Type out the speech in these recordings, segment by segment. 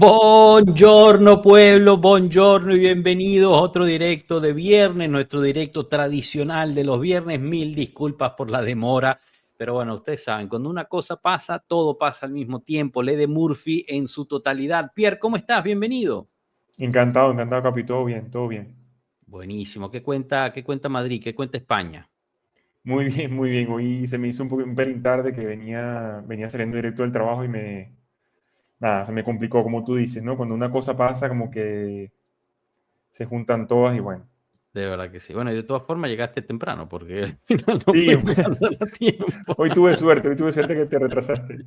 Buongiorno pueblo, buongiorno y bienvenidos a otro directo de viernes, nuestro directo tradicional de los viernes. Mil disculpas por la demora, pero bueno, ustedes saben, cuando una cosa pasa, todo pasa al mismo tiempo. Ley de Murphy en su totalidad. Pierre, ¿cómo estás? Bienvenido. Encantado, encantado, Capi. Todo bien, todo bien. Buenísimo. ¿Qué cuenta Madrid? ¿Qué cuenta España? Muy bien, muy bien. Hoy se me hizo un pelín tarde que venía saliendo directo del trabajo y nada, se me complicó, como tú dices, ¿no? Cuando una cosa pasa, como que se juntan todas y bueno. De verdad que sí. Bueno, y de todas formas llegaste temprano porque no Sí, pudimos andar a tiempo. hoy tuve suerte que te retrasaste.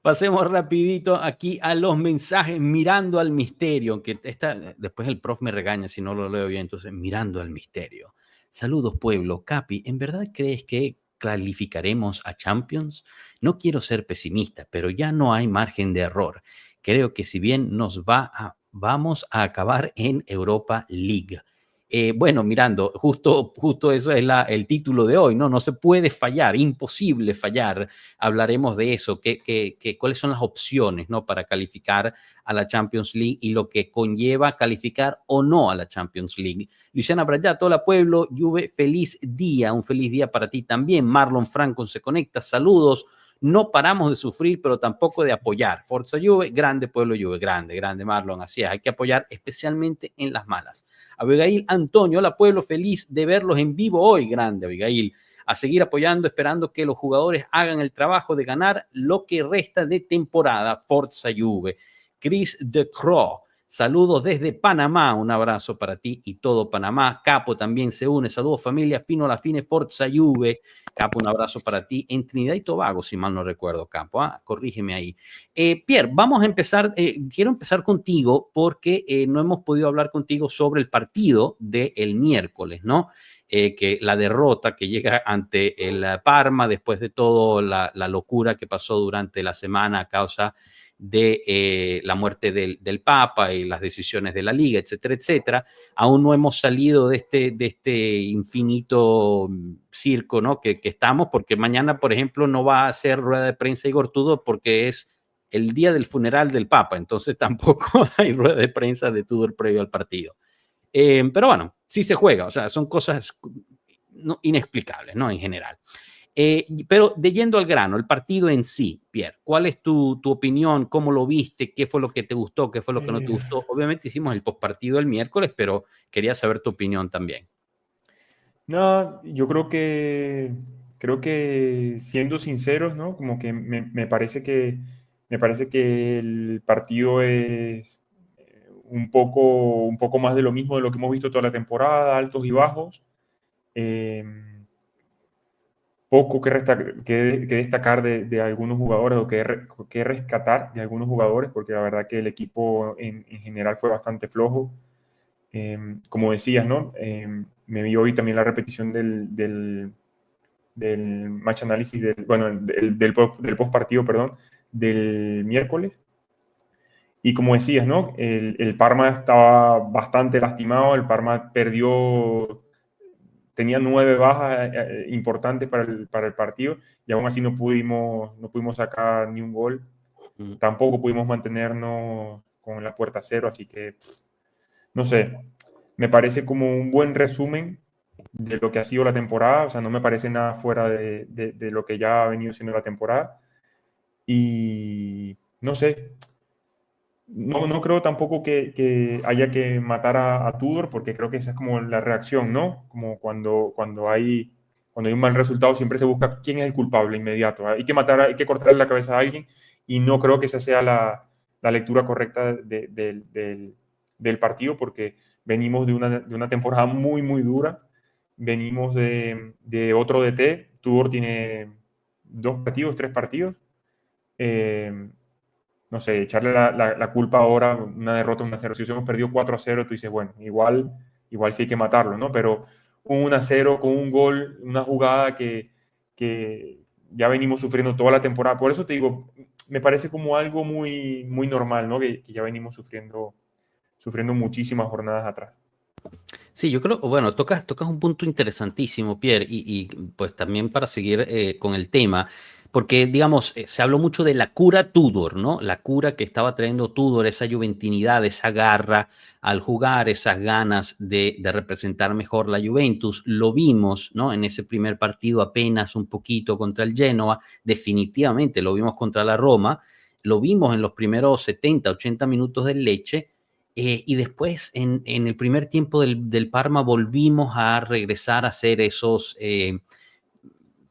Pasemos rapidito aquí a los mensajes, mirando al misterio, aunque después el prof me regaña si no lo leo bien, entonces mirando al misterio. Saludos pueblo, Capi, ¿en verdad crees que calificaremos a Champions? No quiero ser pesimista, pero ya no hay margen de error. Creo que si bien vamos a acabar en Europa League. Bueno, Mirando, justo eso es el título de hoy, ¿no? No se puede fallar, imposible fallar. Hablaremos de eso, cuáles son las opciones, ¿no? Para calificar a la Champions League y lo que conlleva calificar o no a la Champions League. Luciana Brayat, hola pueblo, Juve, feliz día, un feliz día para ti también. Marlon Franco se conecta, saludos. No paramos de sufrir, pero tampoco de apoyar. Forza Juve, grande pueblo Juve, grande, grande Marlon, así es, hay que apoyar especialmente en las malas. Abigail Antonio, hola pueblo, feliz de verlos en vivo hoy, grande Abigail. A seguir apoyando, esperando que los jugadores hagan el trabajo de ganar lo que resta de temporada. Forza Juve. Chris de Croo, saludos desde Panamá, un abrazo para ti y todo Panamá. Capo también se une, saludos familia, fino a la fine, Forza Juve. Capo, un abrazo para ti en Trinidad y Tobago, si mal no recuerdo, Capo, corrígeme ahí. Pierre, vamos a empezar, quiero empezar contigo porque no hemos podido hablar contigo sobre el partido del miércoles, ¿no? Que la derrota que llega ante el Parma después de toda la locura que pasó durante la semana a causa de la muerte del Papa y las decisiones de la Liga, etcétera, etcétera. Aún no hemos salido de este infinito circo, ¿no? Que estamos, porque mañana, por ejemplo, no va a ser rueda de prensa Igor Tudor porque es el día del funeral del Papa, entonces tampoco hay rueda de prensa de Tudor previo al partido. Pero bueno, sí se juega, o sea, son cosas inexplicables, ¿no? En general. Pero yendo al grano, el partido en sí, Pierre, ¿cuál es tu opinión? ¿Cómo lo viste? ¿Qué fue lo que te gustó? ¿Qué fue lo que no te gustó? Obviamente hicimos el postpartido el miércoles, pero quería saber tu opinión también. No, yo creo que siendo sinceros, ¿no? Como que me parece que el partido es un poco más de lo mismo de lo que hemos visto toda la temporada, altos y bajos. Eh, Poco que destacar de algunos jugadores o que rescatar de algunos jugadores, porque la verdad que el equipo en general fue bastante flojo. Como decías, ¿no? Me vi hoy también la repetición del match análisis, bueno, del post partido, perdón, del miércoles. Y como decías, ¿no? El Parma estaba bastante lastimado, el Parma tenía 9 bajas importantes para el partido y aún así no pudimos sacar ni un gol. Tampoco pudimos mantenernos con la puerta cero, así que no sé, me parece como un buen resumen de lo que ha sido la temporada, o sea, no me parece nada fuera de lo que ya ha venido siendo la temporada. Y no sé, no creo tampoco que haya que matar a Tudor, porque creo que esa es como la reacción, ¿no? Como cuando hay un mal resultado, siempre se busca quién es el culpable inmediato. Hay que matar, hay que cortarle la cabeza a alguien, y no creo que esa sea la lectura correcta del partido, porque venimos de una temporada muy, muy dura. Venimos de otro DT. Tudor tiene 2 partidos, 3 partidos. Eh, no sé, echarle la culpa ahora, una derrota, 1-0. Si hubiésemos perdido 4-0, tú dices, bueno, igual sí hay que matarlo, ¿no? Pero un 1-0 con un gol, una jugada que ya venimos sufriendo toda la temporada. Por eso te digo, me parece como algo muy, muy normal, ¿no? Que ya venimos sufriendo muchísimas jornadas atrás. Sí, yo creo, bueno, tocas un punto interesantísimo, Pierre, y pues también para seguir con el tema. porque, digamos, se habló mucho de la cura Tudor, ¿no? La cura que estaba trayendo Tudor, esa juventinidad, esa garra al jugar, esas ganas de representar mejor la Juventus. Lo vimos, ¿no? En ese primer partido apenas un poquito contra el Genoa, definitivamente lo vimos contra la Roma, lo vimos en los primeros 70, 80 minutos del Lecce, y después en el primer tiempo del Parma volvimos a regresar a ser esos...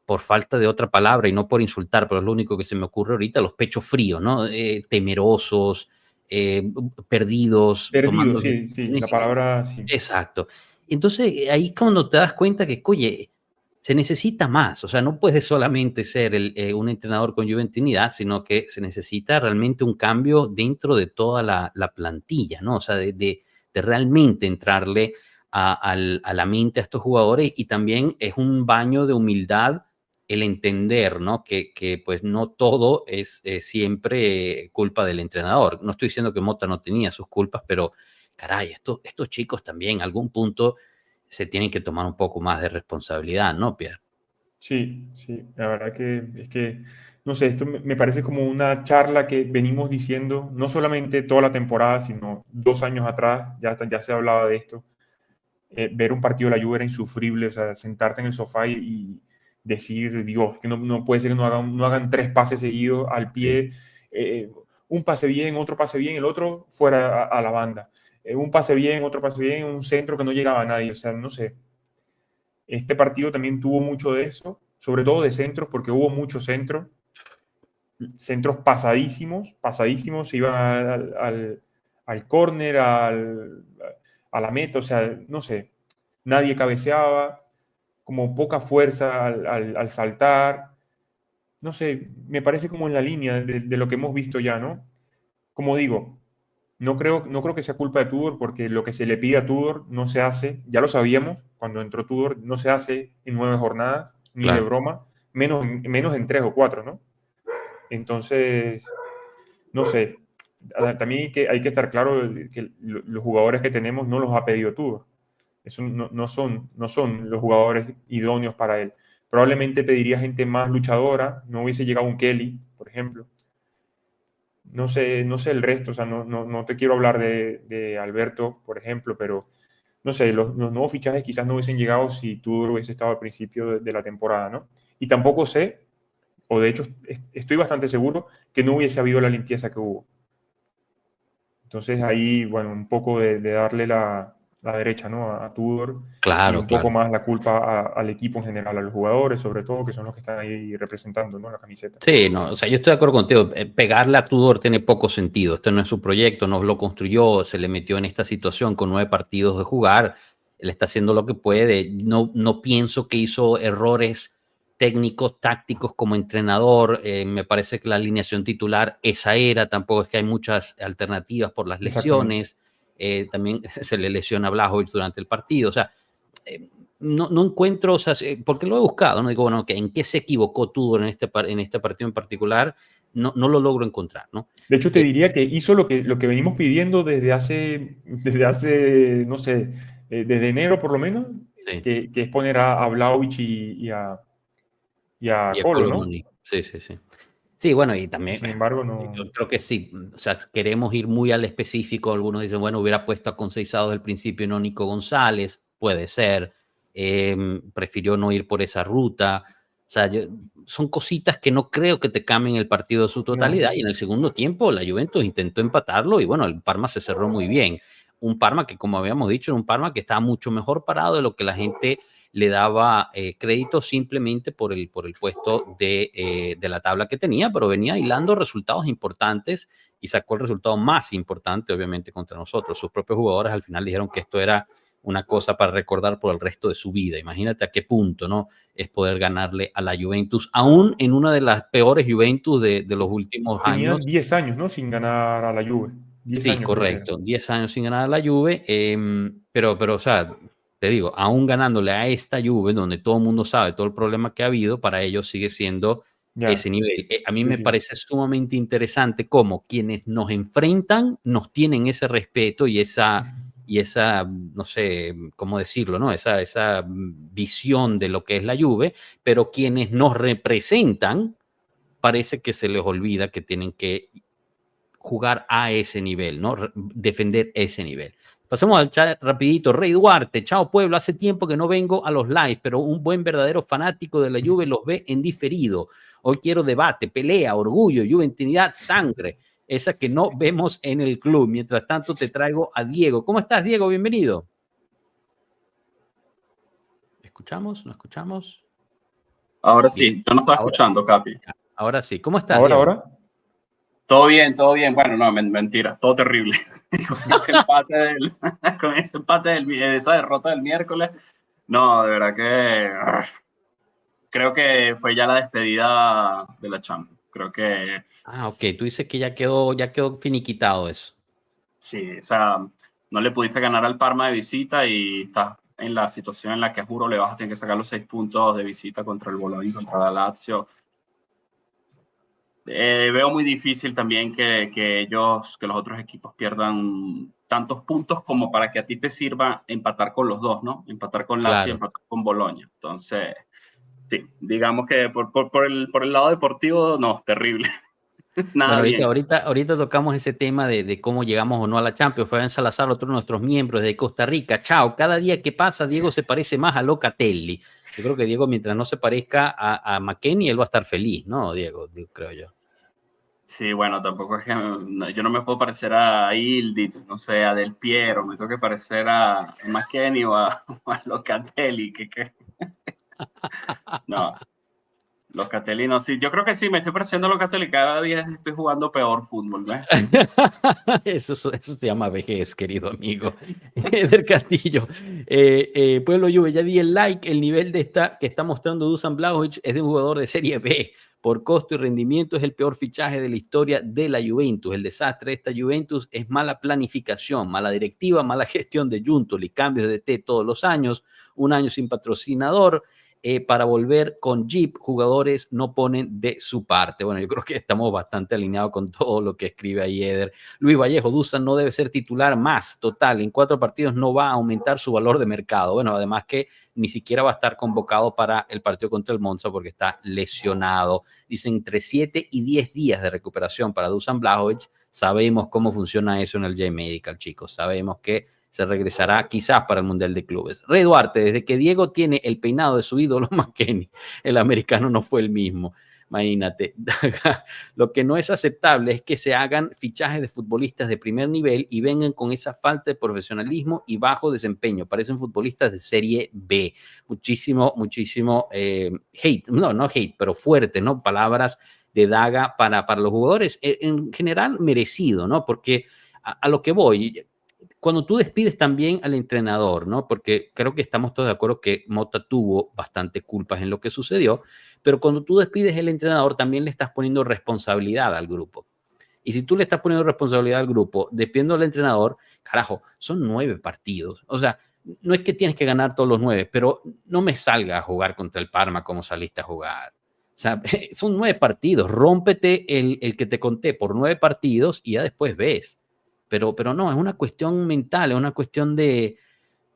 por falta de otra palabra y no por insultar, pero es lo único que se me ocurre ahorita, los pechos fríos, ¿no? Temerosos, perdidos, Perdido, tomando sí, sí, decisiones. la palabra sí. Exacto. Entonces, ahí cuando te das cuenta que, oye, se necesita más, o sea, no puedes solamente ser un entrenador con juventinidad, sino que se necesita realmente un cambio dentro de toda la plantilla, ¿no? O sea, de realmente entrarle a la mente a estos jugadores, y también es un baño de humildad el entender, ¿no? Que pues no todo es siempre culpa del entrenador. No estoy diciendo que Mota no tenía sus culpas, pero caray, estos chicos también a algún punto se tienen que tomar un poco más de responsabilidad, ¿no, Pierre? Sí, sí, la verdad que es que, no sé, esto me parece como una charla que venimos diciendo, no solamente toda la temporada, sino 2 años atrás, ya se hablaba de esto. Ver un partido de la Juve era insufrible, o sea, sentarte en el sofá y decir, Dios, que no puede ser que no hagan 3 pases seguidos al Sí. pie, un pase bien, otro pase bien, el otro fuera a la banda, un pase bien, otro pase bien, un centro que no llegaba a nadie, o sea, no sé. Este partido también tuvo mucho de eso, sobre todo de centros, porque hubo muchos centros pasadísimos, pasadísimos, se iban al córner, a la meta, o sea, no sé, nadie cabeceaba, como poca fuerza al saltar, no sé, me parece como en la línea de lo que hemos visto ya, ¿no? Como digo, no creo que sea culpa de Tudor, porque lo que se le pide a Tudor no se hace, ya lo sabíamos cuando entró Tudor, no se hace en 9 jornadas, ni de Claro. broma, menos en 3 o 4, ¿no? Entonces, no sé, también hay que estar claro que los jugadores que tenemos no los ha pedido Tudor. Eso no son los jugadores idóneos para él. Probablemente pediría gente más luchadora, no hubiese llegado un Kelly, por ejemplo. No sé el resto, o sea, no te quiero hablar de Alberto, por ejemplo, pero no sé, los nuevos fichajes quizás no hubiesen llegado si Tudor hubiese estado al principio de la temporada, ¿no? Y tampoco sé, o de hecho estoy bastante seguro, que no hubiese habido la limpieza que hubo. Entonces ahí, bueno, un poco de darle la derecha, ¿no? A Tudor, y Claro, un poco claro. más la culpa al equipo en general, a los jugadores sobre todo, que son los que están ahí representando, ¿no? La camiseta. Sí, no, o sea, yo estoy de acuerdo contigo. Pegarle a Tudor tiene poco sentido. Este no es su proyecto, no lo construyó, se le metió en esta situación con 9 partidos de jugar. Él está haciendo lo que puede. No pienso que hizo errores técnicos, tácticos como entrenador. Me parece que la alineación titular esa era. Tampoco es que hay muchas alternativas por las Exactamente. lesiones. También se le lesiona a Blajovic durante el partido. O sea, eh, no encuentro, o sea, porque lo he buscado, no digo, bueno, ¿en qué se equivocó Tudor en este partido en particular? No lo logro encontrar, ¿no? De hecho, te diría que hizo lo que venimos pidiendo desde hace, no sé, desde enero por lo menos, Sí, que es poner a Vlahovic y a y Colo, Pablo ¿no? Muni. Sí, sí, sí. Sí, bueno, y Y también sin embargo, yo no. creo que sí, o sea, queremos ir muy al específico. Algunos dicen, bueno, hubiera puesto a Conceição desde el principio y no Nico González, puede ser. Prefirió no ir por esa ruta. O sea, son cositas que no creo que te cambien el partido de su No. totalidad. Y en el segundo tiempo, la Juventus intentó empatarlo y bueno, el Parma se cerró muy bien. Un Parma que, como habíamos dicho, era un Parma que estaba mucho mejor parado de lo que la gente le daba crédito, simplemente por el puesto de la tabla que tenía, pero venía hilando resultados importantes y sacó el resultado más importante, obviamente, contra nosotros. Sus propios jugadores al final dijeron que esto era una cosa para recordar por el resto de su vida. Imagínate a qué punto, ¿no? Es poder ganarle a la Juventus, aún en una de las peores Juventus de los últimos Tenían años. 10 años, ¿no? Sin ganar a la Juve. 10 Sí, años creo que era. correcto. 10 años sin ganar a la Juve, pero, o sea, te digo, aún ganándole a esta Juve, donde todo el mundo sabe todo el problema que ha habido, para ellos sigue siendo ese Ya. nivel. A mí Sí, me sí. parece sumamente interesante cómo quienes nos enfrentan nos tienen ese respeto y esa, no sé cómo decirlo, ¿no? Esa visión de lo que es la Juve, pero quienes nos representan parece que se les olvida que tienen que jugar a ese nivel, ¿no? Defender ese nivel. Pasemos al chat rapidito. Rey Duarte, chao pueblo, hace tiempo que no vengo a los lives, pero un buen verdadero fanático de la Juve los ve en diferido. Hoy quiero debate, pelea, orgullo, juventinidad, sangre, esa que no vemos en el club. Mientras tanto te traigo a Diego. ¿Cómo estás, Diego? Bienvenido. ¿Escuchamos? ¿No escuchamos? Ahora sí, yo no estaba escuchando, Capi. Ahora sí. ¿Cómo estás, Diego? ¿Ahora? Todo bien, todo bien. Bueno, no, mentira, todo terrible. Con ese empate esa derrota del miércoles. No, de verdad que creo que fue ya la despedida de la Champions. Creo que... Ok, tú dices que ya quedó finiquitado eso. Sí, o sea, no le pudiste ganar al Parma de visita y estás en la situación en la que juro le vas a tener que sacar los 6 puntos de visita contra el Bologna, contra la Lazio. Veo muy difícil también que los otros equipos pierdan tantos puntos como para que a ti te sirva empatar con los dos, ¿no? Empatar con Lazio y empatar con Bologna. Entonces, sí, digamos que por el lado deportivo, no, terrible. Nada bueno, bien. ahorita tocamos ese tema de cómo llegamos o no a la Champions. Fabián Salazar, otro de nuestros miembros de Costa Rica. Chao, cada día que pasa, Diego se parece más a Locatelli. Yo creo que Diego, mientras no se parezca a McKennie, él va a estar feliz, ¿no, Diego? Creo yo. Sí, bueno, tampoco es que yo no me puedo parecer a Ildiz, no sé, a Del Piero, me tengo que parecer a McKennie o a Locatelli, no. Locatelli no, sí, yo creo que sí, me estoy pareciendo a Locatelli, cada día estoy jugando peor fútbol, ¿ves? Eso se llama vejez, querido amigo. Eder Castillo, Pueblo Juve, ya di el like, el nivel que está mostrando Dusan Vlahovic es de un jugador de Serie B. Por costo y rendimiento es el peor fichaje de la historia de la Juventus. El desastre de esta Juventus es mala planificación, mala directiva, mala gestión de Giuntoli, cambios de DT todos los años, un año sin patrocinador. Para volver con Jeep, jugadores no ponen de su parte. Bueno, yo creo que estamos bastante alineados con todo lo que escribe ahí Eder. Luis Vallejo, Dusan no debe ser titular más, total, en 4 partidos no va a aumentar su valor de mercado. Bueno, además que ni siquiera va a estar convocado para el partido contra el Monza porque está lesionado. Dicen entre 7 y 10 días de recuperación para Dusan Vlahovic. Sabemos cómo funciona eso en el J-Medical, chicos. Sabemos que se regresará quizás para el Mundial de Clubes. Rey Duarte, desde que Diego tiene el peinado de su ídolo McKennie, el americano no fue el mismo. Imagínate. Lo que no es aceptable es que se hagan fichajes de futbolistas de primer nivel y vengan con esa falta de profesionalismo y bajo desempeño. Parecen futbolistas de Serie B. Muchísimo hate. No hate, pero fuerte, ¿no? Palabras de daga para los jugadores. En general, merecido, ¿no? Porque a lo que voy, cuando tú despides también al entrenador, ¿no? Porque creo que estamos todos de acuerdo que Mota tuvo bastante culpas en lo que sucedió, pero cuando tú despides al entrenador también le estás poniendo responsabilidad al grupo. Y si tú le estás poniendo responsabilidad al grupo, despidiendo al entrenador, carajo, son 9 partidos. O sea, no es que tienes que ganar todos los 9, pero no me salga a jugar contra el Parma como saliste a jugar. O sea, son 9 partidos. Rómpete el que te conté por 9 partidos y ya después ves. Pero no, es una cuestión mental, es una cuestión de,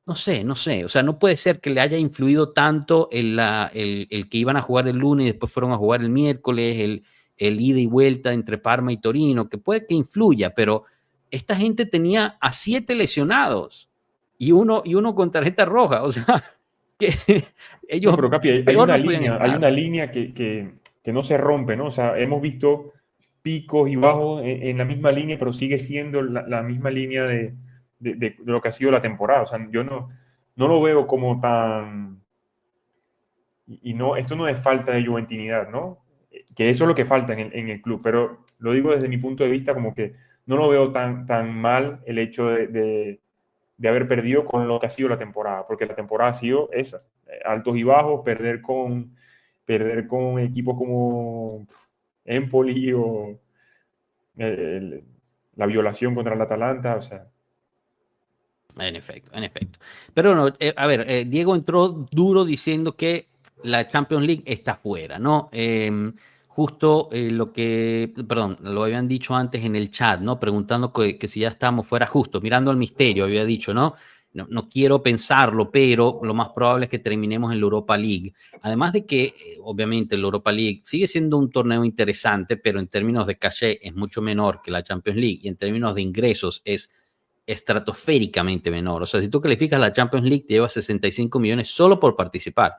no sé, o sea, no puede ser que le haya influido tanto el que iban a jugar el lunes y después fueron a jugar el miércoles, el ida y vuelta entre Parma y Torino, que puede que influya, pero esta gente tenía a 7 lesionados y uno con tarjeta roja, o sea, que ellos... No, pero Capi, hay una línea que no se rompe, ¿no? O sea, hemos visto picos y bajos en la misma línea, pero sigue siendo la misma línea de lo que ha sido la temporada. O sea, yo no lo veo como tan... Y no, esto no es falta de juventinidad, ¿no? Que eso es lo que falta en el club, pero lo digo desde mi punto de vista como que no lo veo tan mal el hecho de haber perdido con lo que ha sido la temporada, porque la temporada ha sido esa, altos y bajos, perder con equipos como Empoli o la violación contra el Atalanta, o sea. En efecto. Pero no, a ver, Diego entró duro diciendo que la Champions League está fuera, ¿no? Justo lo habían dicho antes en el chat, ¿no? Preguntando que si ya estábamos fuera justo, mirando al misterio, había dicho, ¿no? no quiero pensarlo, pero lo más probable es que terminemos en la Europa League. Además de que, obviamente, la Europa League sigue siendo un torneo interesante, pero en términos de caché es mucho menor que la Champions League y en términos de ingresos es estratosféricamente menor. O sea, si tú calificas la Champions League, te llevas 65 millones solo por participar.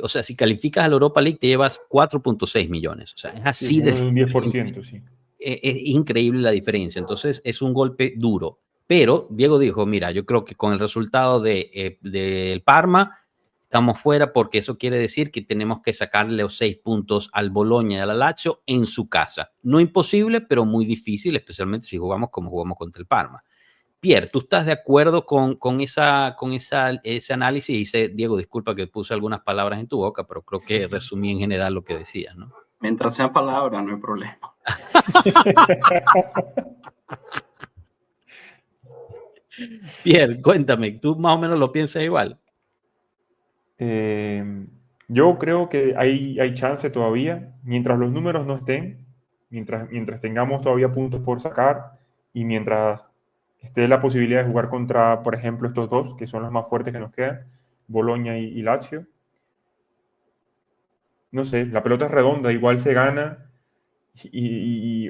O sea, si calificas a la Europa League, te llevas 4.6 millones. O sea, es así de... Un 10%, sí. Es increíble la diferencia. Entonces, es un golpe duro. Pero Diego dijo, mira, yo creo que con el resultado del Parma estamos fuera porque eso quiere decir que tenemos que sacarle los 6 puntos al Bologna y al Lazio en su casa. No imposible, pero muy difícil, especialmente si jugamos como jugamos contra el Parma. Pierre, ¿tú estás de acuerdo con ese análisis? Y dice, Diego, disculpa que puse algunas palabras en tu boca, pero creo que resumí en general lo que decías, ¿no? Mientras sean palabras, no hay problema. Pierre, cuéntame, ¿tú más o menos lo piensas igual? Yo creo que hay chance todavía, mientras los números no estén, mientras tengamos todavía puntos por sacar y mientras esté la posibilidad de jugar contra, por ejemplo, estos dos, que son los más fuertes que nos quedan, Bologna y Lazio. No sé, la pelota es redonda, igual se gana y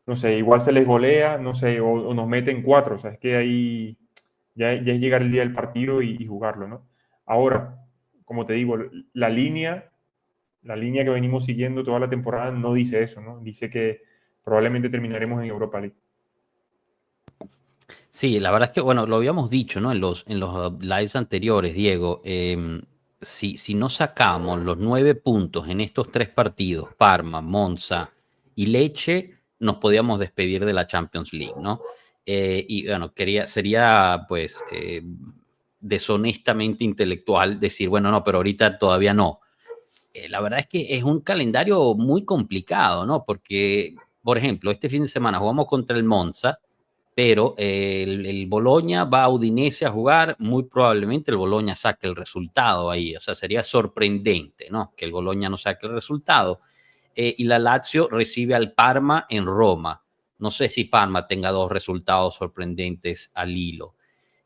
no sé, igual se les golea, no sé, o nos meten 4, o sea, es que ahí ya es llegar el día del partido y jugarlo, ¿no? Ahora, como te digo, la línea que venimos siguiendo toda la temporada no dice eso, ¿no? Dice que probablemente terminaremos en Europa League. Sí, la verdad es que, bueno, lo habíamos dicho, ¿no? En los lives anteriores, Diego, si no sacamos los 9 puntos en estos 3 partidos, Parma, Monza y Lecce, nos podíamos despedir de la Champions League, ¿no? Y bueno, sería pues deshonestamente intelectual decir, bueno, no, pero ahorita todavía no. La verdad es que es un calendario muy complicado, ¿no? Porque, por ejemplo, este fin de semana jugamos contra el Monza, pero el Bologna va a Udinese a jugar, muy probablemente el Bologna saque el resultado ahí, o sea, sería sorprendente, ¿no? Que el Bologna no saque el resultado. Y la Lazio recibe al Parma en Roma. No sé si Parma tenga 2 resultados sorprendentes al hilo.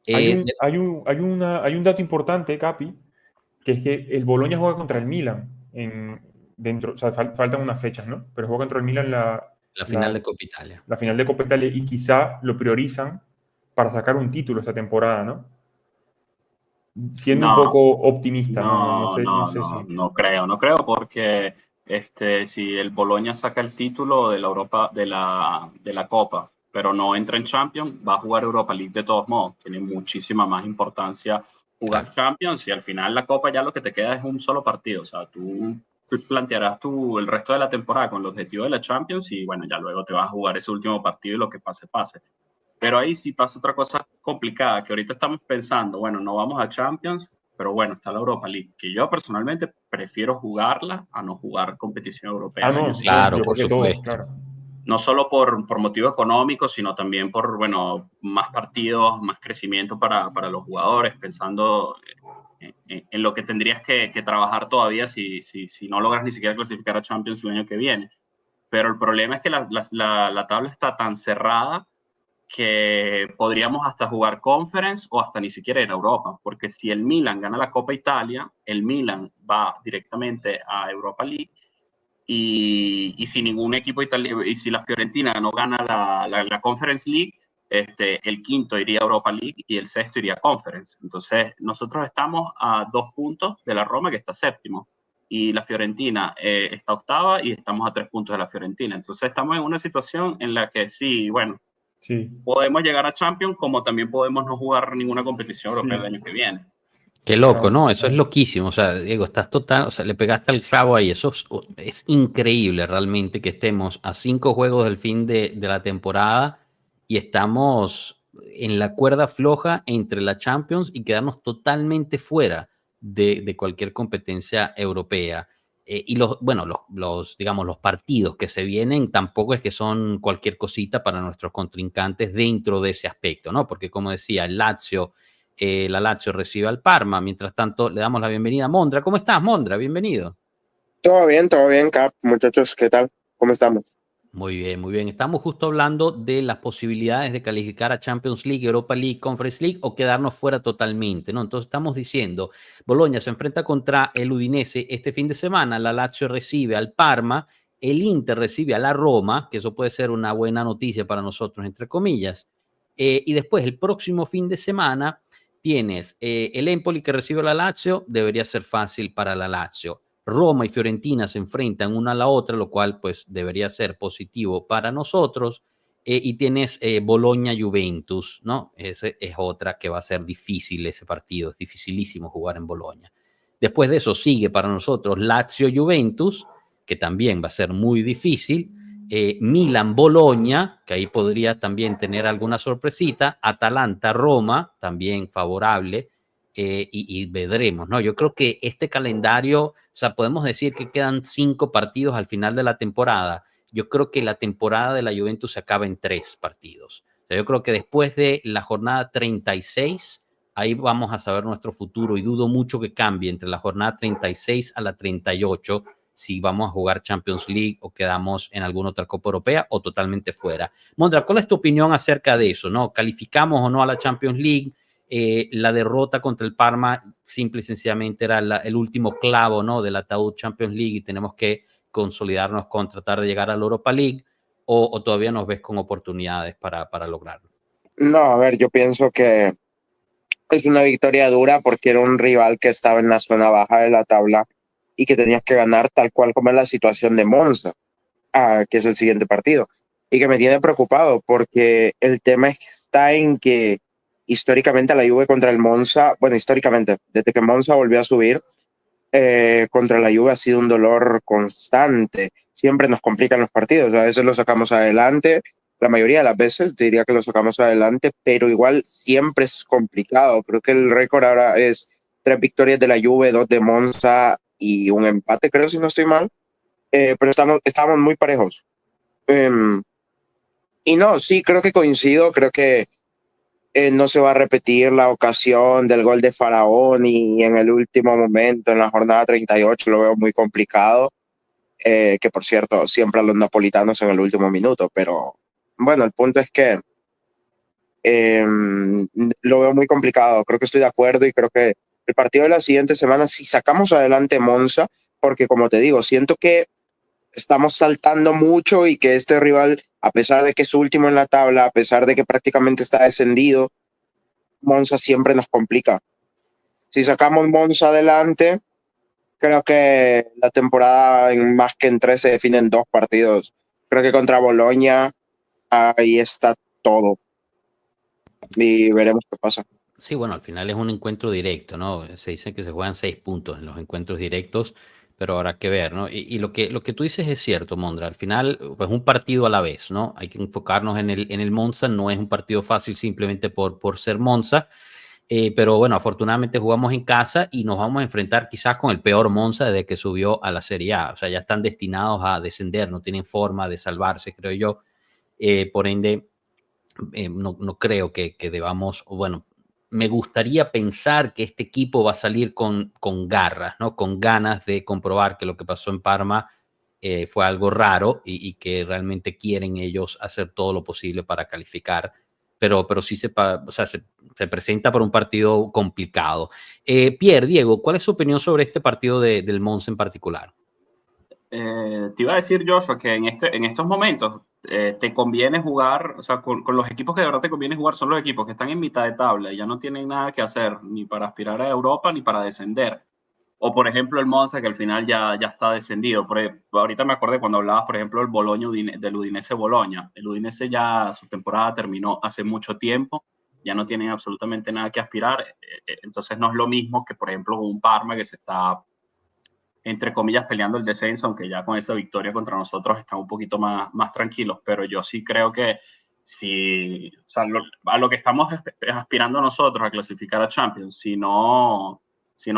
Hay un dato importante, Capi, que es que el Bologna juega contra el Milan o sea, faltan unas fechas, ¿no? Pero juega contra el Milan la final de Copa Italia. La final de Copa Italia y quizá lo priorizan para sacar un título esta temporada, ¿no? Siendo un poco optimista, no sé si... No creo porque si el Bologna saca el título de la Europa, de la Copa, pero no entra en Champions, va a jugar Europa League de todos modos. Tiene muchísima más importancia jugar Champions y al final la Copa ya lo que te queda es un solo partido. O sea, tú plantearás el resto de la temporada con el objetivo de la Champions y bueno, ya luego te vas a jugar ese último partido y lo que pase, pase. Pero ahí sí pasa otra cosa complicada, que ahorita estamos pensando, bueno, no vamos a Champions, pero bueno, está la Europa League, que yo personalmente prefiero jugarla a no jugar competición europea. No, claro, por supuesto. Claro. No solo por motivo económico, sino también por, bueno, más partidos, más crecimiento para los jugadores, pensando en lo que tendrías que trabajar todavía si no logras ni siquiera clasificar a Champions el año que viene. Pero el problema es que la tabla está tan cerrada que podríamos hasta jugar Conference o hasta ni siquiera en Europa, porque si el Milan gana la Copa Italia, el Milan va directamente a Europa League y si ningún equipo italiano, y si la Fiorentina no gana la Conference League, el quinto iría a Europa League y el sexto iría a Conference. Entonces, nosotros estamos a 2 puntos de la Roma, que está séptimo, y la Fiorentina está octava y estamos a 3 puntos de la Fiorentina. Entonces, estamos en una situación en la que sí, bueno, sí, podemos llegar a Champions, como también podemos no jugar ninguna competición europea el año que viene. Qué loco, ¿no? Eso es loquísimo. O sea, Diego, estás total, o sea, le pegaste al clavo ahí. Eso es increíble realmente que estemos a 5 juegos del fin de la temporada y estamos en la cuerda floja entre la Champions y quedarnos totalmente fuera de cualquier competencia europea. Y digamos, los partidos que se vienen tampoco es que son cualquier cosita para nuestros contrincantes dentro de ese aspecto, ¿no? Porque como decía, la Lazio recibe al Parma. Mientras tanto, le damos la bienvenida a Mondra. ¿Cómo estás, Mondra? Bienvenido. Todo bien, Cap. Muchachos, ¿qué tal? ¿Cómo estamos? Muy bien, muy bien. Estamos justo hablando de las posibilidades de calificar a Champions League, Europa League, Conference League o quedarnos fuera totalmente, ¿no? Entonces estamos diciendo, Bologna se enfrenta contra el Udinese este fin de semana, la Lazio recibe al Parma, el Inter recibe a la Roma, que eso puede ser una buena noticia para nosotros, entre comillas, y después el próximo fin de semana tienes el Empoli que recibe a la Lazio, debería ser fácil para la Lazio. Roma y Fiorentina se enfrentan una a la otra, lo cual pues debería ser positivo para nosotros. Y tienes Bologna-Juventus, ¿no? Ese es otra que va a ser difícil ese partido, es dificilísimo jugar en Bologna. Después de eso sigue para nosotros Lazio-Juventus, que también va a ser muy difícil. Milan-Bologna, que ahí podría también tener alguna sorpresita. Atalanta-Roma, también favorable. Y veremos, ¿no? Yo creo que este calendario, o sea, podemos decir que quedan 5 partidos al final de la temporada. Yo creo que la temporada de la Juventus se acaba en 3 partidos. O sea, yo creo que después de la jornada 36, ahí vamos a saber nuestro futuro y dudo mucho que cambie entre la jornada 36 a la 38 si vamos a jugar Champions League o quedamos en alguna otra Copa Europea o totalmente fuera. Mondra, ¿cuál es tu opinión acerca de eso, no? ¿Calificamos o no a la Champions League? La derrota contra el Parma simple y sencillamente era el último clavo, ¿no?, del ataúd Champions League y tenemos que consolidarnos con tratar de llegar a la Europa League, o todavía nos ves con oportunidades para lograrlo. No, a ver, yo pienso que es una victoria dura porque era un rival que estaba en la zona baja de la tabla y que tenías que ganar tal cual como es la situación de Monza, que es el siguiente partido, y que me tiene preocupado porque el tema está en que históricamente la Juve contra el Monza, bueno, históricamente, desde que Monza volvió a subir, contra la Juve ha sido un dolor constante. Siempre nos complican los partidos, a veces lo sacamos adelante, la mayoría de las veces diría que lo sacamos adelante, pero igual siempre es complicado. Creo que el récord ahora es 3 victorias de la Juve, 2 de Monza y un empate, creo, si no estoy mal. Pero estamos muy parejos. Y no, sí, creo que coincido, creo que no se va a repetir la ocasión del gol de Faraón y en el último momento, en la jornada 38, lo veo muy complicado, que por cierto, siempre a los napolitanos en el último minuto, pero bueno, el punto es que lo veo muy complicado, creo que estoy de acuerdo y creo que el partido de la siguiente semana, si sacamos adelante Monza, porque como te digo, siento que estamos saltando mucho y que este rival, a pesar de que es último en la tabla, a pesar de que prácticamente está descendido, Monza siempre nos complica. Si sacamos Monza adelante, creo que la temporada en más que en 3 se define en 2 partidos. Creo que contra Bologna ahí está todo. Y veremos qué pasa. Sí, bueno, al final es un encuentro directo, ¿no? Se dice que se juegan 6 puntos en los encuentros directos, pero habrá que ver, ¿no? Y lo que tú dices es cierto, Mondra. Al final, pues un partido a la vez, ¿no? Hay que enfocarnos en el Monza. No es un partido fácil simplemente por ser Monza. Pero bueno, afortunadamente jugamos en casa y nos vamos a enfrentar quizás con el peor Monza desde que subió a la Serie A. O sea, ya están destinados a descender, no tienen forma de salvarse, creo yo. Por ende, no creo que debamos, bueno, me gustaría pensar que este equipo va a salir con garras, ¿no? Con ganas de comprobar que lo que pasó en Parma fue algo raro y que realmente quieren ellos hacer todo lo posible para calificar. Pero sí se presenta por un partido complicado. Pierre, Diego, ¿cuál es su opinión sobre este partido del Monza en particular? Te iba a decir, Joshua, que en estos momentos te conviene jugar, o sea, con los equipos que de verdad te conviene jugar son los equipos que están en mitad de tabla y ya no tienen nada que hacer ni para aspirar a Europa ni para descender. O, por ejemplo, el Monza, que al final ya está descendido. Ahorita me acordé cuando hablabas, por ejemplo, del Udinese-Bologna. El Udinese ya su temporada terminó hace mucho tiempo, ya no tienen absolutamente nada que aspirar. Entonces no es lo mismo que, por ejemplo, un Parma que se está, entre comillas, peleando el descenso, aunque ya con esa victoria contra nosotros están un poquito más tranquilos. Pero yo sí creo que si, o sea, a lo que estamos aspirando nosotros a clasificar a Champions, si no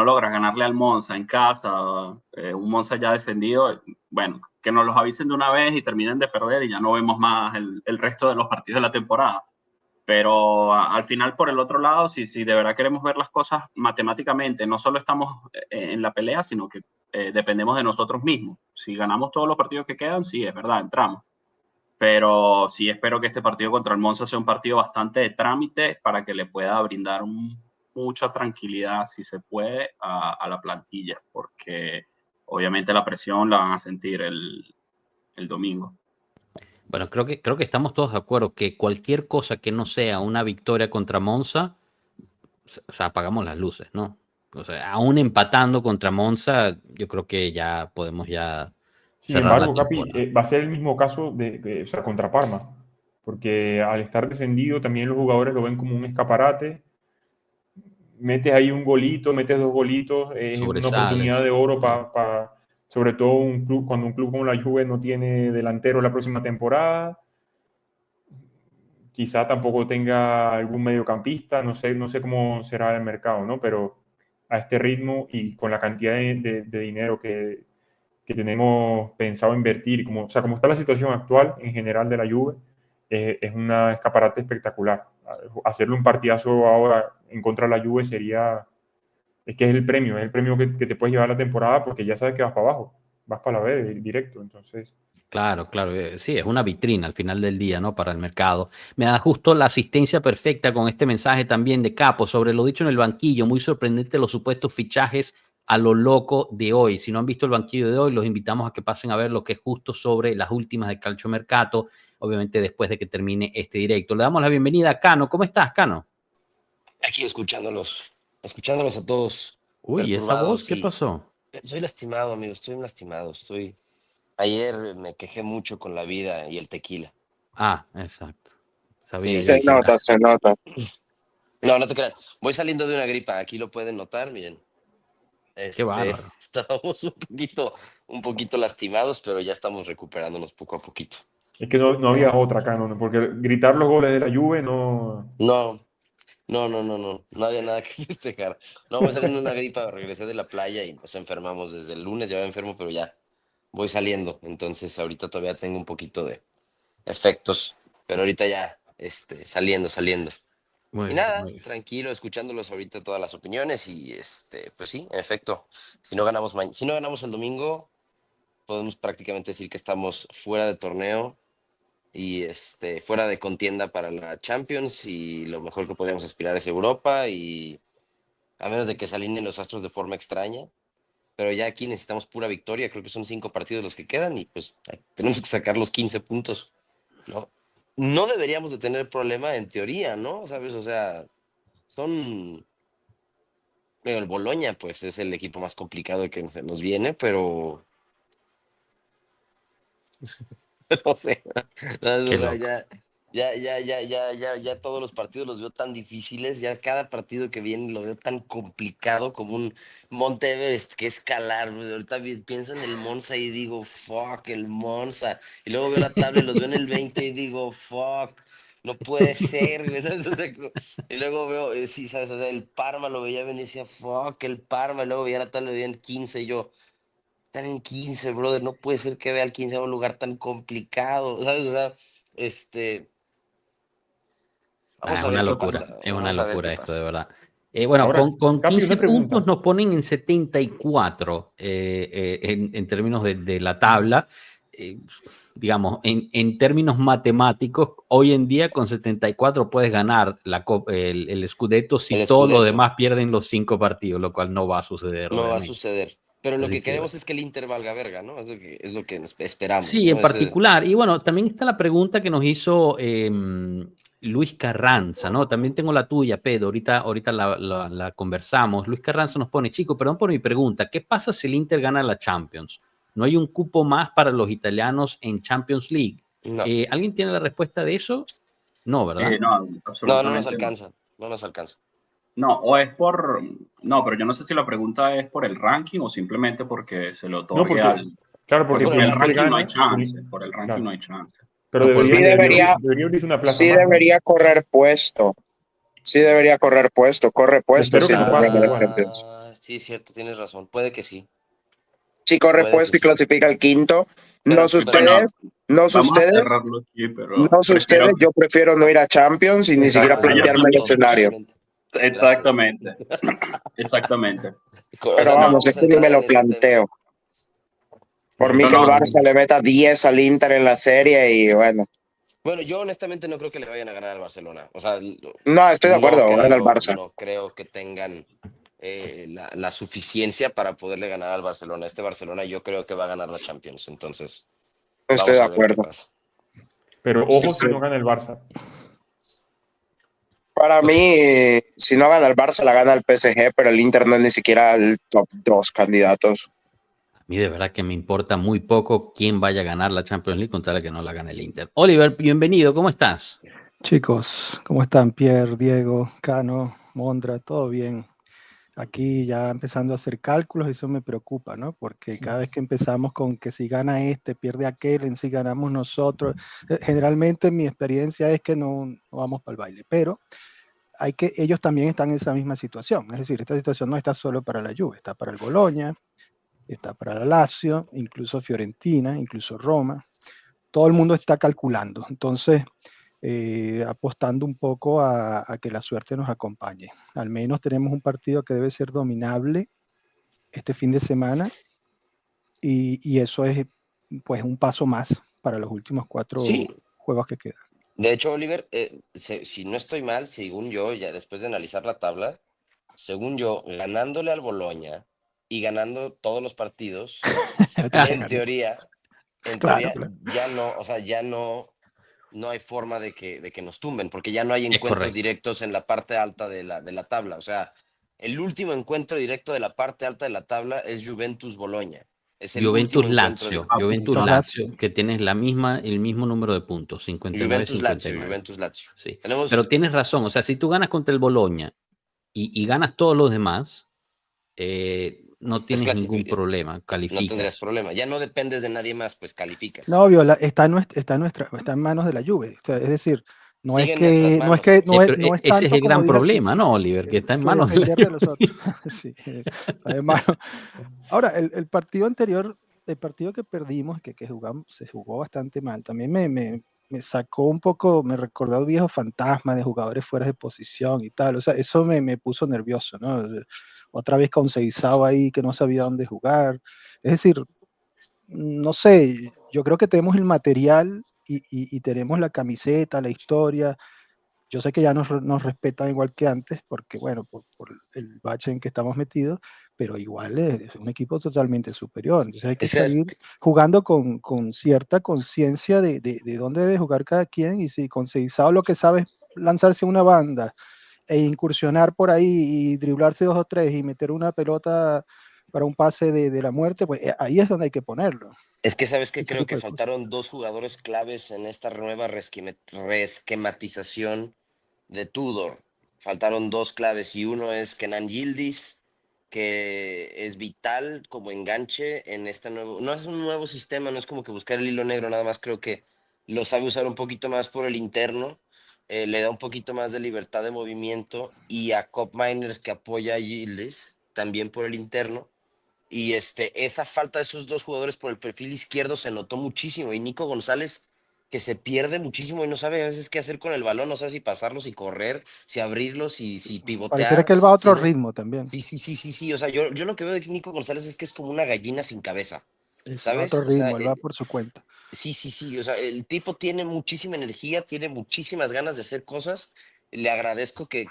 logras ganarle al Monza en casa, un Monza ya descendido, bueno, que nos los avisen de una vez y terminen de perder y ya no vemos más el resto de los partidos de la temporada. Pero al final, por el otro lado, si de verdad queremos ver las cosas matemáticamente, no solo estamos en la pelea, sino que dependemos de nosotros mismos. Si ganamos todos los partidos que quedan, sí, es verdad, entramos. pero sí espero que este partido contra el Monza sea un partido bastante de trámite para que le pueda brindar mucha tranquilidad, si se puede, a la plantilla, porque obviamente la presión la van a sentir el domingo. Bueno, creo que estamos todos de acuerdo que cualquier cosa que no sea una victoria contra Monza, o sea, apagamos las luces, ¿no? O sea, aún empatando contra Monza, yo creo que ya podemos ya Sin cerrar embargo, la Capi, temporada. va a ser el mismo caso o sea, contra Parma, porque al estar descendido también los jugadores lo ven como un escaparate. Metes ahí un golito, metes 2 golitos, es una oportunidad de oro para sobre todo cuando un club como la Juve no tiene delantero la próxima temporada. Quizá tampoco tenga algún mediocampista, no sé cómo será el mercado, ¿no? Pero a este ritmo y con la cantidad de dinero que tenemos pensado invertir, o sea, como está la situación actual en general de la Juve, es una escaparate espectacular. Hacerle un partidazo ahora en contra de la Juve es que es el premio que te puedes llevar la temporada, porque ya sabes que vas para abajo, vas para la B directo, entonces... Claro, sí, es una vitrina al final del día, ¿no? Para el mercado. Me da justo la asistencia perfecta con este mensaje también de Capo sobre lo dicho en el banquillo. Muy sorprendente los supuestos fichajes a lo loco de hoy. Si no han visto el banquillo de hoy, los invitamos a que pasen a ver lo que es justo sobre las últimas de Calciomercato, obviamente después de que termine este directo. Le damos la bienvenida a Cano. ¿Cómo estás, Cano? Aquí escuchándolos a todos. Uy, ¿esa voz qué pasó? Soy lastimado, amigo, estoy lastimado. Ayer me quejé mucho con la vida y el tequila. Ah, exacto. Sí, se nota. No, no te crean. Voy saliendo de una gripa, aquí lo pueden notar, miren. Qué bárbaro. Estábamos un poquito lastimados, pero ya estamos recuperándonos poco a poquito. Es que no había otra acá, ¿no? Porque gritar los goles de la Juve no... No había nada que festejar. No, voy saliendo de una gripa, regresé de la playa y nos enfermamos desde el lunes, ya me enfermo, pero ya voy saliendo. Entonces ahorita todavía tengo un poquito de efectos, pero ahorita ya saliendo. Y nada, tranquilo, escuchándolos ahorita todas las opiniones y pues sí, en efecto, si no ganamos el domingo, podemos prácticamente decir que estamos fuera de torneo y fuera de contienda para la Champions, y lo mejor que podríamos aspirar es Europa, y a menos de que se alineen los astros de forma extraña, pero ya aquí necesitamos pura victoria. Creo que son 5 partidos los que quedan y pues tenemos que sacar los 15 puntos, ¿no? No deberíamos de tener problema en teoría, ¿no? ¿Sabes? O sea, el Bologna pues es el equipo más complicado que se nos viene, pero no sé. ¿Sabes? O sea, ya todos los partidos los veo tan difíciles, ya cada partido que viene lo veo tan complicado como un Monte Everest que escalar. Ahorita pienso en el Monza y digo, fuck, el Monza. Y luego veo la tabla y los veo en el 20 y digo, fuck, no puede ser, ¿sabes? O sea, y luego veo, sí, ¿sabes? O sea, el Parma lo veía venir y decía, fuck, el Parma. Y luego veía la tabla y lo veía en 15 y yo, están en 15, brother, no puede ser que vea el 15 a un lugar tan complicado, ¿sabes? O sea, vamos Es a ver una qué locura, pasa. es una Vamos a ver locura qué esto, pasa. de verdad. Bueno, Ahora, con Capi, 15 una pregunta. puntos nos ponen en 74 en términos de la tabla. Digamos, en términos matemáticos, hoy en día con 74 puedes ganar el Scudetto si todos los demás pierden los 5 partidos, lo cual no va a suceder. No obviamente. va a suceder. Pero lo Así que queremos es que el Inter valga verga, ¿no? Es lo que esperamos. Sí, ¿no? en particular. Y bueno, también está la pregunta que nos hizo Luis Carranza, ¿no? También tengo la tuya, Pedro. Ahorita la conversamos. Luis Carranza nos pone, chico, perdón por mi pregunta, ¿qué pasa si el Inter gana la Champions? ¿No hay un cupo más para los italianos en Champions League? No. ¿Alguien tiene la respuesta de eso? No, ¿verdad? No, absolutamente no nos alcanza. No nos alcanza. No, No, pero yo no sé si la pregunta es por el ranking o simplemente porque se le otorgue Claro, porque por si el ranking gana, no hay chance. Por el ranking no hay chance. Pero debería abrirse una plaza más. Debería correr puesto. Sí debería correr puesto. Corre puesto. Espero que no pase igual. Sí, cierto, tienes razón. Puede que sí. Sí, corre puesto y clasifica al quinto. No sé ustedes. No sé ustedes. Yo prefiero no ir a Champions y ni siquiera plantearme el escenario. Exactamente. Exactamente. Pero vamos, es que ni me lo planteo. Por mí que el Barça le meta 10 al Inter en la serie y bueno. Bueno, yo honestamente no creo que le vayan a ganar al Barcelona. O sea, no, estoy de acuerdo, gana el Barça. No creo que tengan la suficiencia para poderle ganar al Barcelona. Este Barcelona yo creo que va a ganar la Champions. Entonces, estoy de acuerdo. Qué pasa. Pero ojo si no gana el Barça. Para mí, si no gana el Barça, la gana el PSG, pero el Inter no es ni siquiera el top 2 candidatos. A mí de verdad que me importa muy poco quién vaya a ganar la Champions League con tal de que no la gane el Inter. Oliver, bienvenido, ¿cómo estás? Chicos, ¿cómo están? Pierre, Diego, Cano, Mondra, todo bien. Aquí ya empezando a hacer cálculos, eso me preocupa, ¿no? Porque cada vez que empezamos con que si gana este, pierde aquel, en si ganamos nosotros, generalmente mi experiencia es que no vamos para el baile, pero ellos también están en esa misma situación. Es decir, esta situación no está solo para la Juve, está para el Bologna, está para la Lazio, incluso Fiorentina, incluso Roma. Todo el mundo está calculando. Entonces, apostando un poco a que la suerte nos acompañe. Al menos tenemos un partido que debe ser dominable este fin de semana y eso es pues un paso más para los últimos 4 juegos que quedan. De hecho, Oliver, si no estoy mal, según yo, ya después de analizar la tabla, según yo, ganándole al Bologna y ganando todos los partidos, en teoría, claro. ya no, o sea, ya no hay forma de que nos tumben, porque ya no hay encuentros directos en la parte alta de la tabla. O sea, el último encuentro directo de la parte alta de la tabla es Juventus-Bologna. Es el Juventus-Lazio, Juventus-Lazio, que tienes el mismo número de puntos, 59-59. Juventus-Lazio. Sí. Pero tienes razón, o sea, si tú ganas contra el Bologna y ganas todos los demás, no tienes ningún problema, calificas. No tendrás problema, ya no dependes de nadie más, pues calificas. No, obvio, está en manos de la Juve, o sea, es decir, no es ese es el gran problema, ¿no, Oliver? Que está en manos de los otros. Sí, además, ahora, el partido anterior, el partido que perdimos, que jugamos, se jugó bastante mal, también me sacó un poco, me recordó viejos fantasmas de jugadores fuera de posición y tal, o sea, eso me puso nervioso, ¿no? Otra vez con Seizao ahí que no sabía dónde jugar, es decir, no sé, yo creo que tenemos el material y tenemos la camiseta, la historia. Yo sé que ya nos respetan igual que antes, porque bueno, por el bache en que estamos metidos, pero igual es un equipo totalmente superior. Entonces hay que seguir jugando con cierta conciencia de dónde debe jugar cada quien, y si con Seizao lo que sabe es lanzarse a una banda e incursionar por ahí y driblarse 2 o 3 y meter una pelota para un pase de la muerte, pues ahí es donde hay que ponerlo. Es que sabes que creo que faltaron 2 jugadores claves en esta nueva reesquematización de Tudor. Faltaron 2 claves y uno es Kenan Yildiz, que es vital como enganche en este nuevo, no es un nuevo sistema, no es como que buscar el hilo negro, nada más creo que lo sabe usar un poquito más por el interno, le da un poquito más de libertad de movimiento, y a Cop Miners, que apoya a Yildiz también por el interno. Y esa falta de esos 2 jugadores por el perfil izquierdo se notó muchísimo. Y Nico González, que se pierde muchísimo y no sabe a veces qué hacer con el balón, no sabe si pasarlos y correr, si abrirlos y si pivotear. Pareciera que él va a otro ritmo también. Sí. O sea, yo lo que veo de Nico González es que es como una gallina sin cabeza. ¿Sabes? Va a otro ritmo, él va por su cuenta. Sí. O sea, el tipo tiene muchísima energía, tiene muchísimas ganas de hacer cosas. Le agradezco que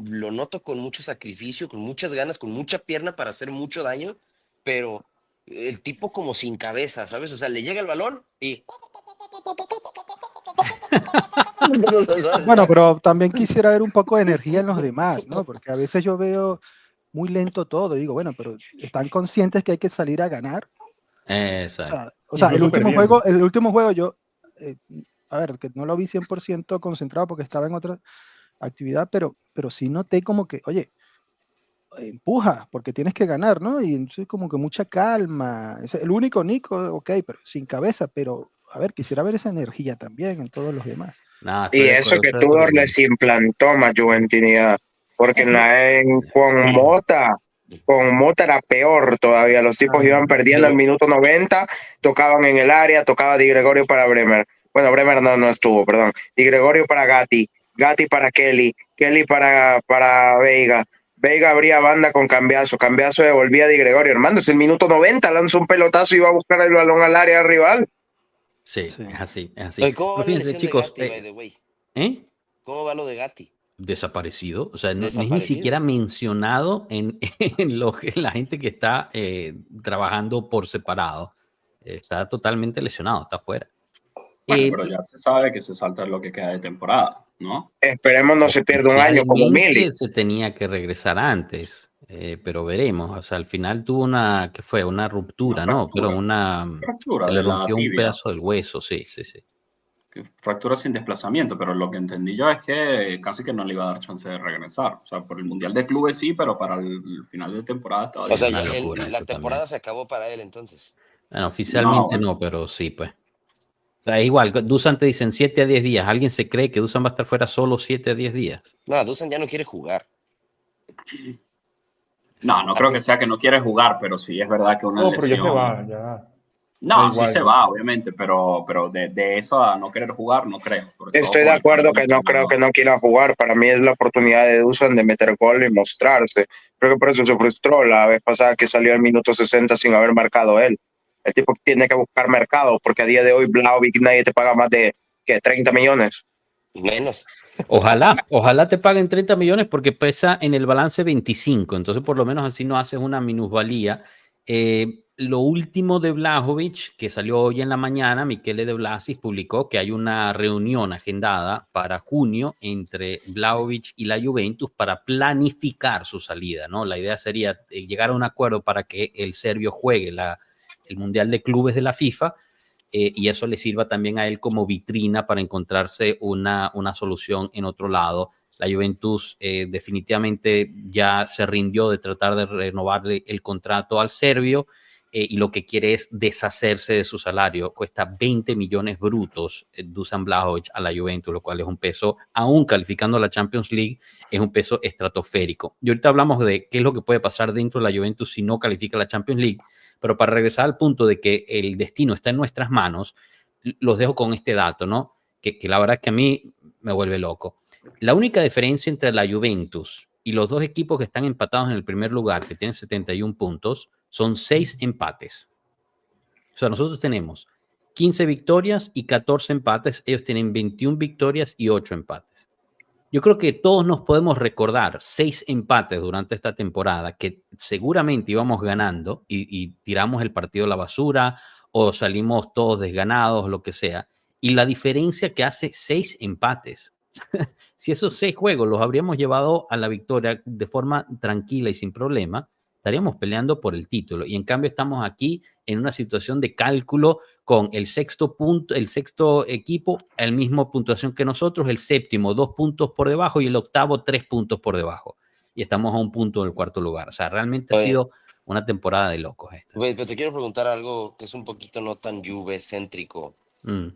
lo noto con mucho sacrificio, con muchas ganas, con mucha pierna para hacer mucho daño, pero el tipo como sin cabeza, ¿sabes? O sea, le llega el balón y... Bueno, pero también quisiera ver un poco de energía en los demás, ¿no? Porque a veces yo veo muy lento todo, digo, bueno, pero ¿están conscientes que hay que salir a ganar? Exacto. O sea, el último juego yo, a ver, que no lo vi 100% concentrado porque estaba en otra actividad, pero sí noté como que, oye, empuja, porque tienes que ganar, ¿no? Y entonces como que mucha calma. Es el único Nico, ok, pero sin cabeza, pero a ver, quisiera ver esa energía también en todos los demás. Y eso que Tudor les implantó más juventinidad, porque con Mota era peor todavía. Los tipos iban perdiendo al minuto 90, tocaban en el área, tocaba Di Gregorio para Bremer. Bueno, Bremer no estuvo, perdón. Di Gregorio para Gatti para Kelly para Veiga Veiga abría banda con Cambiaso devolvía a Di Gregorio. Hermano, es el minuto 90, lanza un pelotazo y va a buscar el balón al área rival. Sí, es así. Oye, ¿cómo va la Fíjense, lesión chicos, de Gatti, by the way? ¿Cómo va lo de Gatti? Desaparecido, o sea, no es ni siquiera mencionado en la gente que está trabajando por separado. Está totalmente lesionado, está fuera. Bueno, pero ya se sabe que se salta lo que queda de temporada, ¿no? Esperemos no se pierda un año como Mili. Se tenía que regresar antes, pero veremos. O sea, al final tuvo una ruptura, ¿no? Pero se le rompió un pedazo del hueso, sí. Fractura sin desplazamiento, pero lo que entendí yo es que casi que no le iba a dar chance de regresar. O sea, por el Mundial de Clubes sí, pero para el final de temporada estaba bien. O sea, una locura, la temporada se acabó para él entonces. Bueno, oficialmente no, pero sí, pues. O sea, igual, Dusan te dicen 7 a 10 días. ¿Alguien se cree que Dusan va a estar fuera solo 7 a 10 días? No, Dusan ya no quiere jugar. No creo que sea que no quiere jugar, pero sí es verdad que una lesión... pero ya se va, ya. No, sí se va, obviamente, pero de eso a no querer jugar, no creo. Estoy de acuerdo que no creo que no quiera jugar. Para mí es la oportunidad de Dusan de meter gol y mostrarse. Creo que por eso se frustró la vez pasada que salió al minuto 60 sin haber marcado él. El tipo tiene que buscar mercado, porque a día de hoy Vlahovic nadie te paga más de 30 millones. Menos. Ojalá te paguen 30 millones porque pesa en el balance 25, entonces por lo menos así no haces una minusvalía. Lo último de Vlahovic, que salió hoy en la mañana, Michele De Blasis publicó que hay una reunión agendada para junio entre Vlahovic y la Juventus para planificar su salida, ¿no? La idea sería llegar a un acuerdo para que el serbio juegue el Mundial de Clubes de la FIFA, y eso le sirva también a él como vitrina para encontrarse una solución en otro lado. La Juventus definitivamente ya se rindió de tratar de renovarle el contrato al serbio, y lo que quiere es deshacerse de su salario. Cuesta 20 millones brutos Dusan Vlahovic a la Juventus, lo cual es un peso, aún calificando a la Champions League, es un peso estratosférico. Y ahorita hablamos de qué es lo que puede pasar dentro de la Juventus si no califica a la Champions League, pero para regresar al punto de que el destino está en nuestras manos, los dejo con este dato, ¿no? Que la verdad que a mí me vuelve loco. La única diferencia entre la Juventus y los dos equipos que están empatados en el primer lugar, que tienen 71 puntos, son 6 empates. O sea, nosotros tenemos 15 victorias y 14 empates. Ellos tienen 21 victorias y 8 empates. Yo creo que todos nos podemos recordar 6 empates durante esta temporada que seguramente íbamos ganando y tiramos el partido a la basura o salimos todos desganados, lo que sea. Y la diferencia que hace 6 empates. Si esos 6 juegos los habríamos llevado a la victoria de forma tranquila y sin problema, estaríamos peleando por el título. Y en cambio estamos aquí en una situación de cálculo con el sexto equipo, el mismo puntuación que nosotros, el séptimo 2 puntos por debajo y el octavo 3 puntos por debajo. Y estamos a un punto del cuarto lugar. O sea, realmente ha sido una temporada de locos esta. Pero te quiero preguntar algo que es un poquito no tan Juve-céntrico.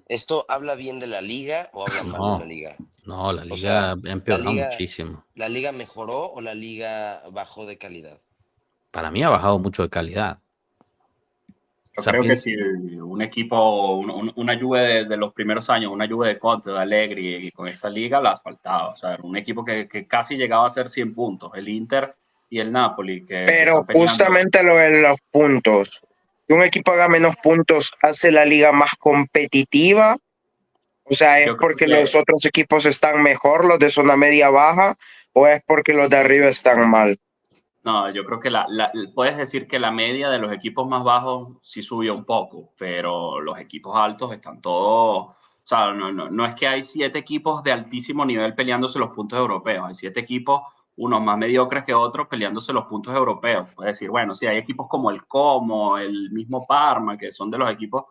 ¿Esto habla bien de la liga o habla mal de la liga? No, la liga ha empeorado muchísimo. ¿La liga mejoró o la liga bajó de calidad? Para mí ha bajado mucho de calidad. Yo creo que si un equipo, una Juve de los primeros años, una Juve de Conte, de Allegri, y con esta liga la has faltado. O sea, era un equipo que casi llegaba a ser 100 puntos. El Inter y el Napoli. Pero justamente lo de los puntos. Que un equipo haga menos puntos hace la liga más competitiva. O sea, ¿es porque los otros equipos están mejor, los de zona media baja, o es porque los de arriba están mal? No, yo creo que puedes decir que la media de los equipos más bajos sí subió un poco, pero los equipos altos están todos... O sea, no es que hay 7 equipos de altísimo nivel peleándose los puntos europeos. Hay 7 equipos, unos más mediocres que otros, peleándose los puntos europeos. Puedes decir, bueno, sí, hay equipos como el Como, el mismo Parma, que son de los equipos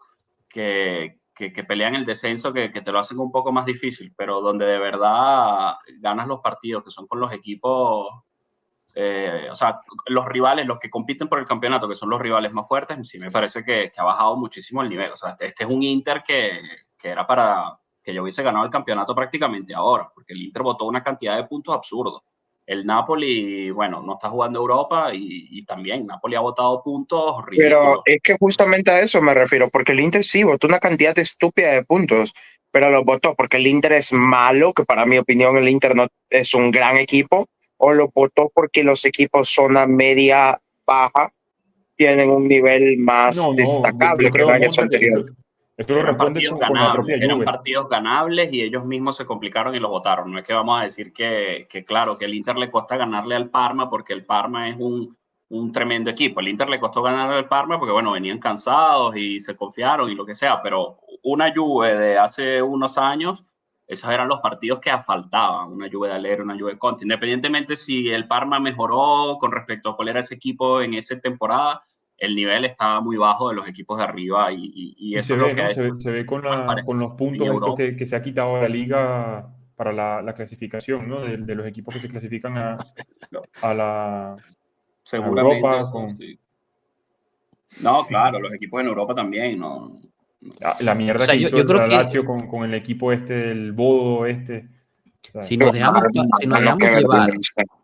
que pelean el descenso, que te lo hacen un poco más difícil, pero donde de verdad ganas los partidos, que son con los equipos... o sea, los rivales, los que compiten por el campeonato, que son los rivales más fuertes, sí me parece que ha bajado muchísimo el nivel. O sea, este es un Inter que era para que yo hubiese ganado el campeonato prácticamente ahora, porque el Inter botó una cantidad de puntos absurdos. El Napoli, bueno, no está jugando Europa y también Napoli ha botado puntos ridículos. Pero es que justamente a eso me refiero, porque el Inter sí botó una cantidad estúpida de puntos, pero los votó porque el Inter es malo, que para mi opinión el Inter no es un gran equipo, o los votó porque los equipos zona media baja tienen un nivel más destacable que en años anteriores? Esto lo responde con la propia Juve. Eran partidos ganables y ellos mismos se complicaron y los votaron. No es que vamos a decir que claro, que el Inter le cuesta ganarle al Parma porque el Parma es un tremendo equipo. El Inter le costó ganarle al Parma porque, bueno, venían cansados y se confiaron y lo que sea, pero una Juve de hace unos años, esos eran los partidos que faltaban, una Juve de Allegri, una Juve de Conte. Independientemente si el Parma mejoró con respecto a cuál era ese equipo en esa temporada, el nivel estaba muy bajo de los equipos de arriba y eso se es ve, lo que ¿no? Se ve con los puntos estos que se ha quitado la liga para la clasificación, ¿no? De los equipos que se clasifican a la seguramente Europa. Sí. No, claro, los equipos en Europa también, no. La mierda que hizo el Lazio con el equipo el Bodo O sea, si nos dejamos llevar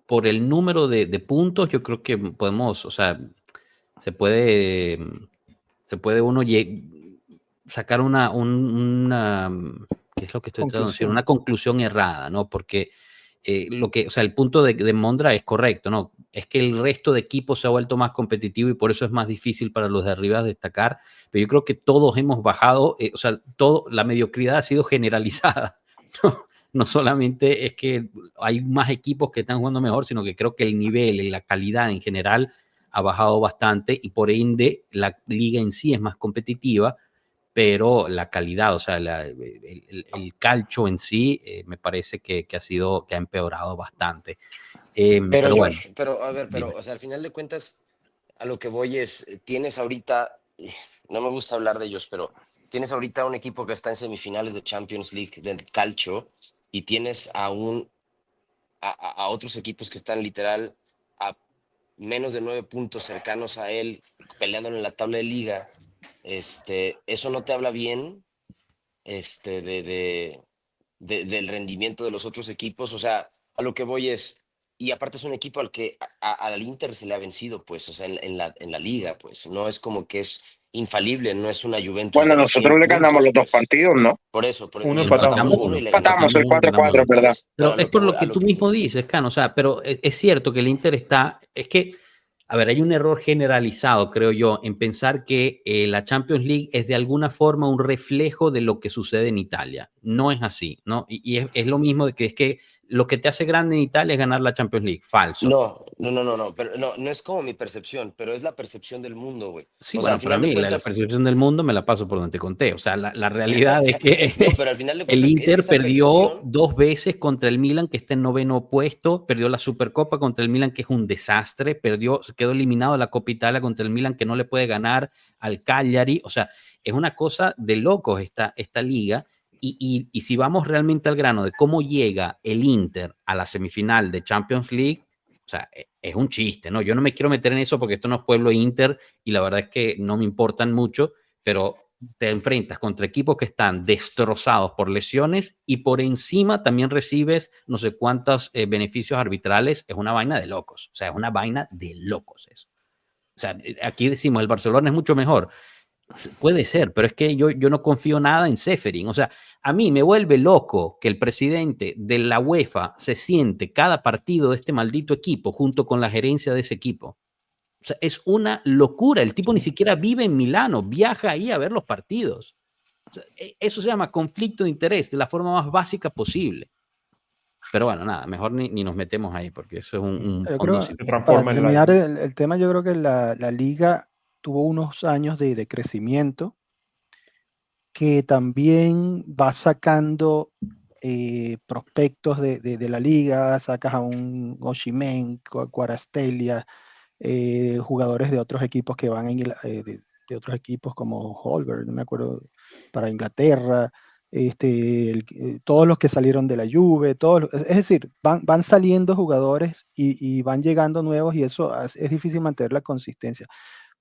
por el número de puntos, yo creo que podemos, o sea, se puede uno sacar una ¿qué es lo que estoy tratando de decir? Una conclusión errada, ¿no? Porque el punto de Mondra es correcto, ¿no? Es que el resto de equipos se ha vuelto más competitivo y por eso es más difícil para los de arriba destacar, pero yo creo que todos hemos bajado, la mediocridad ha sido generalizada, ¿no? No solamente es que hay más equipos que están jugando mejor, sino que creo que el nivel y la calidad en general ha bajado bastante y por ende la liga en sí es más competitiva, pero la calidad, o sea, el calcio en sí me parece que ha empeorado bastante. Pero bueno. O sea, al final de cuentas, a lo que voy es, tienes ahorita, no me gusta hablar de ellos, pero tienes ahorita un equipo que está en semifinales de Champions League del calcio y tienes a otros equipos que están literal a menos de 9 puntos cercanos a él, peleando en la tabla de liga. Eso no te habla bien del rendimiento de los otros equipos. O sea, a lo que voy es, y aparte es un equipo al que al Inter se le ha vencido, pues, o sea, en la liga, pues, no es como que es infalible, no es una Juventus. Bueno, nosotros le ganamos los 2 partidos, ¿no? Por eso. Uno empatamos el 4-4, ¿verdad? Pero es por lo que tú mismo dices, Cano, o sea, pero es cierto que el Inter es que, a ver, hay un error generalizado, creo yo, en pensar que la Champions League es de alguna forma un reflejo de lo que sucede en Italia. No es así, ¿no? Y es lo mismo de que es que lo que te hace grande en Italia es ganar la Champions League. Falso. No, pero no es como mi percepción, pero es la percepción del mundo, güey. Sí, o bueno, para mí la percepción del mundo me la paso por donde te conté. O sea, la realidad es que pero al final de el Inter perdió 2 veces contra el Milan, que está en 9º puesto, perdió la Supercopa contra el Milan, que es un desastre, quedó eliminado de la Copa Italia contra el Milan, que no le puede ganar al Cagliari. O sea, es una cosa de locos esta liga. Y si vamos realmente al grano de cómo llega el Inter a la semifinal de Champions League, o sea, es un chiste, ¿no? Yo no me quiero meter en eso porque esto no es pueblo Inter y la verdad es que no me importan mucho, pero te enfrentas contra equipos que están destrozados por lesiones y por encima también recibes no sé cuántos beneficios arbitrales. Es una vaina de locos, o sea, es una vaina de locos eso. O sea, aquí decimos, el Barcelona es mucho mejor. Puede ser, pero es que yo no confío nada en Ceferin. O sea, a mí me vuelve loco que el presidente de la UEFA se siente cada partido de este maldito equipo junto con la gerencia de ese equipo. O sea, es una locura. El tipo ni siquiera vive en Milano, viaja ahí a ver los partidos. O sea, eso se llama conflicto de interés de la forma más básica posible. Pero bueno, nada, mejor ni nos metemos ahí porque eso es un fondo sin para terminar el tema, yo creo que la liga tuvo unos años de crecimiento que también va sacando prospectos de la liga, sacas a un Osimhen, Kvaratskhelia, jugadores de otros equipos que van de otros equipos como Holberg, no me acuerdo, para Inglaterra, todos los que salieron de la Juve, es decir, van saliendo jugadores y van llegando nuevos y eso es difícil mantener la consistencia.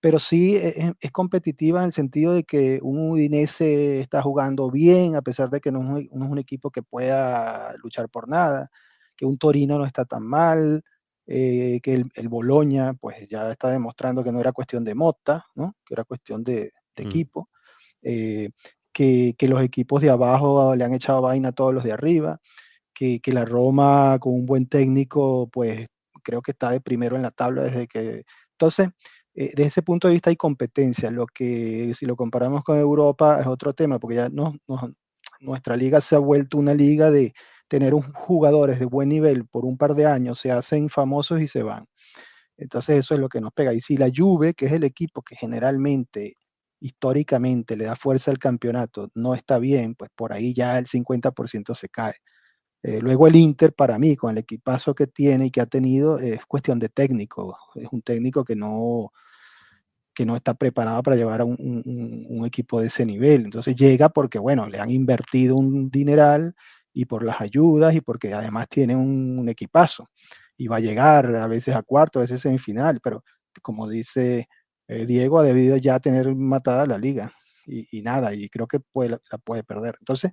Pero sí es competitiva en el sentido de que un Udinese está jugando bien, a pesar de que no es un equipo que pueda luchar por nada, que un Torino no está tan mal, que el Bologna pues ya está demostrando que no era cuestión de Motta, ¿no? Que era cuestión de equipo, que los equipos de abajo le han echado vaina a todos los de arriba, que la Roma con un buen técnico, pues creo que está de primero en la tabla desde que... Entonces, desde ese punto de vista hay competencia. Lo que si lo comparamos con Europa es otro tema, porque ya nuestra liga se ha vuelto una liga de tener jugadores de buen nivel por un par de años, se hacen famosos y se van. Entonces eso es lo que nos pega. Y si la Juve, que es el equipo que generalmente, históricamente, le da fuerza al campeonato, no está bien, pues por ahí ya el 50% se cae. Luego el Inter, para mí, con el equipazo que tiene y que ha tenido, es cuestión de técnico. Es un técnico que no está preparado para llevar a un equipo de ese nivel. Entonces llega porque, bueno, le han invertido un dineral y por las ayudas y porque además tiene un equipazo. Y va a llegar a veces a cuarto, a veces semifinal, pero como dice Diego, ha debido ya tener matada la liga. Y nada, y creo que la puede perder. Entonces,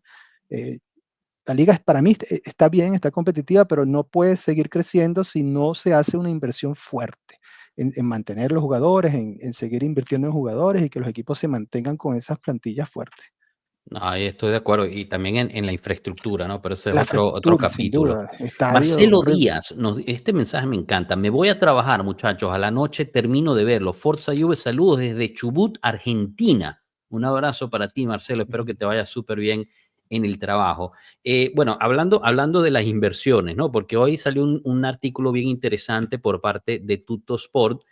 la liga para mí está bien, está competitiva, pero no puede seguir creciendo si no se hace una inversión fuerte en mantener los jugadores, en seguir invirtiendo en jugadores y que los equipos se mantengan con esas plantillas fuertes. No, ahí estoy de acuerdo. Y también en la infraestructura, ¿no? Pero ese es La otro infraestructura, sin capítulo. duda. Estadio Marcelo horrible. Díaz, este mensaje me encanta. Me voy a trabajar, muchachos. A la noche termino de verlo. Forza Juve, saludos desde Chubut, Argentina. Un abrazo para ti, Marcelo. Espero que te vaya súper bien en el trabajo. Bueno, hablando de las inversiones, ¿no? Porque hoy salió un artículo bien interesante por parte de Tuttosport,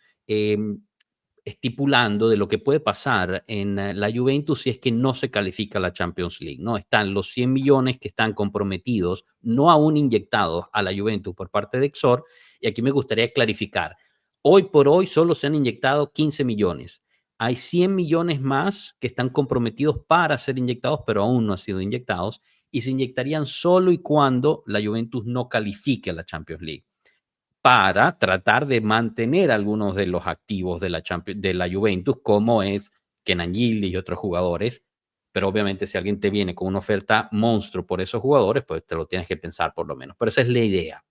estipulando de lo que puede pasar en la Juventus si es que no se califica a la Champions League, ¿no? Están los 100 millones que están comprometidos, no aún inyectados a la Juventus por parte de Exor, y aquí me gustaría clarificar. Hoy por hoy solo se han inyectado 15 millones. Hay 100 millones más que están comprometidos para ser inyectados, pero aún no han sido inyectados, y se inyectarían solo y cuando la Juventus no califique a la Champions League, para tratar de mantener algunos de los activos de la Juventus, como es Kenan Gildi y otros jugadores. Pero obviamente si alguien te viene con una oferta monstruo por esos jugadores, pues te lo tienes que pensar por lo menos. Pero esa es la idea.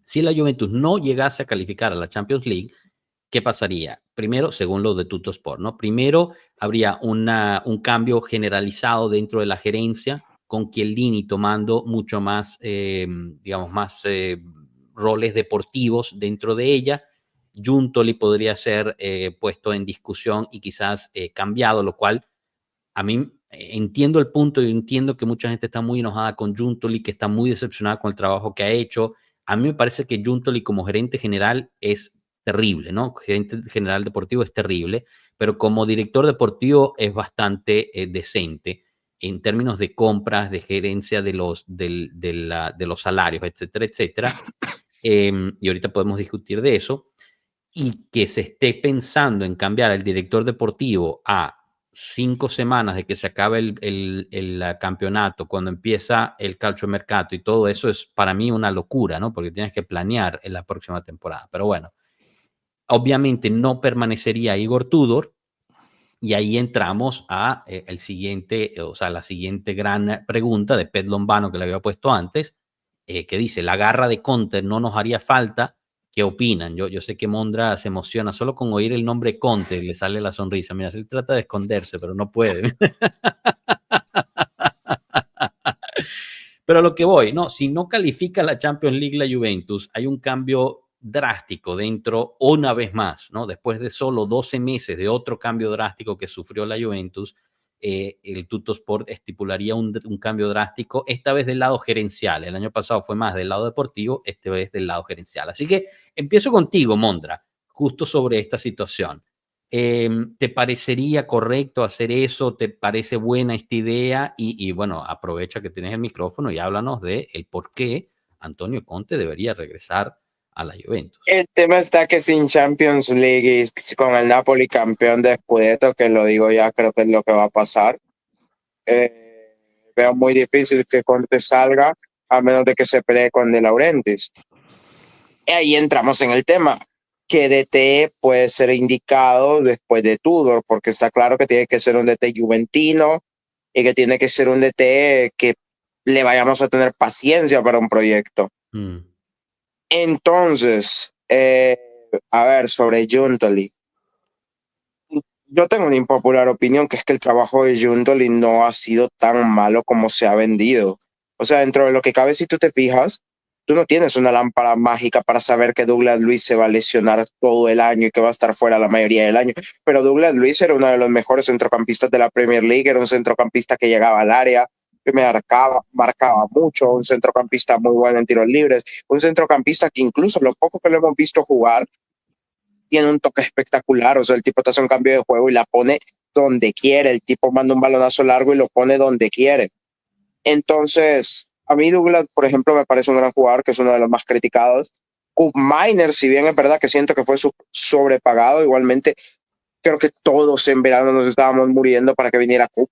Si la Juventus no llegase a calificar a la Champions League, ¿qué pasaría? Primero, según lo de Tuttosport, ¿no? Primero habría un cambio generalizado dentro de la gerencia, con Chiellini tomando mucho más, digamos, más roles deportivos dentro de ella. Giuntoli podría ser puesto en discusión y quizás cambiado, lo cual a mí entiendo el punto y entiendo que mucha gente está muy enojada con Giuntoli, que está muy decepcionada con el trabajo que ha hecho. A mí me parece que Giuntoli como gerente general es terrible, ¿no? Gerente general deportivo es terrible, pero como director deportivo es bastante decente en términos de compras, de gerencia de los salarios, etcétera, etcétera. Y ahorita podemos discutir de eso. Y que se esté pensando en cambiar el director deportivo a 5 semanas de que se acabe el campeonato, cuando empieza el calciomercato y todo eso, es para mí una locura, ¿no? Porque tienes que planear en la próxima temporada. Pero bueno, obviamente no permanecería Igor Tudor, y ahí entramos a la siguiente gran pregunta de Pet Lombano que le había puesto antes, que dice, la garra de Conte no nos haría falta. ¿Qué opinan? Yo sé que Mondra se emociona solo con oír el nombre Conte, le sale la sonrisa. Mira, él trata de esconderse, pero no puede. Pero a lo que voy, no, si no califica la Champions League la Juventus, hay un cambio drástico dentro, una vez más, ¿no? Después de solo 12 meses de otro cambio drástico que sufrió la Juventus, el Tuttosport estipularía un cambio drástico, esta vez del lado gerencial. El año pasado fue más del lado deportivo, esta vez del lado gerencial. Así que empiezo contigo, Mondra, justo sobre esta situación. ¿Te parecería correcto hacer eso? ¿Te parece buena esta idea? Y bueno, aprovecha que tienes el micrófono y háblanos de el por qué Antonio Conte debería regresar a la Juventus. El tema está que sin Champions League y con el Napoli campeón de Scudetto, que lo digo ya, creo que es lo que va a pasar. Veo muy difícil que Conte salga, a menos de que se pelee con De Laurentiis. Y ahí entramos en el tema. ¿Qué DT puede ser indicado después de Tudor? Porque está claro que tiene que ser un DT juventino y que tiene que ser un DT que le vayamos a tener paciencia para un proyecto. Entonces, a ver, sobre Giuntoli. Yo tengo una impopular opinión, que es que el trabajo de Giuntoli no ha sido tan malo como se ha vendido. O sea, dentro de lo que cabe, si tú te fijas, tú no tienes una lámpara mágica para saber que Douglas Luiz se va a lesionar todo el año y que va a estar fuera la mayoría del año. Pero Douglas Luiz era uno de los mejores centrocampistas de la Premier League, era un centrocampista que llegaba al área, que marcaba mucho, un centrocampista muy bueno en tiros libres, un centrocampista que incluso lo poco que lo hemos visto jugar, tiene un toque espectacular. O sea, el tipo te hace un cambio de juego y la pone donde quiere, el tipo manda un balonazo largo y lo pone donde quiere. Entonces, a mí Douglas, por ejemplo, me parece un gran jugador, que es uno de los más criticados. Koop Miner, si bien es verdad que siento que fue sobrepagado, igualmente creo que todos en verano nos estábamos muriendo para que viniera Koop.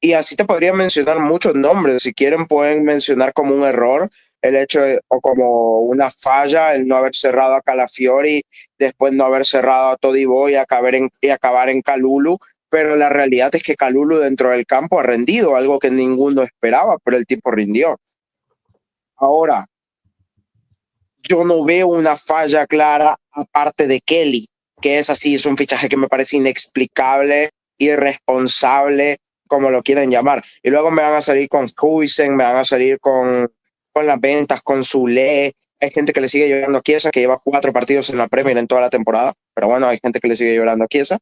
Y así te podría mencionar muchos nombres. Si quieren, pueden mencionar como un error el hecho o como una falla el no haber cerrado a Calafiori, después no haber cerrado a Todibo y acabar en Kalulu. Pero la realidad es que Kalulu dentro del campo ha rendido, algo que ninguno esperaba, pero el tipo rindió. Ahora, yo no veo una falla clara aparte de Kelly, que es así, es un fichaje que me parece inexplicable, irresponsable, como lo quieren llamar. Y luego me van a salir con Huijsen, me van a salir con las ventas, con Zule. Hay gente que le sigue llorando a Chiesa, que lleva 4 partidos en la Premier en toda la temporada, pero bueno, hay gente que le sigue llorando a Chiesa,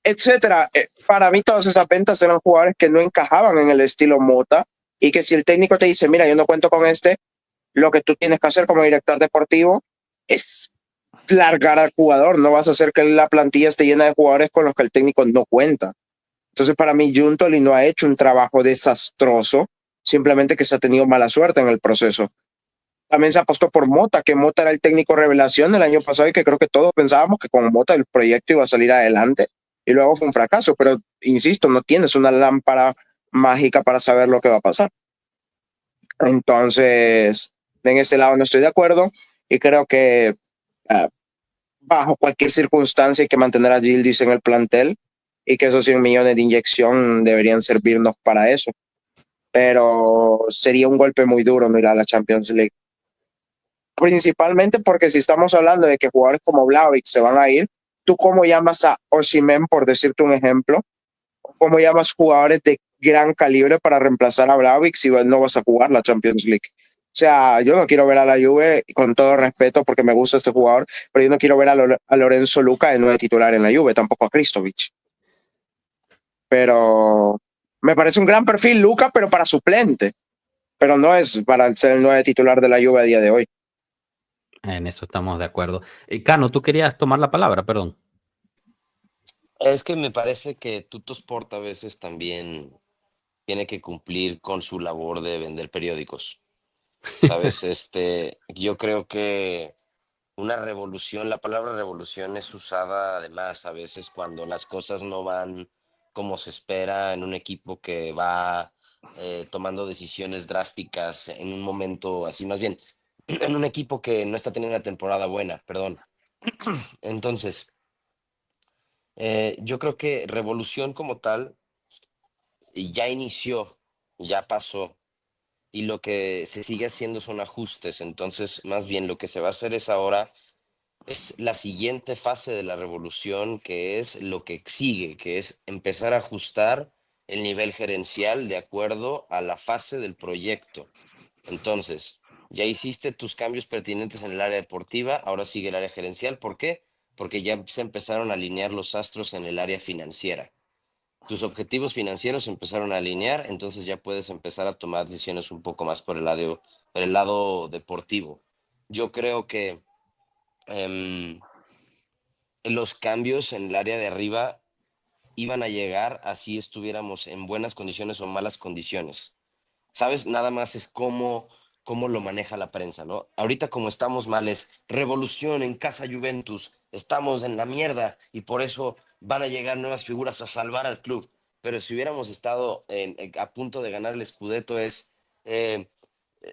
etcétera. Para mí todas esas ventas eran jugadores que no encajaban en el estilo Mota, y que si el técnico te dice, mira, yo no cuento con este, lo que tú tienes que hacer como director deportivo es largar al jugador. No vas a hacer que la plantilla esté llena de jugadores con los que el técnico no cuenta. Entonces, para mí, Juntoli no ha hecho un trabajo desastroso, simplemente que se ha tenido mala suerte en el proceso. También se apostó por Mota, que Mota era el técnico revelación el año pasado y que creo que todos pensábamos que con Mota el proyecto iba a salir adelante, y luego fue un fracaso. Pero, insisto, no tienes una lámpara mágica para saber lo que va a pasar. Entonces, en ese lado no estoy de acuerdo, y creo que bajo cualquier circunstancia hay que mantener a Gildis en el plantel, y que esos 100 millones de inyección deberían servirnos para eso. Pero sería un golpe muy duro no ir a la Champions League. Principalmente porque si estamos hablando de que jugadores como Vlahovic se van a ir, ¿tú cómo llamas a Osimhen, por decirte un ejemplo? ¿Cómo llamas jugadores de gran calibre para reemplazar a Vlahovic si no vas a jugar la Champions League? O sea, yo no quiero ver a la Juve, con todo respeto, porque me gusta este jugador, pero yo no quiero ver a Lorenzo Luca de 9 titular en la Juve, tampoco a Kristovic. Pero me parece un gran perfil Luca, pero para suplente. Pero no es para ser el 9 titular de la Juve a día de hoy. En eso estamos de acuerdo. Cano, tú querías tomar la palabra, perdón. Es que me parece que Tuttosport a veces también tiene que cumplir con su labor de vender periódicos. ¿Sabes? Yo creo que una revolución, la palabra revolución es usada además a veces cuando las cosas no van como se espera en un equipo que va tomando decisiones drásticas en un momento así, más bien, en un equipo que no está teniendo una temporada buena, perdón. Entonces, yo creo que revolución como tal ya inició, ya pasó, y lo que se sigue haciendo son ajustes. Entonces, más bien lo que se va a hacer es ahora, es la siguiente fase de la revolución, que es lo que sigue, que es empezar a ajustar el nivel gerencial de acuerdo a la fase del proyecto. Entonces, ya hiciste tus cambios pertinentes en el área deportiva, ahora sigue el área gerencial. ¿Por qué? Porque ya se empezaron a alinear los astros en el área financiera. Tus objetivos financieros se empezaron a alinear, entonces ya puedes empezar a tomar decisiones un poco más por el lado deportivo. Yo creo que los cambios en el área de arriba iban a llegar así estuviéramos en buenas condiciones o malas condiciones. ¿Sabes? Nada más es cómo lo maneja la prensa, ¿no? Ahorita como estamos mal es revolución en casa Juventus, estamos en la mierda y por eso van a llegar nuevas figuras a salvar al club. Pero si hubiéramos estado a punto de ganar el Scudetto es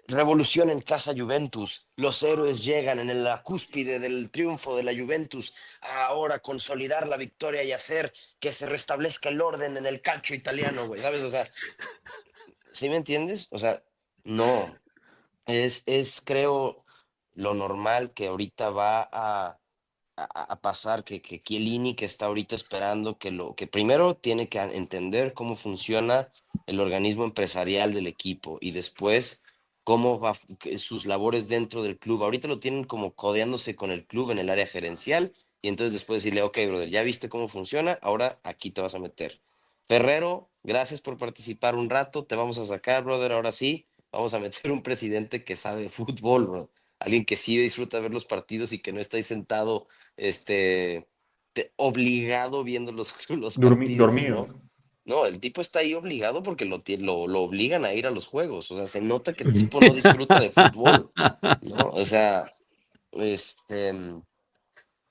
revolución en casa Juventus, los héroes llegan en la cúspide del triunfo de la Juventus a ahora consolidar la victoria y hacer que se restablezca el orden en el calcio italiano, güey, ¿sabes? O sea, ¿sí me entiendes? O sea, no, es creo lo normal que ahorita va a pasar que Chiellini, que está ahorita esperando que primero tiene que entender cómo funciona el organismo empresarial del equipo y después cómo va sus labores dentro del club. Ahorita lo tienen como codeándose con el club en el área gerencial y entonces después decirle, ok, brother, ya viste cómo funciona, ahora aquí te vas a meter. Ferrero, gracias por participar un rato, te vamos a sacar, brother, ahora sí, vamos a meter un presidente que sabe de fútbol, bro. Alguien que sí disfruta ver los partidos y que no está ahí sentado obligado viendo los partidos, dormido. ¿no? No, el tipo está ahí obligado porque lo obligan a ir a los juegos. O sea, se nota que el tipo no disfruta de fútbol, ¿no? O sea,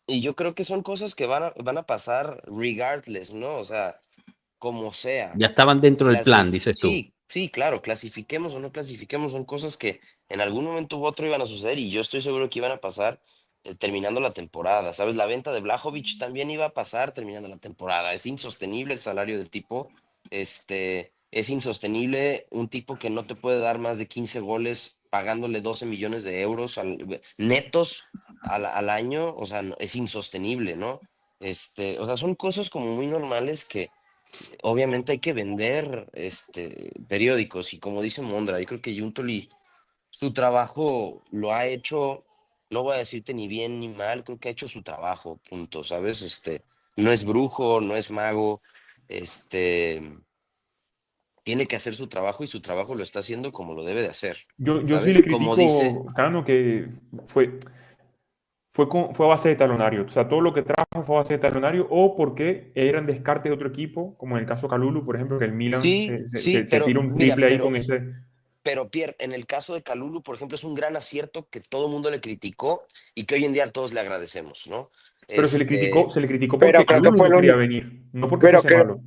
y yo creo que son cosas que van a pasar regardless, ¿no? O sea, como sea. Ya estaban dentro del plan, dices tú. Sí, sí, claro, clasifiquemos o no clasifiquemos, son cosas que en algún momento u otro iban a suceder y yo estoy seguro que iban a pasar terminando la temporada, ¿sabes? La venta de Vlahovic también iba a pasar terminando la temporada. Es insostenible el salario del tipo, es insostenible un tipo que no te puede dar más de 15 goles pagándole 12 millones de euros netos al año, o sea, es insostenible, ¿no? O sea, son cosas como muy normales que obviamente hay que vender periódicos y como dice Mondra, yo creo que Giuntoli su trabajo lo ha hecho, no voy a decirte ni bien ni mal, creo que ha hecho su trabajo, punto, ¿sabes? No es brujo, no es mago, tiene que hacer su trabajo y su trabajo lo está haciendo como lo debe de hacer. Yo sí ¿sabes? le Como dice, critico, Cano, que fue a base de talonario. O sea, todo lo que trajo fue a base de talonario o porque eran descartes de otro equipo, como en el caso Kalulu, por ejemplo, que el Milan sí, sí, se pero tira un mira, triple ahí con ese. pero Pierre, en el caso de Kalulu, por ejemplo, es un gran acierto que todo el mundo le criticó y que hoy en día todos le agradecemos, ¿no? Pero se le criticó Pero porque creo que Kalulu fue no el quería único, venir, no porque pero fuese malo.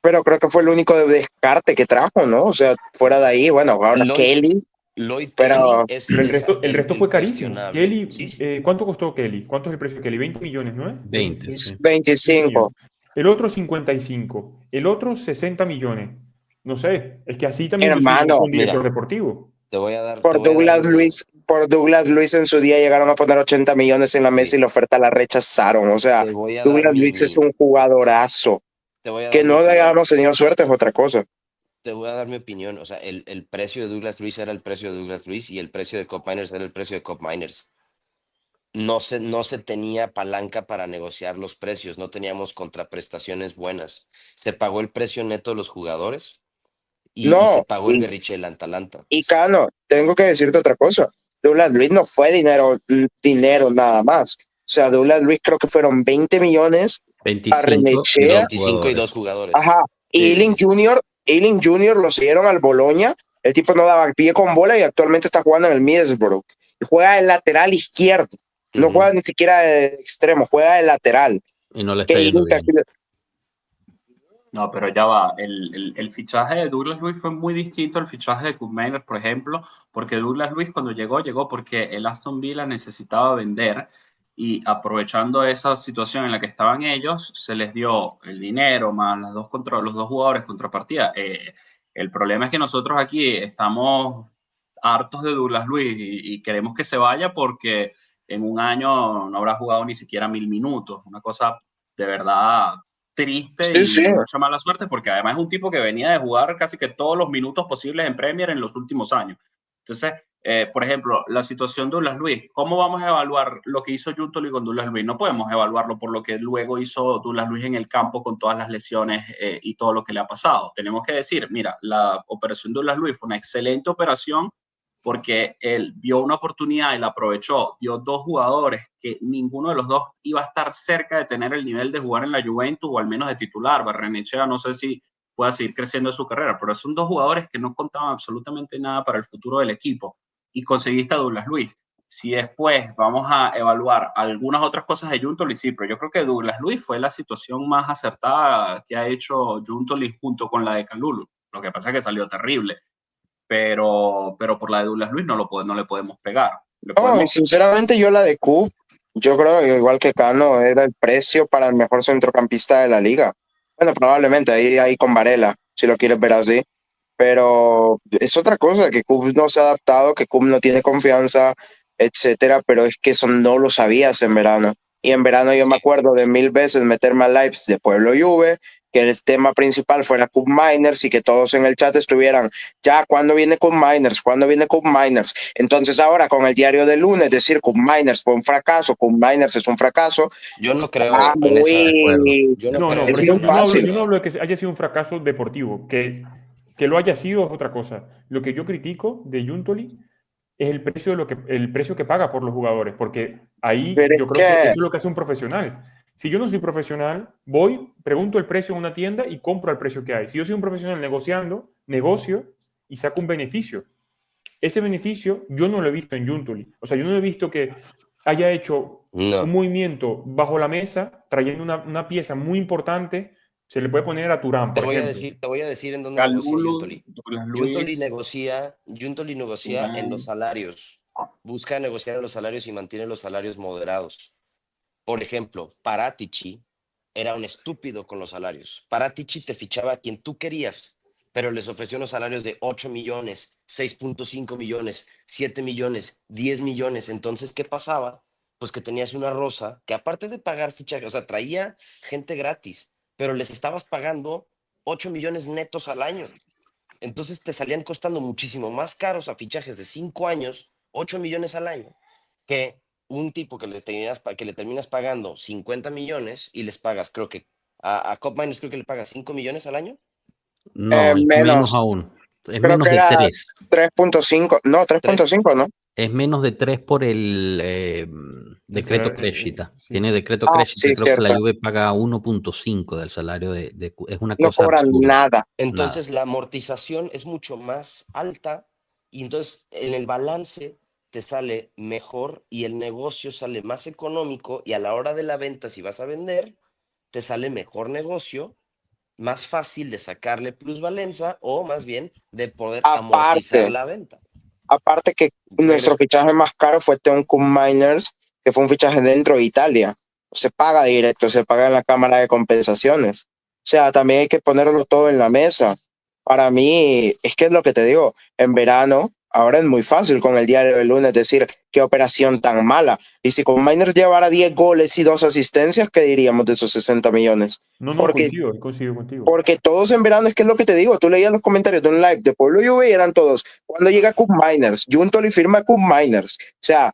creo que fue el único descarte que trajo, ¿no? O sea, fuera de ahí, bueno, ahora Kelly, Lloyd Kelly pero es, Pero es el resto fue carísimo. incuestionable. Sí, Kelly, sí. ¿cuánto costó Kelly? ¿Cuánto es el precio de Kelly? 20 millones, ¿no es? 20, sí. 20 25. millones. El otro 55. El otro 60 millones. No sé, es que así también yo soy Hermano, un director Mira, deportivo. te voy a dar por Douglas Luiz en su día llegaron a poner 80 millones en la mesa sí, y la oferta la rechazaron. O sea, te voy a dar Douglas Luiz es un mi, jugadorazo. te voy a Que dar mi no opinión. hayamos tenido suerte es otra cosa. Te voy a dar mi opinión. O sea, el precio de Douglas Luiz era el precio de Douglas Luiz y el precio de Cup Miners era el precio de Cup Miners. No se tenía palanca para negociar los precios, no teníamos contraprestaciones buenas. Se pagó el precio neto de los jugadores y se No, pagó el berriche del Atalanta. y Cano, tengo que decirte otra cosa. Douglas Luiz no fue dinero nada más. O sea, Douglas Luiz creo que fueron 20 millones a 25 y Renechea. dos 25 y jugadores. 2 jugadores. Ajá. Y Sí, sí, sí. Ealing Jr. lo siguieron al Boloña. El tipo no daba pie con bola y actualmente está jugando en el Middlesbrough. Y juega el lateral izquierdo. No Ujú. juega ni siquiera de extremo, juega de lateral. Y no le está Que yendo Ealing bien. No, pero ya va. El fichaje de Douglas Luiz fue muy distinto al fichaje de Koopmeiners, por ejemplo, porque Douglas Luiz cuando llegó porque el Aston Villa necesitaba vender y aprovechando esa situación en la que estaban ellos, se les dio el dinero más los dos jugadores contrapartida. El problema es que nosotros aquí estamos hartos de Douglas Luiz y queremos que se vaya porque en un año no habrá jugado ni siquiera 1000 minutos. Una cosa de verdad triste Sí, sí. y mucha mala suerte, porque además es un tipo que venía de jugar casi que todos los minutos posibles en Premier en los últimos años. Entonces, por ejemplo, la situación de Douglas Luiz, ¿cómo vamos a evaluar lo que hizo Giuntoli con Douglas Luiz? No podemos evaluarlo por lo que luego hizo Douglas Luiz en el campo con todas las lesiones y todo lo que le ha pasado. Tenemos que decir, mira, la operación Douglas Luiz fue una excelente operación porque él vio una oportunidad y la aprovechó, dio dos jugadores que ninguno de los dos iba a estar cerca de tener el nivel de jugar en la Juventus o al menos de titular. Barrenechea no sé si pueda seguir creciendo en su carrera, pero son dos jugadores que no contaban absolutamente nada para el futuro del equipo y conseguiste a Douglas Luiz. Si después vamos a evaluar algunas otras cosas de Giuntoli, sí, pero yo creo que Douglas Luiz fue la situación más acertada que ha hecho Giuntoli junto con la de Kalulu. Lo que pasa es que salió terrible, pero por la de Douglas Luiz no le podemos pegar. No, y sinceramente yo la de Coop, yo creo que igual que Cano, era el precio para el mejor centrocampista de la liga. Bueno, probablemente ahí con Varela, si lo quieres ver así. Pero es otra cosa, que Coop no se ha adaptado, que Coop no tiene confianza, etcétera, pero es que eso no lo sabías en verano. Y en verano yo me acuerdo de 1000 veces meterme a lives de Pueblo Juve, que el tema principal fuera Cup Miners y que todos en el chat estuvieran, ya, ¿cuándo viene Cup Miners? ¿Cuándo viene Cup Miners? Entonces ahora con el diario del lunes decir Cup Miners fue un fracaso, Cup Miners es un fracaso. Yo no creo en esa. Yo no No, creo por en ejemplo, esa. yo no hablo de que haya sido un fracaso deportivo, que lo haya sido es otra cosa. Lo que yo critico de Juntoli es el precio que paga por los jugadores, porque ahí Pero yo es creo que eso que es lo que hace un profesional. Si yo no soy profesional, voy, pregunto el precio en una tienda y compro al precio que hay. Si yo soy un profesional negociando, negocio y saco un beneficio. Ese beneficio yo no lo he visto en Juntoli. O sea, yo no he visto que haya hecho un movimiento bajo la mesa, trayendo una pieza muy importante. Se le puede poner a Turán, por ejemplo. Te voy a decir en dónde negocia Calulu, Juntoli. Douglas Juntoli Luiz, negocia en los salarios. Busca negociar en los salarios y mantiene los salarios moderados. Por ejemplo, Paratici era un estúpido con los salarios. Paratici te fichaba a quien tú querías, pero les ofreció unos salarios de 8 millones, 6.5 millones, 7 millones, 10 millones. Entonces, ¿qué pasaba? Pues que tenías una Rosa que aparte de pagar fichajes, o sea, traía gente gratis, pero les estabas pagando 8 millones netos al año. Entonces te salían costando muchísimo más caros a fichajes de 5 años, 8 millones al año, que un tipo que le terminas pagando 50 millones y les pagas, creo que a Cup Miners creo que le pagas 5 millones al año. No, es menos aún. Es creo menos que de era 3. 3.5, no, 3.5, ¿no? Es menos de 3 por el decreto Crescita. Sí. Tiene decreto Crescita, sí, creo cierto. que la Juve paga 1.5 del salario es una No cosa cobran absurda. nada. Entonces la amortización es mucho más alta y entonces en el balance te sale mejor y el negocio sale más económico y a la hora de la venta, si vas a vender, te sale mejor negocio, más fácil de sacarle plusvalencia o más bien de poder amortizar la venta. Aparte que nuestro fichaje más caro fue Teon Cup Miners, que fue un fichaje dentro de Italia. Se paga directo, se paga en la cámara de compensaciones. O sea, también hay que ponerlo todo en la mesa. Para mí, es que es lo que te digo, en verano, ahora es muy fácil con el diario del lunes decir qué operación tan mala. Y si con Miners llevara 10 goles y 2 asistencias, ¿qué diríamos de esos 60 millones? No, porque, coincido contigo. Porque todos en verano, es que es lo que te digo, tú leías los comentarios de un live de Pueblo Juve y eran todos, cuando llega Cup Miners, Juntoli firma Cup Miners. O sea,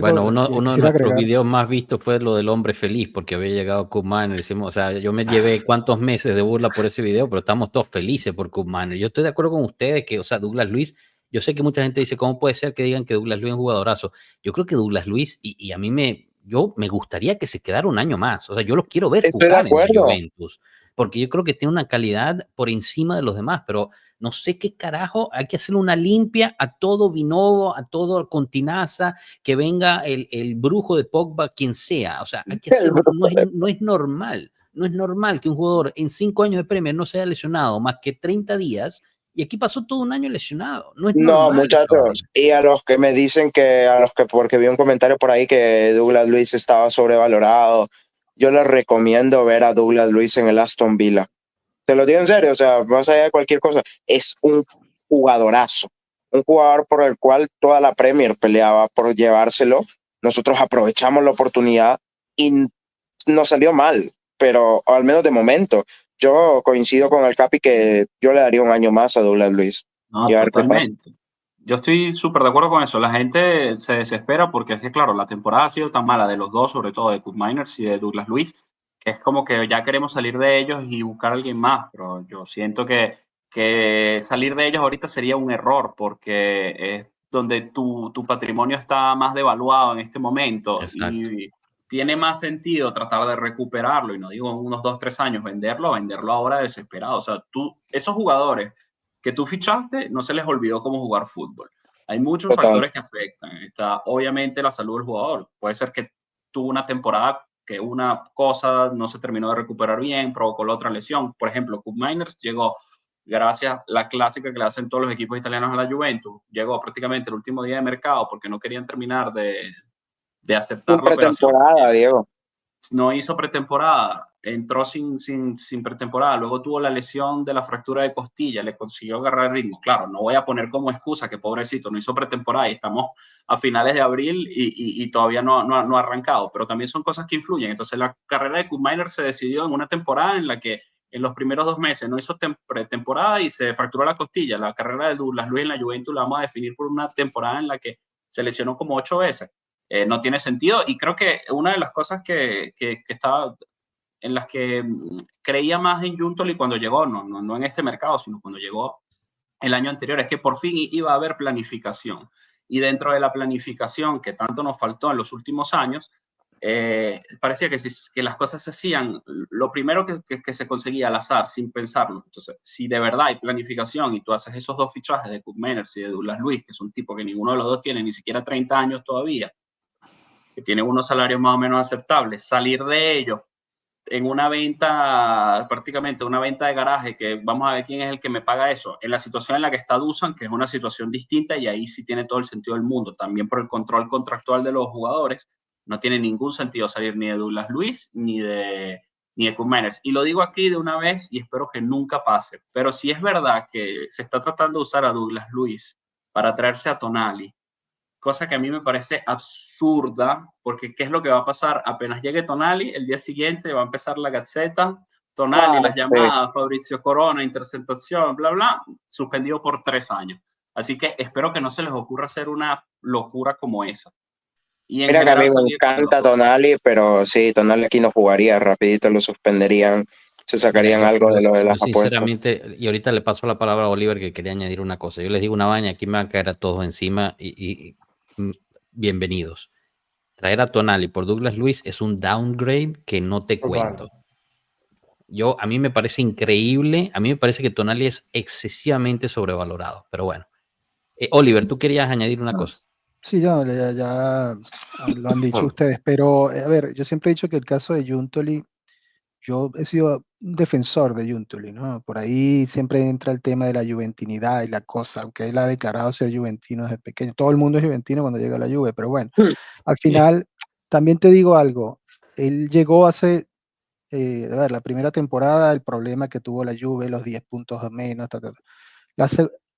bueno, uno de nuestros videos más vistos fue lo del hombre feliz, porque había llegado Cup Miners. O sea, yo me llevé cuántos meses de burla por ese video, pero estamos todos felices por Cup Miners. Yo estoy de acuerdo con ustedes que, o sea, Douglas Luiz, yo sé que mucha gente dice, ¿cómo puede ser que digan que Douglas Luiz es un jugadorazo? Yo creo que Douglas Luiz, y a mí me gustaría que se quedara un año más. O sea, yo lo quiero ver jugar en la Juventus, porque yo creo que tiene una calidad por encima de los demás, pero no sé qué carajo, hay que hacerle una limpia a todo Vinovo, a todo Continaza, que venga el brujo de Pogba, quien sea. O sea, hay que hacerlo, no es normal. No es normal que un jugador en 5 años de Premier no se haya lesionado más que 30 días y aquí pasó todo un año lesionado. No es normal. No, muchachos. Y a los que me dicen porque vi un comentario por ahí que Douglas Luiz estaba sobrevalorado, yo les recomiendo ver a Douglas Luiz en el Aston Villa. Te lo digo en serio, o sea, más allá de cualquier cosa, es un jugadorazo. Un jugador por el cual toda la Premier peleaba por llevárselo. Nosotros aprovechamos la oportunidad y nos salió mal, pero al menos de momento. Yo coincido con el Capi que yo le daría un año más a Douglas Luiz. No, totalmente. Yo estoy súper de acuerdo con eso. La gente se desespera porque es que, claro, la temporada ha sido tan mala de los dos, sobre todo de Cup Miners y de Douglas Luiz, que es como que ya queremos salir de ellos y buscar a alguien más. Pero yo siento que salir de ellos ahorita sería un error porque es donde tu patrimonio está más devaluado en este momento. Exacto. Y tiene más sentido tratar de recuperarlo, y no digo en unos 2-3 años venderlo ahora desesperado. O sea, esos jugadores que tú fichaste, no se les olvidó cómo jugar fútbol. Hay muchos factores que afectan. Está obviamente la salud del jugador. Puede ser que tuvo una temporada que una cosa no se terminó de recuperar bien, provocó la otra lesión. Por ejemplo, Cup Miners llegó gracias a la clásica que le hacen todos los equipos italianos a la Juventus. Llegó prácticamente el último día de mercado porque no querían terminar de aceptar la operación. Diego. No hizo pretemporada. entró sin pretemporada, luego tuvo la lesión de la fractura de costilla, le consiguió agarrar el ritmo. Claro, no voy a poner como excusa que pobrecito no hizo pretemporada y estamos a finales de abril y todavía no ha arrancado, pero también son cosas que influyen. Entonces la carrera de Koopmeiners se decidió en una temporada en la que en los primeros 2 meses no hizo pretemporada y se fracturó la costilla. La carrera de Douglas Luiz en la Juventus la vamos a definir por una temporada en la que se lesionó como 8 veces. No tiene sentido, y creo que una de las cosas que estaba en las que creía más en Giuntoli cuando llegó, no en este mercado, sino cuando llegó el año anterior, es que por fin iba a haber planificación. Y dentro de la planificación que tanto nos faltó en los últimos años, parecía que las cosas se hacían, lo primero que se conseguía al azar, sin pensarlo. Entonces, si de verdad hay planificación y tú haces esos 2 fichajes de Koopmeiners y de Douglas Luiz, que es un tipo que ninguno de los dos tiene ni siquiera 30 años todavía, que tiene unos salarios más o menos aceptables, salir de ellos en una venta, prácticamente una venta de garaje, que vamos a ver quién es el que me paga eso, en la situación en la que está Dusan, que es una situación distinta, y ahí sí tiene todo el sentido del mundo, también por el control contractual de los jugadores, no tiene ningún sentido salir ni de Douglas Luiz ni de Koopmeiners. Y lo digo aquí de una vez y espero que nunca pase, pero si es verdad que se está tratando de usar a Douglas Luiz para traerse a Tonali, cosa que a mí me parece absurda, porque ¿qué es lo que va a pasar? Apenas llegue Tonali, el día siguiente va a empezar la Gazzetta, Tonali, las llamadas, Fabrizio Corona, interceptación, bla, bla, suspendido por 3 años. Así que espero que no se les ocurra hacer una locura como esa. Y en Mira que a mí general me encanta Tonali, pero sí, Tonali aquí no jugaría, rapidito lo suspenderían, se sacarían algo de lo de las apuestas. Sinceramente, y ahorita le paso la palabra a Oliver, que quería añadir una cosa. Yo les digo una vaina, aquí me va a caer a todos encima y bienvenidos. Traer a Tonali por Douglas Luiz es un downgrade que no te cuento. A mí me parece increíble, a mí me parece que Tonali es excesivamente sobrevalorado, pero bueno. Oliver, tú querías añadir una cosa. Sí, ya lo han dicho ustedes, pero a ver, yo siempre he dicho que el caso de Giuntoli, yo he sido un defensor de Giuntoli, ¿no? Por ahí siempre entra el tema de la juventinidad y la cosa, aunque él ha declarado ser juventino desde pequeño. Todo el mundo es juventino cuando llega a la Juve, pero bueno, al final, también te digo algo, él llegó hace, a ver, la primera temporada, el problema que tuvo la Juve, los 10 puntos menos,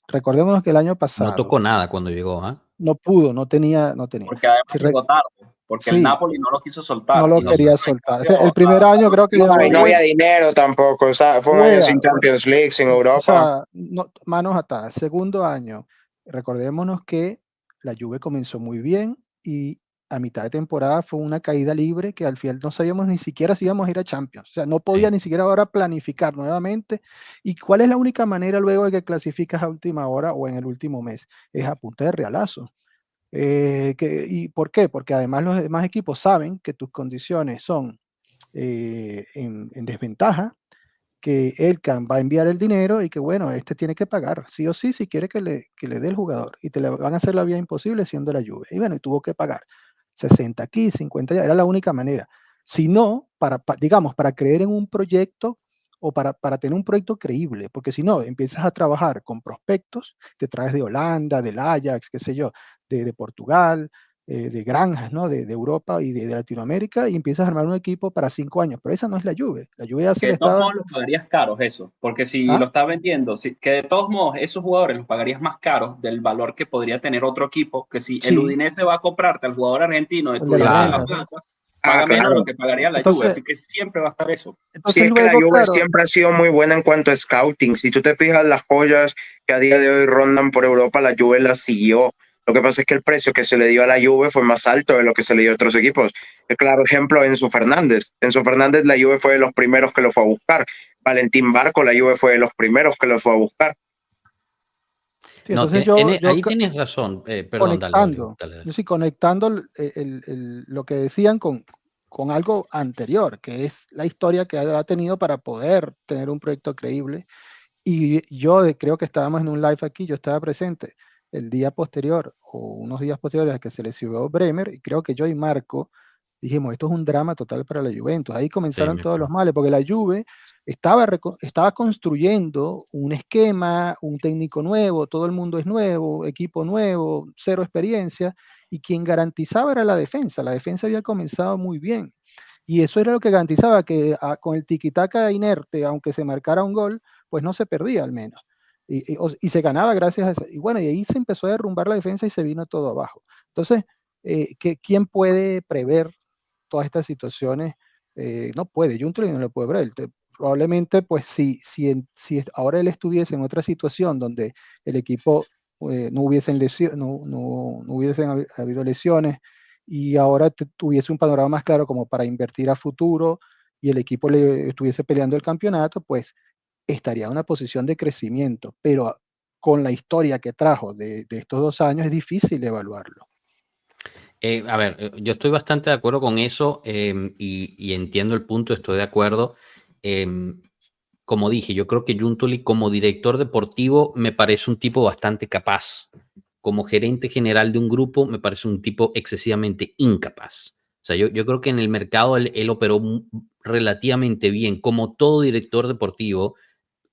recordémonos que el año pasado... No tocó nada cuando llegó, ¿ah? No pudo, no tenía. Porque además llegó tarde, porque el Napoli no lo quiso soltar. No lo quería soltar. O sea, el primer año creo que... No había dinero tampoco, fue un año sin Champions League, sin Europa. O sea, manos atadas. Segundo año, recordémonos que la Juve comenzó muy bien y a mitad de temporada fue una caída libre que al final no sabíamos ni siquiera si íbamos a ir a Champions. O sea, no podía ni siquiera ahora planificar nuevamente. ¿Y cuál es la única manera luego de que clasificas a última hora o en el último mes? Es a punta de realazo. ¿Y por qué? Porque además los demás equipos saben que tus condiciones son en desventaja, que Elkan va a enviar el dinero y que bueno, este tiene que pagar, sí o sí, si quiere que le dé el jugador, y te le van a hacer la vida imposible siendo la Juve. Y bueno, y tuvo que pagar 60 aquí, 50 allá, era la única manera. Si no, digamos, para creer en un proyecto o para tener un proyecto creíble, porque si no, empiezas a trabajar con prospectos, te traes de Holanda, del Ajax, qué sé yo, de Portugal, de granjas, ¿no? De Europa y de Latinoamérica, y empiezas a armar un equipo para 5 años, pero esa no es la Juve. La Juve ya se le estaba... De todos modos los pagarías caros eso, porque si lo estás vendiendo, que de todos modos esos jugadores los pagarías más caros del valor que podría tener otro equipo, que si el Udinese va a comprarte al jugador argentino de la plata, paga menos de lo que pagaría la Juve, así que siempre va a estar eso. Sí, es que la Juve siempre ha sido muy buena en cuanto a scouting. Si tú te fijas, las joyas que a día de hoy rondan por Europa, la Juve las siguió. Lo que pasa es que el precio que se le dio a la Juve fue más alto de lo que se le dio a otros equipos. El claro ejemplo, Enzo Fernández. Enzo Fernández, la Juve fue de los primeros que lo fue a buscar. Valentín Barco, la Juve fue de los primeros que lo fue a buscar. Sí, entonces ahí tienes razón. Perdón, dale. Yo sí, conectando lo que decían con algo anterior, que es la historia que ha tenido para poder tener un proyecto creíble. Y yo creo que estábamos en un live aquí, yo estaba presente el día posterior o unos días posteriores a que se lesionó Bremer, y creo que yo y Marco dijimos, esto es un drama total para la Juventus. Ahí comenzaron todos los males, porque la Juve estaba construyendo un esquema, un técnico nuevo, todo el mundo es nuevo, equipo nuevo, cero experiencia, y quien garantizaba era la defensa. La defensa había comenzado muy bien. Y eso era lo que garantizaba que con el tiquitaca inerte, aunque se marcara un gol, pues no se perdía al menos. Y se ganaba gracias a eso. Y bueno, y ahí se empezó a derrumbar la defensa y se vino todo abajo. Entonces, ¿quién puede prever todas estas situaciones? No puede, Junto no lo puede ver. Probablemente, pues si ahora él estuviese en otra situación donde el equipo no hubiesen habido lesiones y ahora tuviese un panorama más claro como para invertir a futuro y el equipo le estuviese peleando el campeonato, pues estaría en una posición de crecimiento, pero con la historia que trajo de estos 2 años es difícil evaluarlo. A ver, yo estoy bastante de acuerdo con eso y entiendo el punto, estoy de acuerdo. Como dije, yo creo que Giuntoli como director deportivo me parece un tipo bastante capaz. Como gerente general de un grupo me parece un tipo excesivamente incapaz. O sea, yo creo que en el mercado él operó relativamente bien. Como todo director deportivo,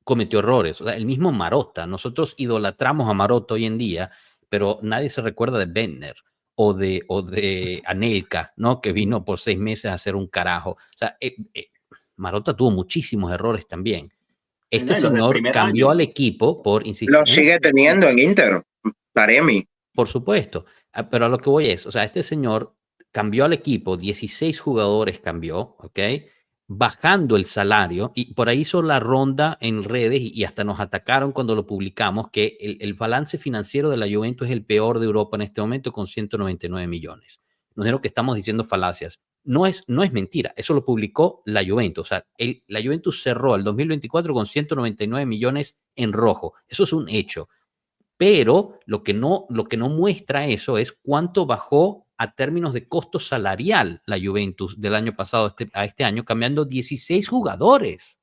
cometió errores. O sea, el mismo Marotta. Nosotros idolatramos a Marotta hoy en día, pero nadie se recuerda de Bender o de Anelka, ¿no? Que vino por 6 meses a hacer un carajo. O sea, Marotta tuvo muchísimos errores también. Este señor cambió al equipo por insistir. Lo sigue teniendo en Inter, Taremi. Por supuesto, pero a lo que voy es, o sea, este señor cambió al equipo, 16 jugadores cambió, ¿ok? Bajando el salario y por ahí hizo la ronda en redes y hasta nos atacaron cuando lo publicamos que el balance financiero de la Juventus es el peor de Europa en este momento con 199 millones. Nos dijeron que estamos diciendo falacias. No es mentira, eso lo publicó la Juventus. O sea, la Juventus cerró el 2024 con 199 millones en rojo. Eso es un hecho. Pero lo que no muestra eso es cuánto bajó a términos de costo salarial la Juventus del año pasado a este año, cambiando 16 jugadores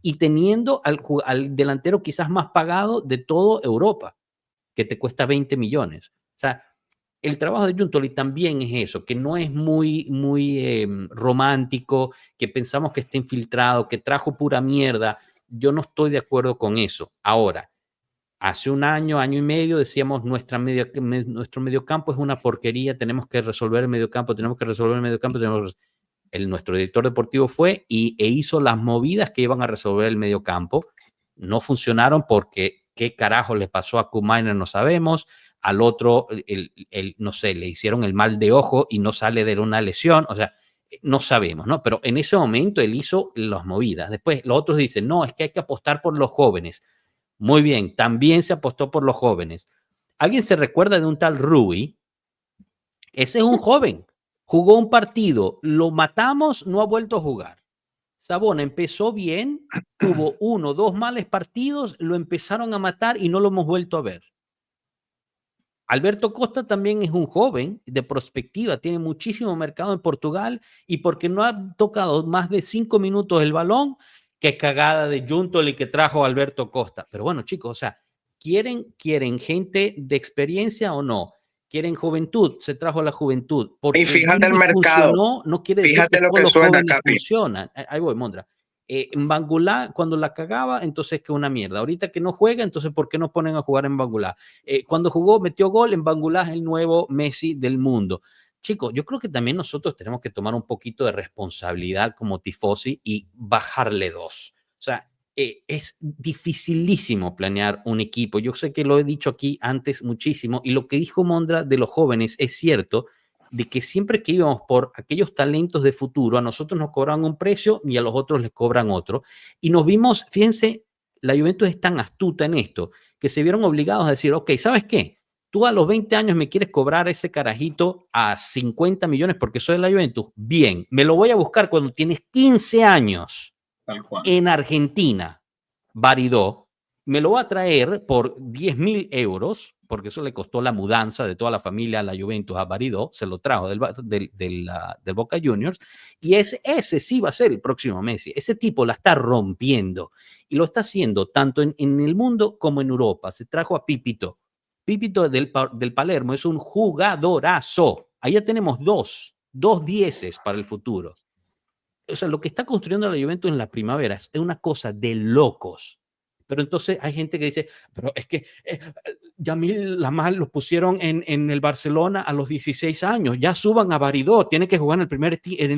y teniendo al delantero quizás más pagado de toda Europa, que te cuesta 20 millones. O sea, el trabajo de Giuntoli también es eso, que no es muy romántico, que pensamos que está infiltrado, que trajo pura mierda. Yo no estoy de acuerdo con eso. Ahora, hace un año y medio decíamos nuestro mediocampo es una porquería, tenemos que resolver el mediocampo, nuestro director deportivo fue e hizo las movidas que iban a resolver el mediocampo. No funcionaron porque qué carajo le pasó a Kumainer no sabemos, al otro no sé, le hicieron el mal de ojo y no sale de una lesión, o sea, no sabemos, ¿no? Pero en ese momento él hizo las movidas. Después los otros dicen, no, es que hay que apostar por los jóvenes. Muy bien, también se apostó por los jóvenes. ¿Alguien se recuerda de un tal Rui? Ese es un joven. Jugó un partido, lo matamos, no ha vuelto a jugar. Sabona empezó bien, hubo 1, 2 malos partidos, lo empezaron a matar y no lo hemos vuelto a ver. Alberto Costa también es un joven de perspectiva, tiene muchísimo mercado en Portugal y porque no ha tocado más de 5 minutos el balón, qué cagada de Giuntoli que trajo a Alberto Costa. Pero bueno, chicos, o sea, ¿quieren gente de experiencia o no? ¿Quieren juventud? Se trajo la juventud. Porque y fíjate el mercado. Funcionó, no quiere decir que todos los jóvenes funcionan. Ahí voy, Mondra. En Bangulá, cuando la cagaba, entonces que una mierda. Ahorita que no juega, entonces ¿por qué no ponen a jugar en Bangulá? Cuando jugó, metió gol, en Bangulá es el nuevo Messi del mundo. Chicos, yo creo que también nosotros tenemos que tomar un poquito de responsabilidad como tifosi y bajarle 2. O sea, es dificilísimo planear un equipo. Yo sé que lo he dicho aquí antes muchísimo y lo que dijo Mondra de los jóvenes es cierto, de que siempre que íbamos por aquellos talentos de futuro, a nosotros nos cobraban un precio y a los otros les cobran otro. Y nos vimos, fíjense, la Juventus es tan astuta en esto, que se vieron obligados a decir, ok, ¿sabes qué? Tú a los 20 años me quieres cobrar ese carajito a 50 millones porque soy de la Juventus. Bien, me lo voy a buscar cuando tienes 15 años en Argentina, Baridó. Me lo va a traer por 10.000 euros, porque eso le costó la mudanza de toda la familia a la Juventus a Baridó, se lo trajo del Boca Juniors, y ese sí va a ser el próximo Messi. Ese tipo la está rompiendo, y lo está haciendo tanto en el mundo como en Europa. Se trajo a Pipito del Palermo, es un jugadorazo. Ahí ya tenemos dos dieces para el futuro. O sea, lo que está construyendo la Juventus en la primavera es una cosa de locos. Pero entonces hay gente que dice, pero es que Yamil Lamar lo pusieron en el Barcelona a los 16 años, ya suban a Baridó, tiene que jugar en el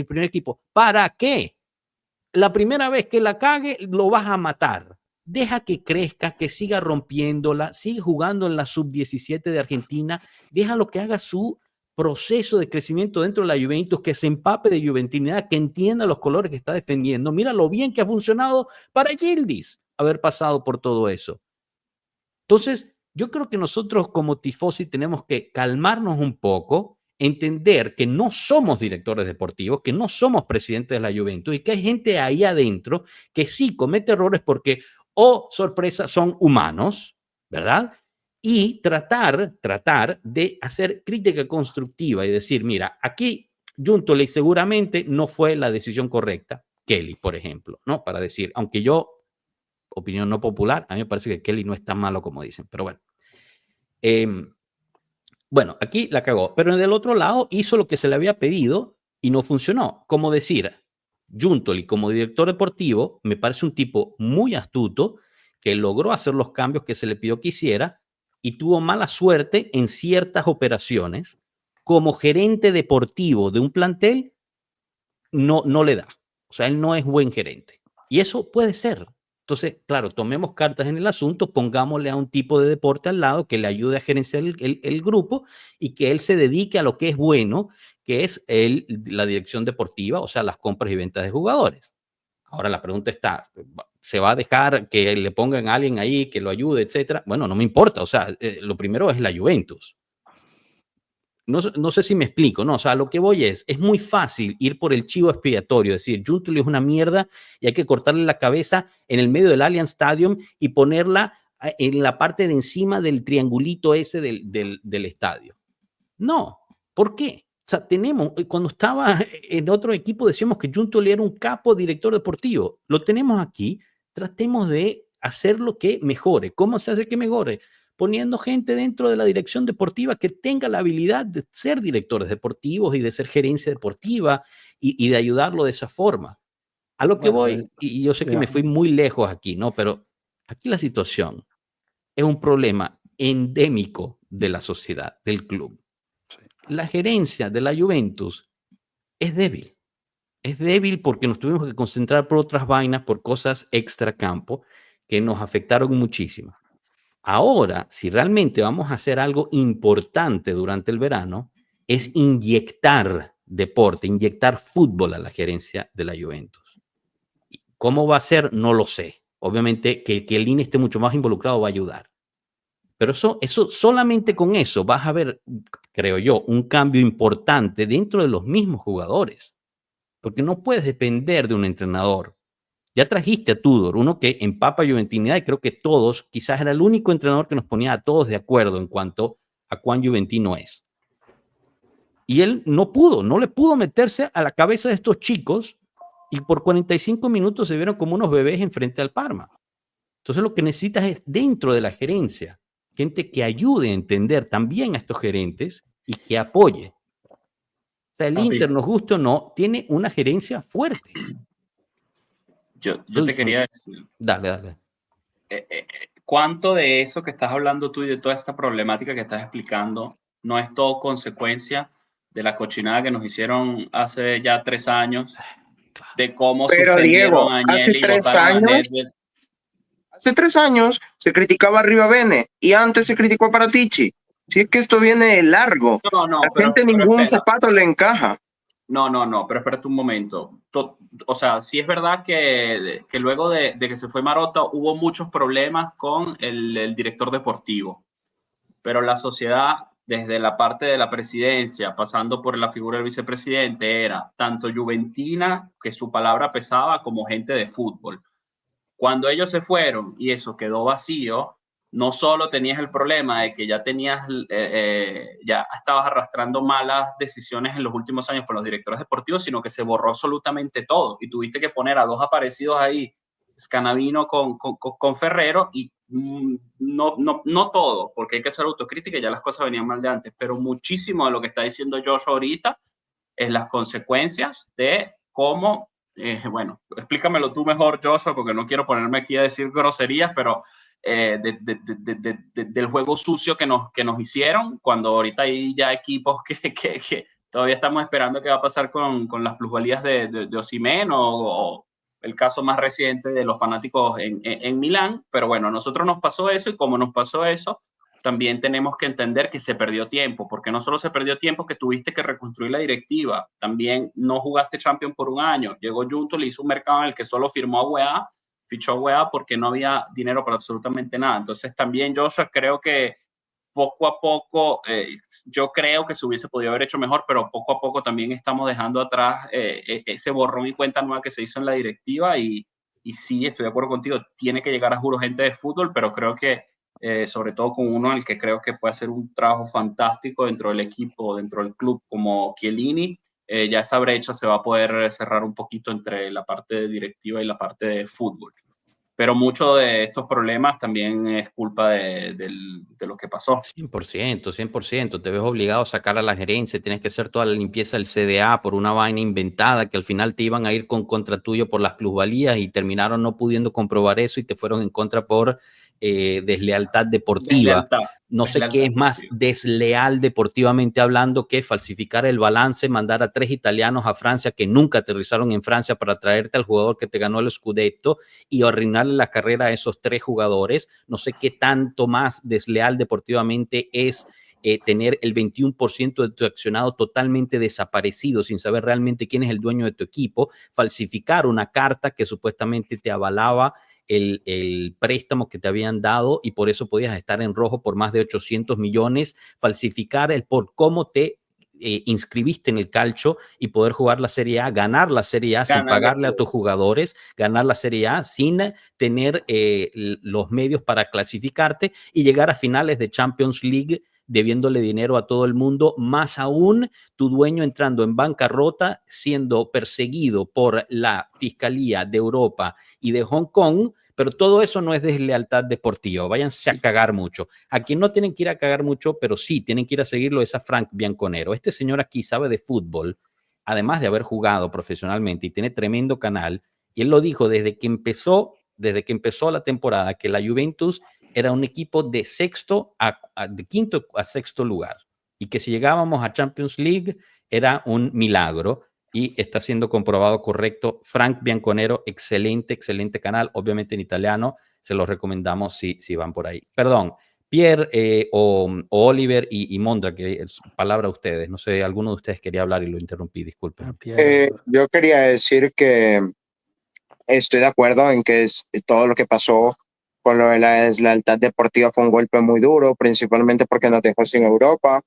primer equipo. ¿Para qué? La primera vez que la cague, lo vas a matar. Deja que crezca, que siga rompiéndola, sigue jugando en la sub-17 de Argentina, déjalo que haga su proceso de crecimiento dentro de la Juventus, que se empape de juventinidad, que entienda los colores que está defendiendo. Mira lo bien que ha funcionado para Yildiz haber pasado por todo eso. Entonces, yo creo que nosotros como tifosi tenemos que calmarnos un poco, entender que no somos directores deportivos, que no somos presidentes de la Juventus y que hay gente ahí adentro que sí comete errores porque, sorpresa, son humanos, ¿verdad? Y tratar de hacer crítica constructiva y decir, mira, aquí Giuntoli seguramente no fue la decisión correcta. Kelly, por ejemplo, ¿no? Para decir, aunque yo, opinión no popular, a mí me parece que Kelly no es tan malo como dicen, pero bueno. Bueno, aquí la cagó, pero del otro lado hizo lo que se le había pedido y no funcionó. Como decir, Giuntoli como director deportivo me parece un tipo muy astuto que logró hacer los cambios que se le pidió que hiciera y tuvo mala suerte en ciertas operaciones. Como gerente deportivo de un plantel, no le da. O sea, él no es buen gerente. Y eso puede ser. Entonces, claro, tomemos cartas en el asunto, pongámosle a un tipo de deporte al lado que le ayude a gerenciar el grupo y que él se dedique a lo que es bueno, que es la dirección deportiva, o sea, las compras y ventas de jugadores. Ahora la pregunta está, ¿se va a dejar que le pongan a alguien ahí que lo ayude, etcétera? Bueno, no me importa, o sea, lo primero es la Juventus. No sé si me explico, ¿no? O sea, lo que voy es muy fácil ir por el chivo expiatorio, decir, Giuntoli es una mierda y hay que cortarle la cabeza en el medio del Allianz Stadium y ponerla en la parte de encima del triangulito ese del estadio. No, ¿por qué? O sea, cuando estaba en otro equipo decíamos que Giuntoli era un capo director deportivo. Lo tenemos aquí, tratemos de hacer lo que mejore. ¿Cómo se hace que mejore? Poniendo gente dentro de la dirección deportiva que tenga la habilidad de ser directores deportivos y de ser gerencia deportiva y de ayudarlo de esa forma. A lo que voy, y yo sé que me fui muy lejos aquí, ¿no? Pero aquí la situación es un problema endémico de la sociedad, del club. La gerencia de la Juventus es débil. Es débil porque nos tuvimos que concentrar por otras vainas, por cosas extracampo que nos afectaron muchísimo. Ahora, si realmente vamos a hacer algo importante durante el verano, es inyectar deporte, inyectar fútbol a la gerencia de la Juventus. ¿Cómo va a ser? No lo sé. Obviamente que el INE esté mucho más involucrado va a ayudar. Pero eso solamente con eso vas a ver, creo yo, un cambio importante dentro de los mismos jugadores. Porque no puedes depender de un entrenador. Ya trajiste a Tudor, uno que empapa juventinidad y creo que todos, quizás era el único entrenador que nos ponía a todos de acuerdo en cuanto a cuán juventino es. Y él no le pudo meterse a la cabeza de estos chicos y por 45 minutos se vieron como unos bebés enfrente al Parma. Entonces lo que necesitas es dentro de la gerencia, gente que ayude a entender también a estos gerentes y que apoye. O sea, el Inter, nos guste o no, tiene una gerencia fuerte. Yo te quería decir. Dale. ¿Cuánto de eso que estás hablando tú y de toda esta problemática que estás explicando no es todo consecuencia de la cochinada que nos hicieron hace ya 3 años? De cómo suspendieron Diego, a Agnelli y votaron a Nedved. Hace 3 años se criticaba a Rivabene y antes se criticó a Paratici. Si es que esto viene largo. No, la gente ningún zapato le encaja. No, pero espérate un momento. O sea, sí es verdad que luego de que se fue Marotta hubo muchos problemas con el director deportivo, pero la sociedad, desde la parte de la presidencia, pasando por la figura del vicepresidente, era tanto juventina, que su palabra pesaba, como gente de fútbol. Cuando ellos se fueron y eso quedó vacío, no solo tenías el problema de que ya estabas arrastrando malas decisiones en los últimos años con los directores deportivos, sino que se borró absolutamente todo y tuviste que poner a 2 aparecidos ahí, Scanavino con Ferrero, y no todo, porque hay que hacer autocrítica y ya las cosas venían mal de antes, pero muchísimo de lo que está diciendo Josh ahorita es las consecuencias de cómo bueno, explícamelo tú mejor, Joshua, porque no quiero ponerme aquí a decir groserías, pero del juego sucio que nos hicieron, cuando ahorita hay ya equipos que todavía estamos esperando qué va a pasar con las plusvalías de Osimhen o el caso más reciente de los fanáticos en Milán. Pero bueno, a nosotros nos pasó eso, y como nos pasó eso, también tenemos que entender que se perdió tiempo, porque no solo se perdió tiempo que tuviste que reconstruir la directiva, también no jugaste Champions por un año. Llegó Junto, le hizo un mercado en el que solo firmó a UEA, fichó a UEA porque no había dinero para absolutamente nada. Entonces también, Joshua, creo que poco a poco, yo creo que se hubiese podido haber hecho mejor, pero poco a poco también estamos dejando atrás ese borrón y cuenta nueva que se hizo en la directiva, y sí, estoy de acuerdo contigo, tiene que llegar a juro gente de fútbol, pero creo que sobre todo con uno en el que creo que puede hacer un trabajo fantástico dentro del equipo, dentro del club, como Chiellini, ya esa brecha se va a poder cerrar un poquito entre la parte directiva y la parte de fútbol. Pero mucho de estos problemas también es culpa de lo que pasó. 100%, 100%. Te ves obligado a sacar a la gerencia, tienes que hacer toda la limpieza del CDA por una vaina inventada que al final te iban a ir con contra tuyo por las plusvalías y terminaron no pudiendo comprobar eso y te fueron en contra por deslealtad deportiva. No sé qué es más desleal deportivamente hablando que falsificar el balance, mandar a 3 italianos a Francia que nunca aterrizaron en Francia para traerte al jugador que te ganó el Scudetto y arruinarle la carrera a esos 3 jugadores. No sé qué tanto más desleal deportivamente es tener el 21% de tu accionado totalmente desaparecido sin saber realmente quién es el dueño de tu equipo, falsificar una carta que supuestamente te avalaba el préstamo que te habían dado y por eso podías estar en rojo por más de 800 millones, falsificar el por cómo te inscribiste en el calcio y poder jugar la Serie A, ganar la Serie A sin pagarle a tus jugadores, ganar la Serie A sin tener los medios para clasificarte y llegar a finales de Champions League debiéndole dinero a todo el mundo, más aún tu dueño entrando en bancarrota, siendo perseguido por la Fiscalía de Europa y de Hong Kong, pero todo eso no es deslealtad deportiva. Váyanse a cagar mucho. A quien no tienen que ir a cagar mucho, pero sí tienen que ir a seguirlo, es a Frank Bianconero. Este señor aquí sabe de fútbol, además de haber jugado profesionalmente y tiene tremendo canal. Y él lo dijo desde que empezó la temporada, que la Juventus era un equipo de de quinto a sexto lugar y que si llegábamos a Champions League era un milagro. Y está siendo comprobado correcto. Frank Bianconero, excelente, excelente canal, obviamente en italiano, se los recomendamos si van por ahí. Perdón, Pierre o Oliver y Mondra, que es palabra a ustedes, no sé, alguno de ustedes quería hablar y lo interrumpí, disculpen. Yo quería decir que estoy de acuerdo en que todo lo que pasó con lo de la deslealtad deportiva fue un golpe muy duro, principalmente porque nos dejó sin Europa,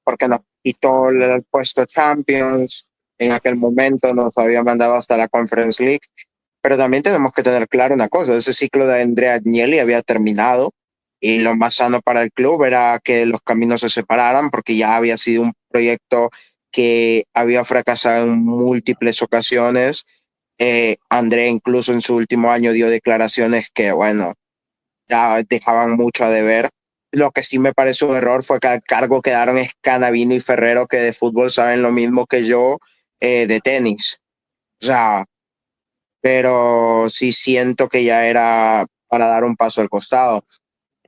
porque nos quitó el puesto Champions. En aquel momento nos había mandado hasta la Conference League. Pero también tenemos que tener claro una cosa, ese ciclo de Andrea Agnelli había terminado y lo más sano para el club era que los caminos se separaran porque ya había sido un proyecto que había fracasado en múltiples ocasiones. Andrea incluso en su último año dio declaraciones que, bueno, ya dejaban mucho a deber. Lo que sí me parece un error fue que al cargo quedaron Scanavino y Ferrero, que de fútbol saben lo mismo que yo de tenis. O sea, pero sí siento que ya era para dar un paso al costado.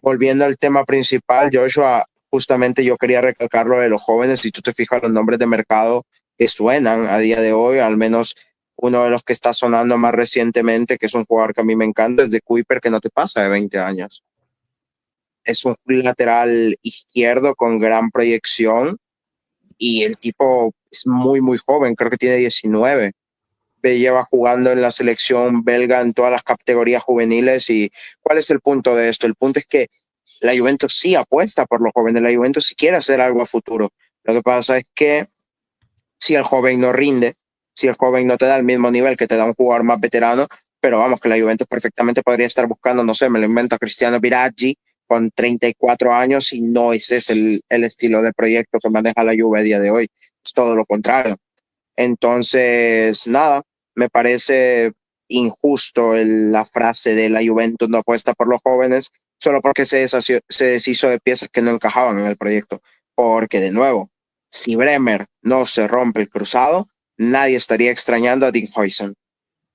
Volviendo al tema principal, Joshua, justamente yo quería recalcar lo de los jóvenes. Si tú te fijas los nombres de mercado que suenan a día de hoy, al menos uno de los que está sonando más recientemente, que es un jugador que a mí me encanta, es de Kuiper, que no te pasa de 20 años. Es un lateral izquierdo con gran proyección y el tipo es muy, muy joven, creo que tiene 19. Lleva jugando en la selección belga en todas las categorías juveniles. ¿Y cuál es el punto de esto? El punto es que la Juventus sí apuesta por los jóvenes, la Juventus sí quiere hacer algo a futuro. Lo que pasa es que si el joven no rinde, si el joven no te da el mismo nivel que te da un jugador más veterano, pero vamos, que la Juventus perfectamente podría estar buscando, no sé, me lo invento, a Cristiano Biraggi con 34 años y no ese es el estilo de proyecto que maneja la Juve a día de hoy. Es todo lo contrario. Entonces, nada, me parece injusto la frase de la Juventus no apuesta por los jóvenes solo porque se deshizo de piezas que no encajaban en el proyecto. Porque, de nuevo, si Bremer no se rompe el cruzado, nadie estaría extrañando a Dean Huijsen.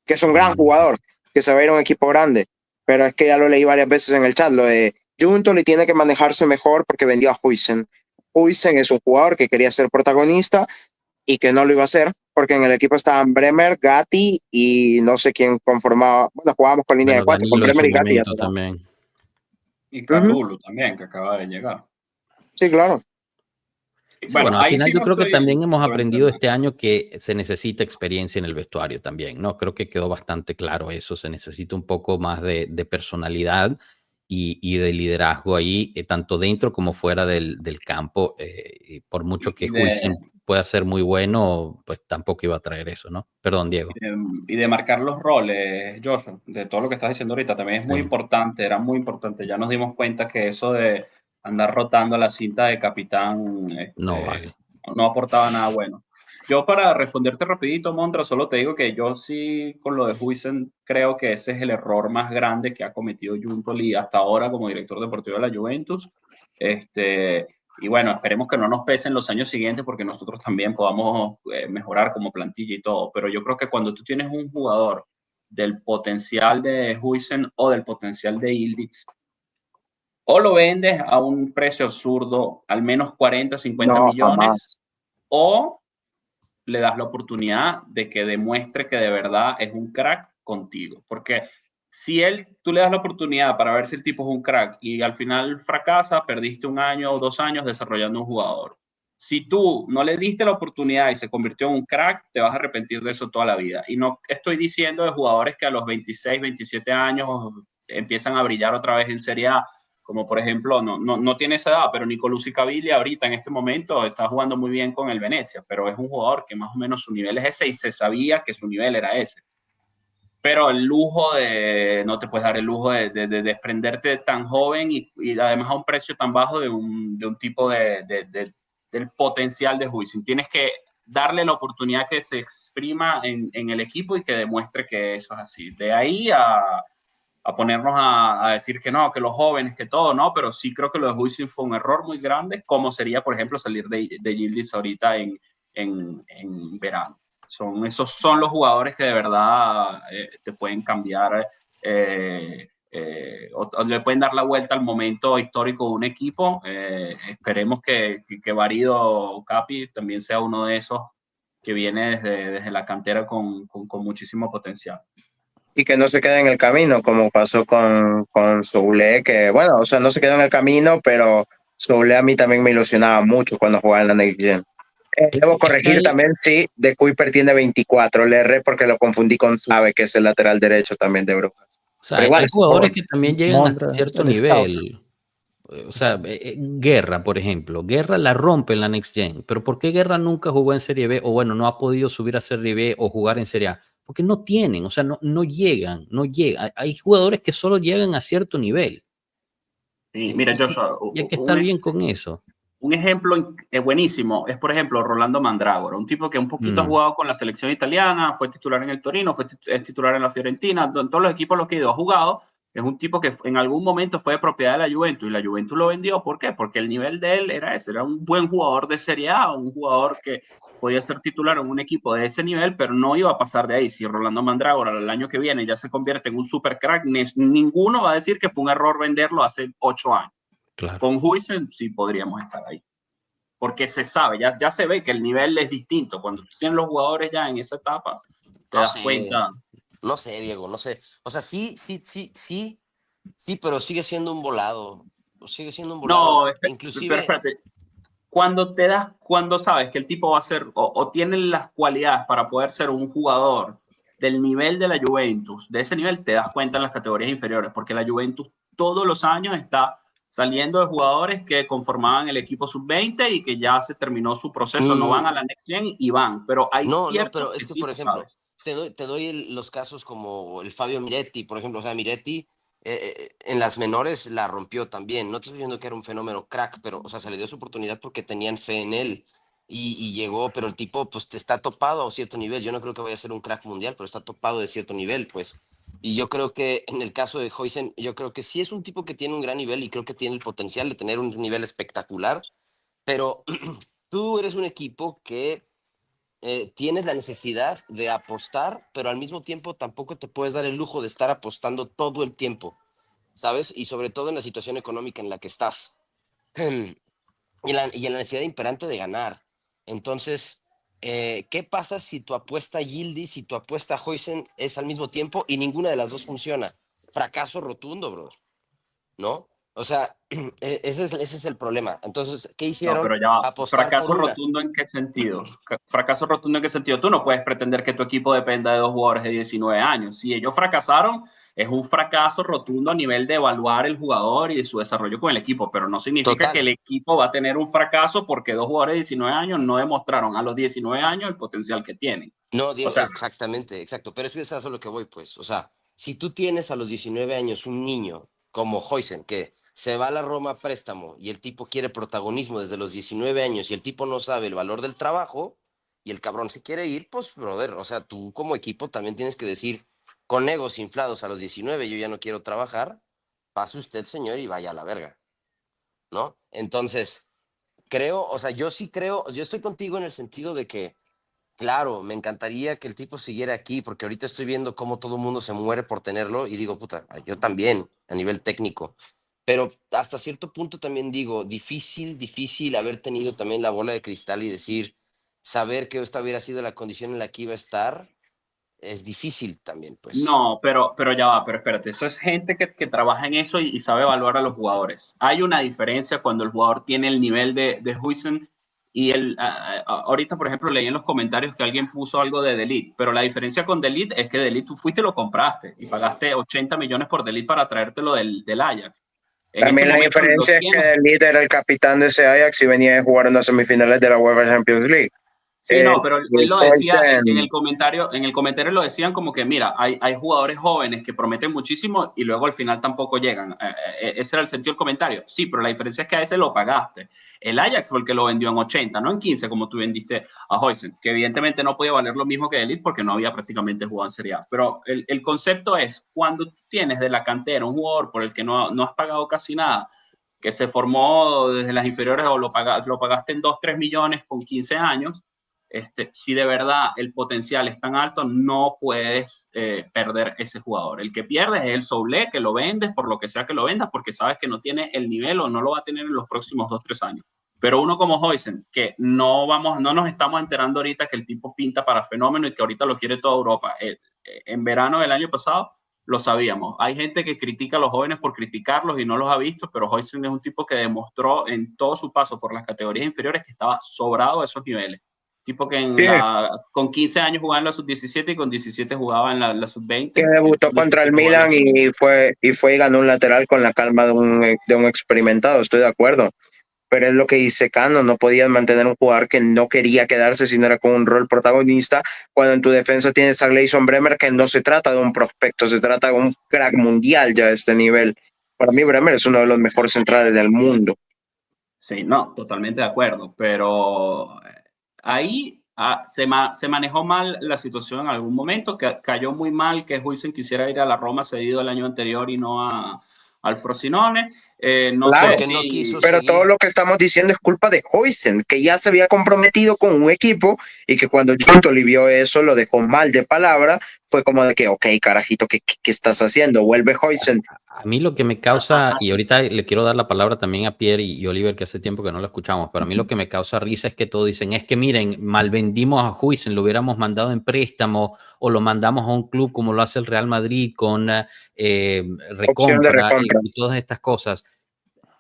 que es un gran jugador, que se va a ir a un equipo grande. Pero es que ya lo leí varias veces en el chat, lo de Juntoli tiene que manejarse mejor porque vendió a Huijsen. Huijsen es un jugador que quería ser protagonista y que no lo iba a hacer, porque en el equipo estaban Bremer, Gatti y no sé quién conformaba, bueno, jugábamos con línea de 4, con Danilo Bremer en y su Gatti. momento también. Y Kalulu también, que acaba de llegar. Sí, claro. Bueno, al ahí final sí yo no creo que estoy también hemos aprendido sobreentendendo. este año que se necesita experiencia en el vestuario también, ¿no? Creo que quedó bastante claro eso, se necesita un poco más de personalidad y de liderazgo ahí, tanto dentro como fuera del campo. Y por mucho que Y de, Huijsen pueda ser muy bueno, pues tampoco iba a traer eso, ¿no? Perdón, Diego. y de marcar los roles, Joshua, de todo lo que estás diciendo ahorita, también es muy importante, era muy importante. Ya nos dimos cuenta que eso de andar rotando la cinta de capitán No vale. no aportaba nada bueno. Yo para responderte rapidito, Mondra, solo te digo que yo sí con lo de Huijsen creo que ese es el error más grande que ha cometido Juntoli hasta ahora como director deportivo de la Juventus. Y bueno, esperemos que no nos pesen los años siguientes porque nosotros también podamos mejorar como plantilla y todo. Pero yo creo que cuando tú tienes un jugador del potencial de Huijsen o del potencial de Yildiz, o lo vendes a un precio absurdo, al menos 40, 50 No, millones, jamás. o le das la oportunidad de que demuestre que de verdad es un crack contigo. Porque si tú le das la oportunidad para ver si el tipo es un crack y al final fracasa, perdiste 1 año o 2 años desarrollando un jugador. Si tú no le diste la oportunidad y se convirtió en un crack, te vas a arrepentir de eso toda la vida. Y no estoy diciendo de jugadores que a los 26, 27 años empiezan a brillar otra vez en Serie A, como por ejemplo, no tiene esa edad, pero Nicolussi Caviglia ahorita en este momento está jugando muy bien con el Venecia, pero es un jugador que más o menos su nivel es ese y se sabía que su nivel era ese. Pero el lujo no te puedes dar el lujo de desprenderte tan joven y además a un precio tan bajo de un tipo del potencial de Huijsen. Tienes que darle la oportunidad que se exprima en el equipo y que demuestre que eso es así. De ahí a ponernos a decir que no, que los jóvenes, que todo, no, pero sí creo que lo de Huijsen fue un error muy grande, como sería, por ejemplo, salir de Yildiz ahorita en verano. Esos son los jugadores que de verdad te pueden cambiar o le pueden dar la vuelta al momento histórico de un equipo. Esperemos que Varido Capi también sea uno de esos que viene desde la cantera con muchísimo potencial. Y que no se quede en el camino, como pasó con Soule, que bueno, o sea, no se quedó en el camino, pero Soule a mí también me ilusionaba mucho cuando jugaba en la Next Gen. Debo corregir también, sí, de Kuiper tiene 24, le erré porque lo confundí con Sabe, que es el lateral derecho también de Brujas. O sea, pero igual hay jugadores que también llegan Mondra, hasta cierto el nivel. O sea, Guerra, por ejemplo. Guerra la rompe en la Next Gen. Pero ¿por qué Guerra nunca jugó en Serie B? O bueno, no ha podido subir a Serie B o jugar en Serie A. Porque no tienen, o sea, no llegan. Hay jugadores que solo llegan a cierto nivel. Sí, mira, Joshua, Y hay que estar bien con eso. Un ejemplo buenísimo es, por ejemplo, Rolando Mandrágora, un tipo que un poquito ha jugado con la selección italiana, fue titular en el Torino, es titular en la Fiorentina, en todos los equipos los que ha jugado. Es un tipo que en algún momento fue de propiedad de la Juventus y la Juventus lo vendió. ¿Por qué? Porque el nivel de él era ese, era un buen jugador de Serie A, un jugador que podía ser titular en un equipo de ese nivel, pero no iba a pasar de ahí. Si Rolando Mandrágora el año que viene ya se convierte en un super crack, ninguno va a decir que fue un error venderlo hace 8 años. Claro. Con Huijsen sí podríamos estar ahí. Porque se sabe, ya se ve que el nivel es distinto. Cuando tú tienes los jugadores ya en esa etapa, te das cuenta. No sé, Diego, no sé. O sea, sí, pero sigue siendo un volado. Sigue siendo un volado. No, inclusive. Pero espérate. Cuando sabes que el tipo va a ser o tiene las cualidades para poder ser un jugador del nivel de la Juventus, de ese nivel te das cuenta en las categorías inferiores, porque la Juventus todos los años está saliendo de jugadores que conformaban el equipo sub-20 y que ya se terminó su proceso, no van a la Next Gen y van, pero hay ciertos pero que es que, sí, por ejemplo, sabes. te doy los casos como el Fabio Miretti, por ejemplo. O sea, Miretti en las menores la rompió también. No te estoy diciendo que era un fenómeno crack, pero, o sea, se le dio su oportunidad porque tenían fe en él y llegó, pero el tipo, pues, está topado a cierto nivel. Yo no creo que vaya a ser un crack mundial, pero está topado de cierto nivel, pues. Y yo creo que en el caso de Huijsen, yo creo que sí es un tipo que tiene un gran nivel y creo que tiene el potencial de tener un nivel espectacular, pero tú eres un equipo que tienes la necesidad de apostar, pero al mismo tiempo tampoco te puedes dar el lujo de estar apostando todo el tiempo, ¿sabes? Y sobre todo en la situación económica en la que estás. Y en la necesidad imperante de ganar. Entonces, ¿qué pasa si tu apuesta a Yildiz, si tu apuesta a Huijsen es al mismo tiempo y ninguna de las dos funciona? Fracaso rotundo, bro. ¿No? O sea, ese es el problema. Entonces, ¿qué hicieron? No, pero ya va. Apostar ¿Fracaso por una. rotundo en qué sentido? ¿Fracaso rotundo en qué sentido? Tú no puedes pretender que tu equipo dependa de 2 jugadores de 19 años. Si ellos fracasaron, es un fracaso rotundo a nivel de evaluar el jugador y de su desarrollo con el equipo, pero no significa que el equipo va a tener un fracaso porque 2 jugadores de 19 años no demostraron a los 19 años el potencial que tienen. No, Diego, o sea, exactamente, exacto. Pero es que es a lo que voy, pues. O sea, si tú tienes a los 19 años un niño como Huijsen, que se va a la Roma a préstamo y el tipo quiere protagonismo desde los 19 años y el tipo no sabe el valor del trabajo y el cabrón se quiere ir, pues, brother, o sea, tú como equipo también tienes que decir, con egos inflados a los 19, yo ya no quiero trabajar, pase usted, señor, y vaya a la verga, ¿no? Entonces, creo, o sea, yo sí creo, yo estoy contigo en el sentido de que, claro, me encantaría que el tipo siguiera aquí, porque ahorita estoy viendo cómo todo el mundo se muere por tenerlo y digo, puta, yo también, a nivel técnico. Pero hasta cierto punto también digo, difícil haber tenido también la bola de cristal y decir, saber que esta hubiera sido la condición en la que iba a estar, es difícil también, pues. No, pero ya va, pero espérate, eso es gente que trabaja en eso y sabe evaluar a los jugadores. Hay una diferencia cuando el jugador tiene el nivel de Huijsen y ahorita, por ejemplo, leí en los comentarios que alguien puso algo de De Ligt, pero la diferencia con De Ligt es que De Ligt tú fuiste y lo compraste y pagaste 80 millones por De Ligt para traértelo del Ajax. También la diferencia es que De Ligt era el capitán de ese Ajax y venía de jugar en las semifinales de la UEFA Champions League. Sí, no, pero él lo decía en el comentario lo decían como que, mira, hay jugadores jóvenes que prometen muchísimo y luego al final tampoco llegan. Ese era el sentido del comentario. Sí, pero la diferencia es que a ese lo pagaste. El Ajax fue el que lo vendió en 80, no en 15, como tú vendiste a Huijsen, que evidentemente no podía valer lo mismo que De Ligt porque no había prácticamente jugado en Serie A. Pero el concepto es, cuando tú tienes de la cantera un jugador por el que no has pagado casi nada, que se formó desde las inferiores o lo pagaste en 2-3 millones con 15 años, si de verdad el potencial es tan alto, no puedes perder ese jugador. El que pierdes es el Soulé, que lo vendes por lo que sea que lo vendas, porque sabes que no tiene el nivel o no lo va a tener en los próximos 2-3 años. Pero uno como Huijsen, que no nos estamos enterando ahorita que el tipo pinta para fenómeno y que ahorita lo quiere toda Europa. En verano del año pasado lo sabíamos. Hay gente que critica a los jóvenes por criticarlos y no los ha visto, pero Huijsen es un tipo que demostró en todo su paso por las categorías inferiores que estaba sobrado a esos niveles. Tipo que con 15 años jugaba en la sub-17 y con 17 jugaba en la sub-20. Que debutó contra el Milan y fue y ganó un lateral con la calma de un experimentado, estoy de acuerdo. Pero es lo que dice Cano, no podías mantener un jugador que no quería quedarse sino era con un rol protagonista, cuando en tu defensa tienes a Gleison Bremer, que no se trata de un prospecto, se trata de un crack mundial ya a este nivel. Para mí Bremer es uno de los mejores centrales del mundo. Sí, no, totalmente de acuerdo, pero ahí se manejó mal la situación en algún momento, que cayó muy mal que Huijsen quisiera ir a la Roma cedido el año anterior y no al Frosinone. No claro, sé si... no quiso pero seguir. todo lo que estamos diciendo es culpa de Huijsen, que ya se había comprometido con un equipo y que cuando Giuntoli vio eso lo dejó mal de palabra. Fue como de que, ok, carajito, ¿qué estás haciendo? Vuelve Huijsen. A mí lo que me causa, y ahorita le quiero dar la palabra también a Pierre y Oliver, que hace tiempo que no lo escuchamos, pero a mí lo que me causa risa es que todos dicen, es que miren, mal vendimos a Huijsen, lo hubiéramos mandado en préstamo o lo mandamos a un club como lo hace el Real Madrid con recompra y todas estas cosas.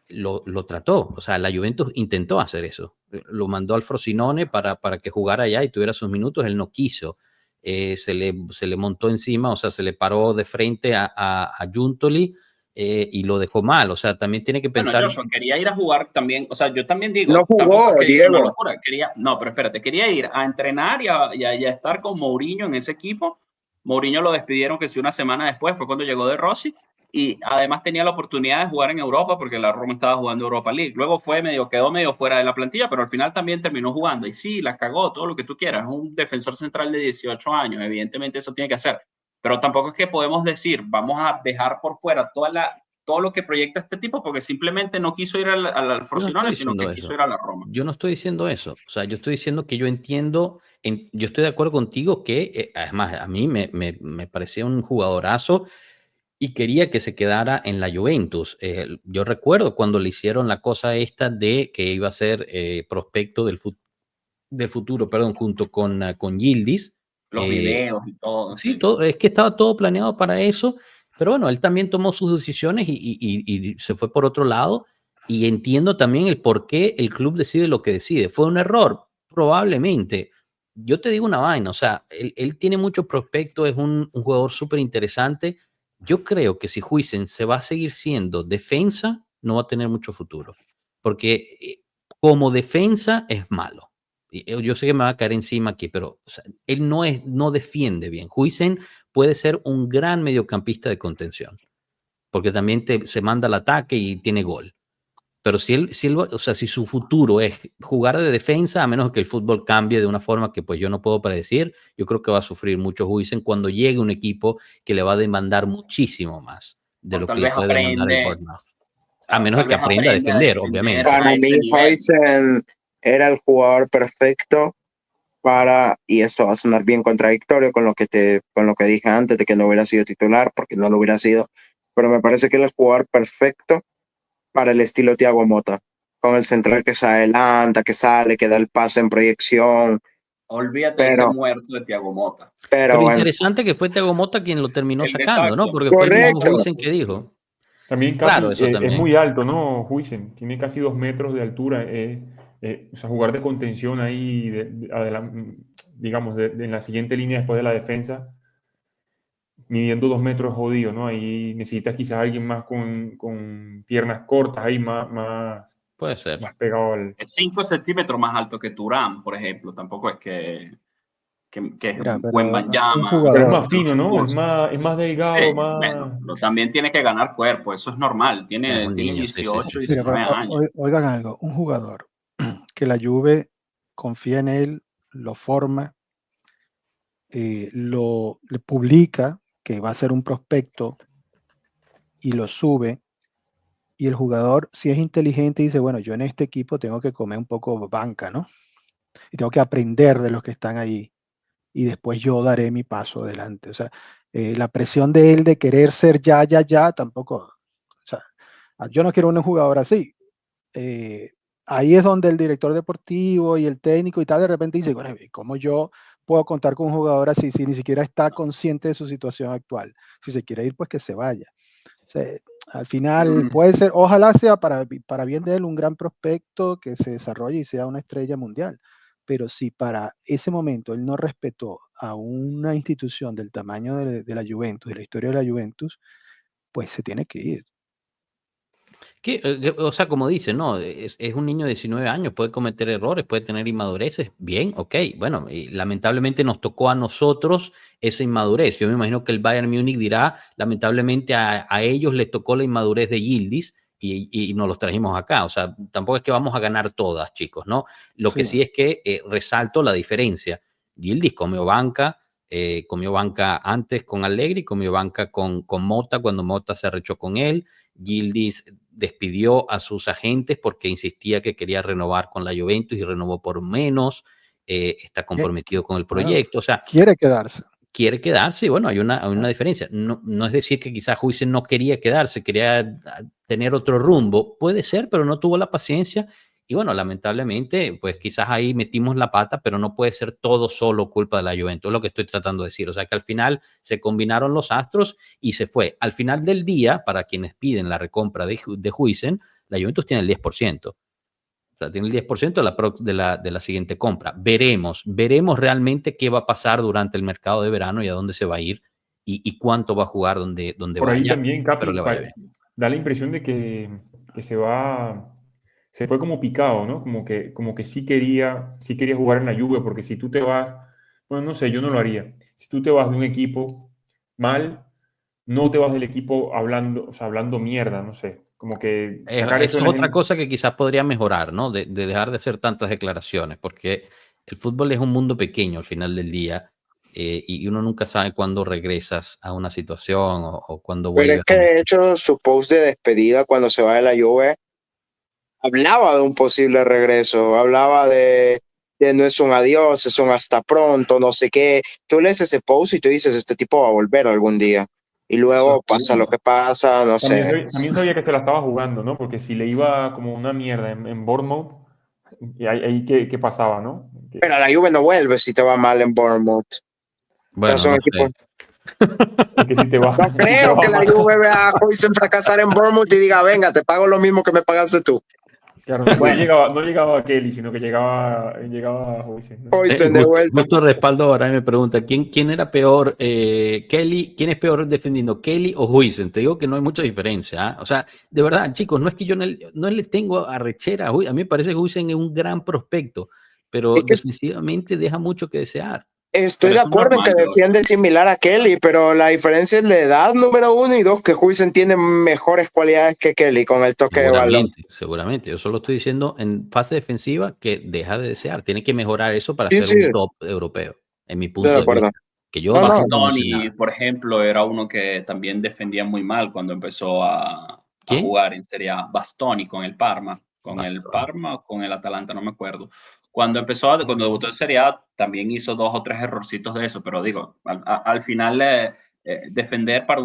Lo trató, o sea, la Juventus intentó hacer eso, lo mandó al Frosinone para que jugara allá y tuviera sus minutos, él no quiso. Se le montó encima, o sea, se le paró de frente a Giuntoli y lo dejó mal, o sea, también tiene que pensar... Bueno, Joshua quería ir a jugar también, o sea, yo también digo... No jugó, que Diego. es una locura. No, pero espérate, quería ir a entrenar y a estar con Mourinho en ese equipo. Mourinho lo despidieron que si una semana después, fue cuando llegó de Rossi, y además tenía la oportunidad de jugar en Europa porque la Roma estaba jugando Europa League. Luego quedó medio fuera de la plantilla, pero al final también terminó jugando. Y sí, la cagó, todo lo que tú quieras. Es un defensor central de 18 años, evidentemente eso tiene que hacer. Pero tampoco es que podemos decir, vamos a dejar por fuera todo lo que proyecta este tipo porque simplemente no quiso ir al Frosinone, sino que quiso ir a la Roma. Yo no estoy diciendo eso. O sea, yo estoy diciendo que yo entiendo yo estoy de acuerdo contigo que, además, a mí me parecía un jugadorazo y quería que se quedara en la Juventus. Yo recuerdo cuando le hicieron la cosa esta de que iba a ser prospecto del futuro, perdón, junto con Yildiz. Los videos y todo. Sí, todo, es que estaba todo planeado para eso, pero bueno, él también tomó sus decisiones y se fue por otro lado, y entiendo también el por qué el club decide lo que decide. ¿Fue un error? Probablemente. Yo te digo una vaina, o sea, él tiene muchos prospectos, es un jugador súper interesante. Yo creo que si Huijsen se va a seguir siendo defensa, no va a tener mucho futuro, porque como defensa es malo. Yo sé que me va a caer encima aquí, pero o sea, él no defiende bien. Huijsen puede ser un gran mediocampista de contención, porque también se manda al ataque y tiene gol. Pero o sea, si su futuro es jugar de defensa, a menos que el fútbol cambie de una forma que pues yo no puedo predecir, yo creo que va a sufrir mucho Huijsen cuando llegue un equipo que le va a demandar muchísimo más de lo que le puede demandar el Bournemouth. A menos de que aprenda a defender, obviamente. Para mí, Huijsen era el jugador perfecto y esto va a sonar bien contradictorio con lo que dije antes de que no hubiera sido titular, porque no lo hubiera sido, pero me parece que él es el jugador perfecto para el estilo Thiago Motta, con el central que se adelanta, que sale, que da el pase en proyección. Olvídate de ese muerto de Thiago Motta. Pero interesante que fue Thiago Motta quien lo terminó sacando, ¿no? Porque fue el mismo Huijsen que dijo. También casi, claro, eso también. Es muy alto, ¿no? Huijsen tiene casi 2 metros de altura. O sea, jugar de contención ahí, digamos, en la siguiente línea después de la defensa, midiendo 2 metros jodido, ¿no? Ahí necesitas quizás alguien más con piernas cortas, ahí más puede ser. Más pegado al... Es 5 centímetros más alto que Turán, por ejemplo. Tampoco es que es un buen Wanyama. Pero es más fino, ¿no? Es más delgado, sí, más... Bueno, también tiene que ganar cuerpo, eso es normal. Tiene 18, 19 años. Oigan algo, un jugador que la Juve confía en él, lo forma, le publica que va a ser un prospecto y lo sube, y el jugador, si es inteligente, dice, bueno, yo en este equipo tengo que comer un poco banca, ¿no? Y tengo que aprender de los que están ahí, y después yo daré mi paso adelante. O sea, la presión de él de querer ser ya, tampoco, o sea, yo no quiero un jugador así. Ahí es donde el director deportivo y el técnico y tal de repente dice, bueno, ¿cómo yo puedo contar con un jugador así si ni siquiera está consciente de su situación actual? Si se quiere ir, pues que se vaya. O sea, al final puede ser, ojalá sea para bien de él un gran prospecto que se desarrolle y sea una estrella mundial. Pero si para ese momento él no respetó a una institución del tamaño de la Juventus, de la historia de la Juventus, pues se tiene que ir. O sea, como dice, ¿no? Es un niño de 19 años, puede cometer errores, puede tener inmadureces. Bien, ok. Bueno, y lamentablemente nos tocó a nosotros esa inmadurez. Yo me imagino que el Bayern Múnich dirá, lamentablemente a ellos les tocó la inmadurez de Yildiz y nos los trajimos acá. O sea, tampoco es que vamos a ganar todas, chicos, ¿no? Lo que sí es que resalto la diferencia. Yildiz comió banca antes con Allegri, comió banca con Motta cuando Motta se arrechó con él. Yildiz despidió a sus agentes porque insistía que quería renovar con la Juventus y renovó por menos. Está comprometido con el proyecto. O sea, quiere quedarse. Quiere quedarse y bueno, hay una diferencia. No es decir que quizás Huijsen no quería quedarse, quería tener otro rumbo. Puede ser, pero no tuvo la paciencia. Y bueno, lamentablemente, pues quizás ahí metimos la pata, pero no puede ser todo solo culpa de la Juventus, es lo que estoy tratando de decir. O sea, que al final se combinaron los astros y se fue. Al final del día, para quienes piden la recompra de Huijsen, la Juventus tiene el 10%. O sea, tiene el 10% de la siguiente compra. Veremos realmente qué va a pasar durante el mercado de verano y a dónde se va a ir y cuánto va a jugar donde Por ahí vaya, también, Capi, da la impresión de que se fue como picado, ¿no? Como que sí quería jugar en la Juve, porque si tú te vas, bueno, no sé, yo no lo haría. Si tú te vas de un equipo mal, no te vas del equipo hablando mierda, no sé. Como que es otra cosa que quizás podría mejorar, ¿no? De dejar de hacer tantas declaraciones, porque el fútbol es un mundo pequeño al final del día y uno nunca sabe cuándo regresas a una situación o cuándo vuelves. Pero es que de hecho su post de despedida cuando se va de la Juve hablaba de un posible regreso, hablaba de no es un adiós, es un hasta pronto, no sé qué. Tú lees ese post y tú dices, este tipo va a volver algún día. Y luego pasa lo que pasa, no sé. También sabía que se la estaba jugando, ¿no? Porque si le iba como una mierda en Bournemouth, y ahí ¿qué pasaba, no? Pero la Juve no vuelve si te va mal en Bournemouth. Bueno, son no equipos... Es que si te va, No creo que la Juve vea a Huijsen fracasar en Bournemouth y diga, venga, te pago lo mismo que me pagaste tú. Claro, no llegaba a Kelly, sino que llegaba a Huijsen, ¿no? Huijsen de vuelta. Justo respaldo ahora me pregunta, ¿quién era peor, Kelly? ¿Quién es peor defendiendo, Kelly o Huijsen? Te digo que no hay mucha diferencia, ¿eh? O sea, de verdad, chicos, no es que yo no le tengo arrechera a Huijsen. A mí me parece que Huijsen es un gran prospecto, pero defensivamente deja mucho que desear. Estoy de acuerdo en que defiende similar a Kelly, pero la diferencia es la edad, número 1, y 2, que Huijsen tiene mejores cualidades que Kelly con el toque de balón. Seguramente. Yo solo estoy diciendo en fase defensiva que deja de desear. Tiene que mejorar eso para Sí, ser sí. un top europeo, en mi punto Estoy de vista. Que yo Bastoni, por ejemplo, era uno que también defendía muy mal cuando empezó a jugar en Serie A. Bastoni con el Parma. El Parma o con el Atalanta, no me acuerdo. Cuando debutó en Serie A, también hizo 2 o 3 errorcitos de eso, pero digo, al final defender para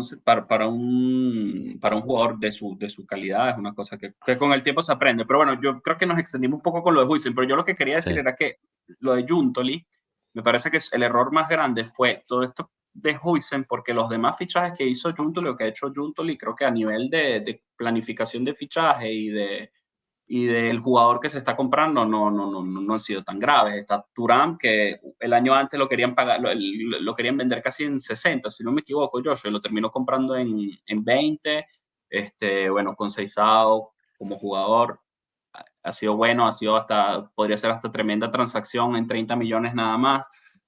un jugador de su calidad es una cosa que con el tiempo se aprende. Pero bueno, yo creo que nos extendimos un poco con lo de Huijsen, pero yo lo que quería decir era que lo de Giuntoli, me parece que el error más grande fue todo esto de Huijsen, porque los demás fichajes que hizo Giuntoli o que ha hecho Giuntoli, creo que a nivel de planificación de fichaje y del jugador que se está comprando no han sido tan graves. Está Thuram, que el año antes lo querían pagar, lo querían vender casi en 60, si no me equivoco, Joshua, lo terminó comprando en 20. Bueno, con Seisao como jugador ha sido bueno, podría ser hasta tremenda transacción en 30 millones nada más.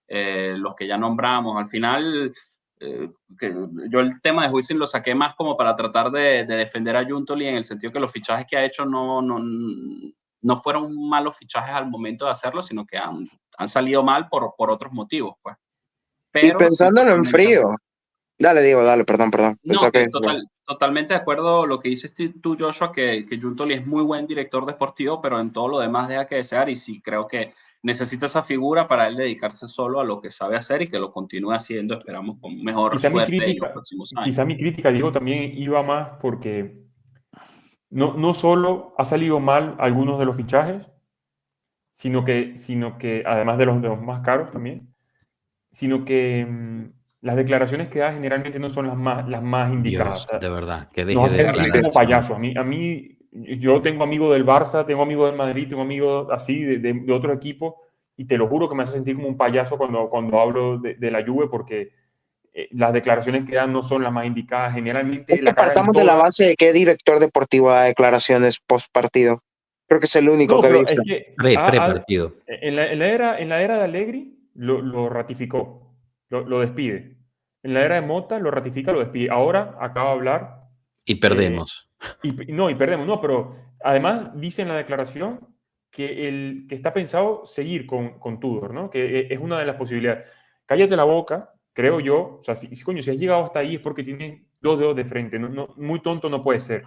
Los que ya nombramos, al final, yo el tema de Huijsen lo saqué más como para tratar de defender a Giuntoli, en el sentido que los fichajes que ha hecho no fueron malos fichajes al momento de hacerlo, sino que han salido mal por otros motivos, pues. Pero, y pensándolo en frío. Dale, perdón. No, totalmente de acuerdo lo que dices tú, Joshua, que Giuntoli es muy buen director deportivo, pero en todo lo demás deja que desear, y sí creo que necesita esa figura para él dedicarse solo a lo que sabe hacer y que lo continúe haciendo, esperamos, con mejor suerte en los próximos años. Quizá mi crítica, Diego, también iba más porque no solo ha salido mal algunos de los fichajes, sino que además de los más caros también, sino que las declaraciones que da generalmente no son las más indicadas. Dios, de verdad, que deje de declarar como payaso. A mí, yo tengo amigos del Barça, tengo amigos del Madrid, tengo amigos así de otro equipo, y te lo juro que me hace sentir como un payaso cuando hablo de la Juve, porque las declaraciones que dan no son las más indicadas. Generalmente... Es que partamos de la base de que director deportivo da declaraciones post partido. Creo que es el único que he visto. Es que, pre-partido. En la era de Allegri lo ratificó, lo despide. En la era de Mota lo ratifica, lo despide. Ahora acaba de hablar. Y perdemos. Y perdemos. No, pero además dice en la declaración que está pensado seguir con Tudor, ¿no? Que es una de las posibilidades. Cállate la boca, creo yo. O sea, si has llegado hasta ahí es porque tienes 2 dedos de frente. Muy tonto no puede ser.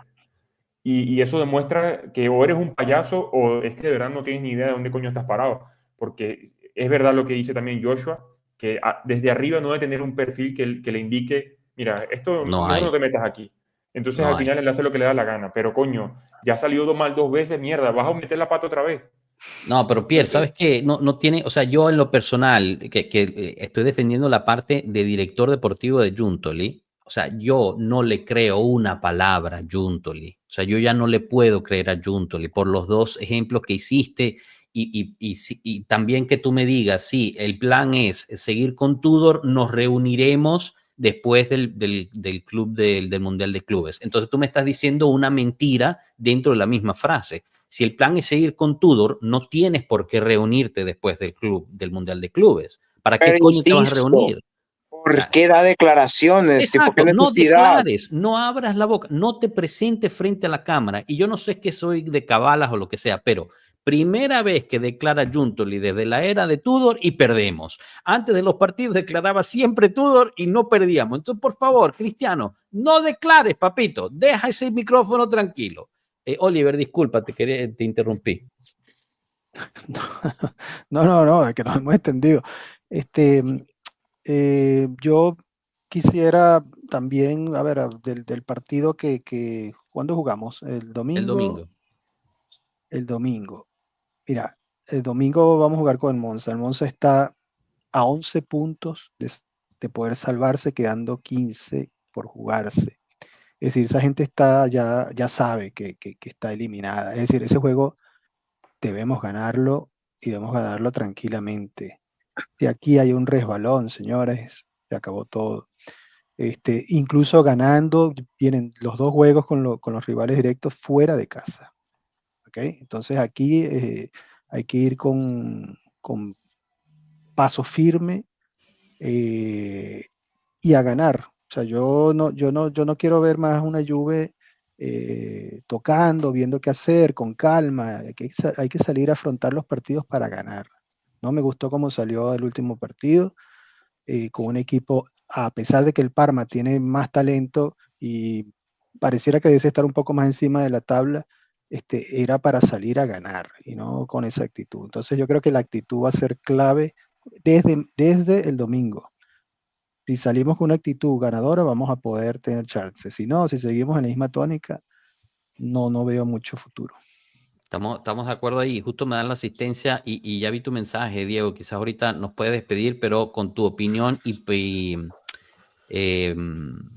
Y eso demuestra que o eres un payaso o es que de verdad no tienes ni idea de dónde coño estás parado. Porque es verdad lo que dice también Joshua, que desde arriba no debe tener un perfil que le indique, mira, esto no te metas aquí. Entonces al final él hace lo que le da la gana. Pero coño, ya ha salido mal 2 veces, mierda, vas a meter la pata otra vez. No, pero Pierre, ¿sabes qué? No tiene, o sea, yo en lo personal, que estoy defendiendo la parte de director deportivo de Giuntoli, o sea, yo no le creo una palabra a Giuntoli. O sea, yo ya no le puedo creer a Giuntoli por los 2 ejemplos que hiciste y también que tú me digas, sí, el plan es seguir con Tudor, nos reuniremos después del club del Mundial de Clubes. Entonces tú me estás diciendo una mentira dentro de la misma frase. Si el plan es seguir con Tudor, no tienes por qué reunirte después del Mundial de Clubes. ¿Para qué coño te vas a reunir? ¿Por qué da declaraciones? Exacto, no declares, no abras la boca, no te presentes frente a la cámara. Y yo no sé que soy de cabalas o lo que sea, pero primera vez que declara Giuntoli desde la era de Tudor y perdemos. Antes de los partidos declaraba siempre Tudor y no perdíamos. Entonces, por favor, Cristiano, no declares, papito. Deja ese micrófono tranquilo. Oliver, disculpa, te interrumpí. No, es que nos hemos entendido. Yo quisiera también, a ver, del partido ¿cuándo jugamos? El El domingo. Mira, el domingo vamos a jugar con el Monza. El Monza está a 11 puntos de poder salvarse, quedando 15 por jugarse. Es decir, esa gente ya sabe que está eliminada. Es decir, ese juego debemos ganarlo y debemos ganarlo tranquilamente. Y aquí hay un resbalón, señores, se acabó todo. Incluso ganando, vienen los dos juegos con los rivales directos fuera de casa. ¿Okay? Entonces aquí hay que ir con paso firme y a ganar. O sea, yo no quiero ver más una Juve tocando, viendo qué hacer, con calma. Hay que salir a afrontar los partidos para ganar. No me gustó cómo salió el último partido, con un equipo, a pesar de que el Parma tiene más talento y pareciera que debe estar un poco más encima de la tabla, era para salir a ganar y no con esa actitud. Entonces yo creo que la actitud va a ser clave desde el domingo. Si salimos con una actitud ganadora, vamos a poder tener chances. Si no, si seguimos en la misma tónica, no veo mucho futuro. Estamos de acuerdo ahí. Justo me dan la asistencia y ya vi tu mensaje, Diego. Quizás ahorita nos puedes despedir, pero con tu opinión y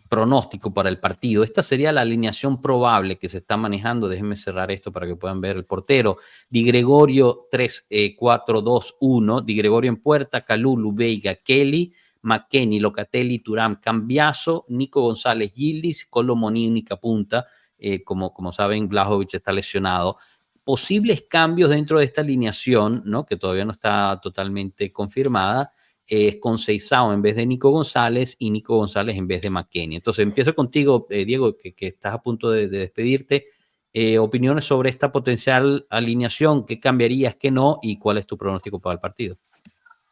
pronóstico para el partido. Esta sería la alineación probable que se está manejando. Déjenme cerrar esto para que puedan ver el portero. Di Gregorio 3-4-2-1. Di Gregorio en puerta, Kalulu, Veiga, Kelly, McKennie, Locatelli, Thuram, Cambiaso, Nico González, Yildiz, Colomoni, única punta. Como saben, Vlahovic está lesionado. Posibles cambios dentro de esta alineación, ¿no? Que todavía no está totalmente confirmada, con Seisao en vez de Nico González y Nico González en vez de McKennie. Entonces empiezo contigo, Diego, que estás a punto de despedirte. Opiniones sobre esta potencial alineación, ¿qué cambiarías, qué no y cuál es tu pronóstico para el partido?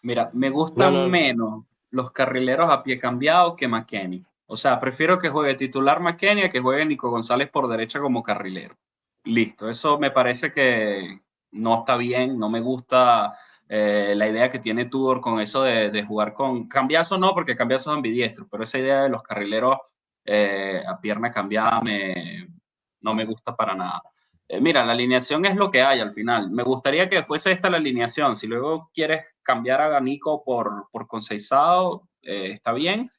Mira, me gustan menos los carrileros a pie cambiado que McKennie. O sea, prefiero que juegue titular McKennie a que juegue Nico González por derecha como carrilero. Listo, eso me parece que no está bien, no me gusta la idea que tiene Tudor con eso de jugar con Cambiaso, no, porque Cambiaso es ambidiestro, pero esa idea de los carrileros a pierna cambiada no me gusta para nada. Mira, la alineación es lo que hay al final. Me gustaría que fuese esta la alineación. Si luego quieres cambiar a Nico por Conceição, está bien.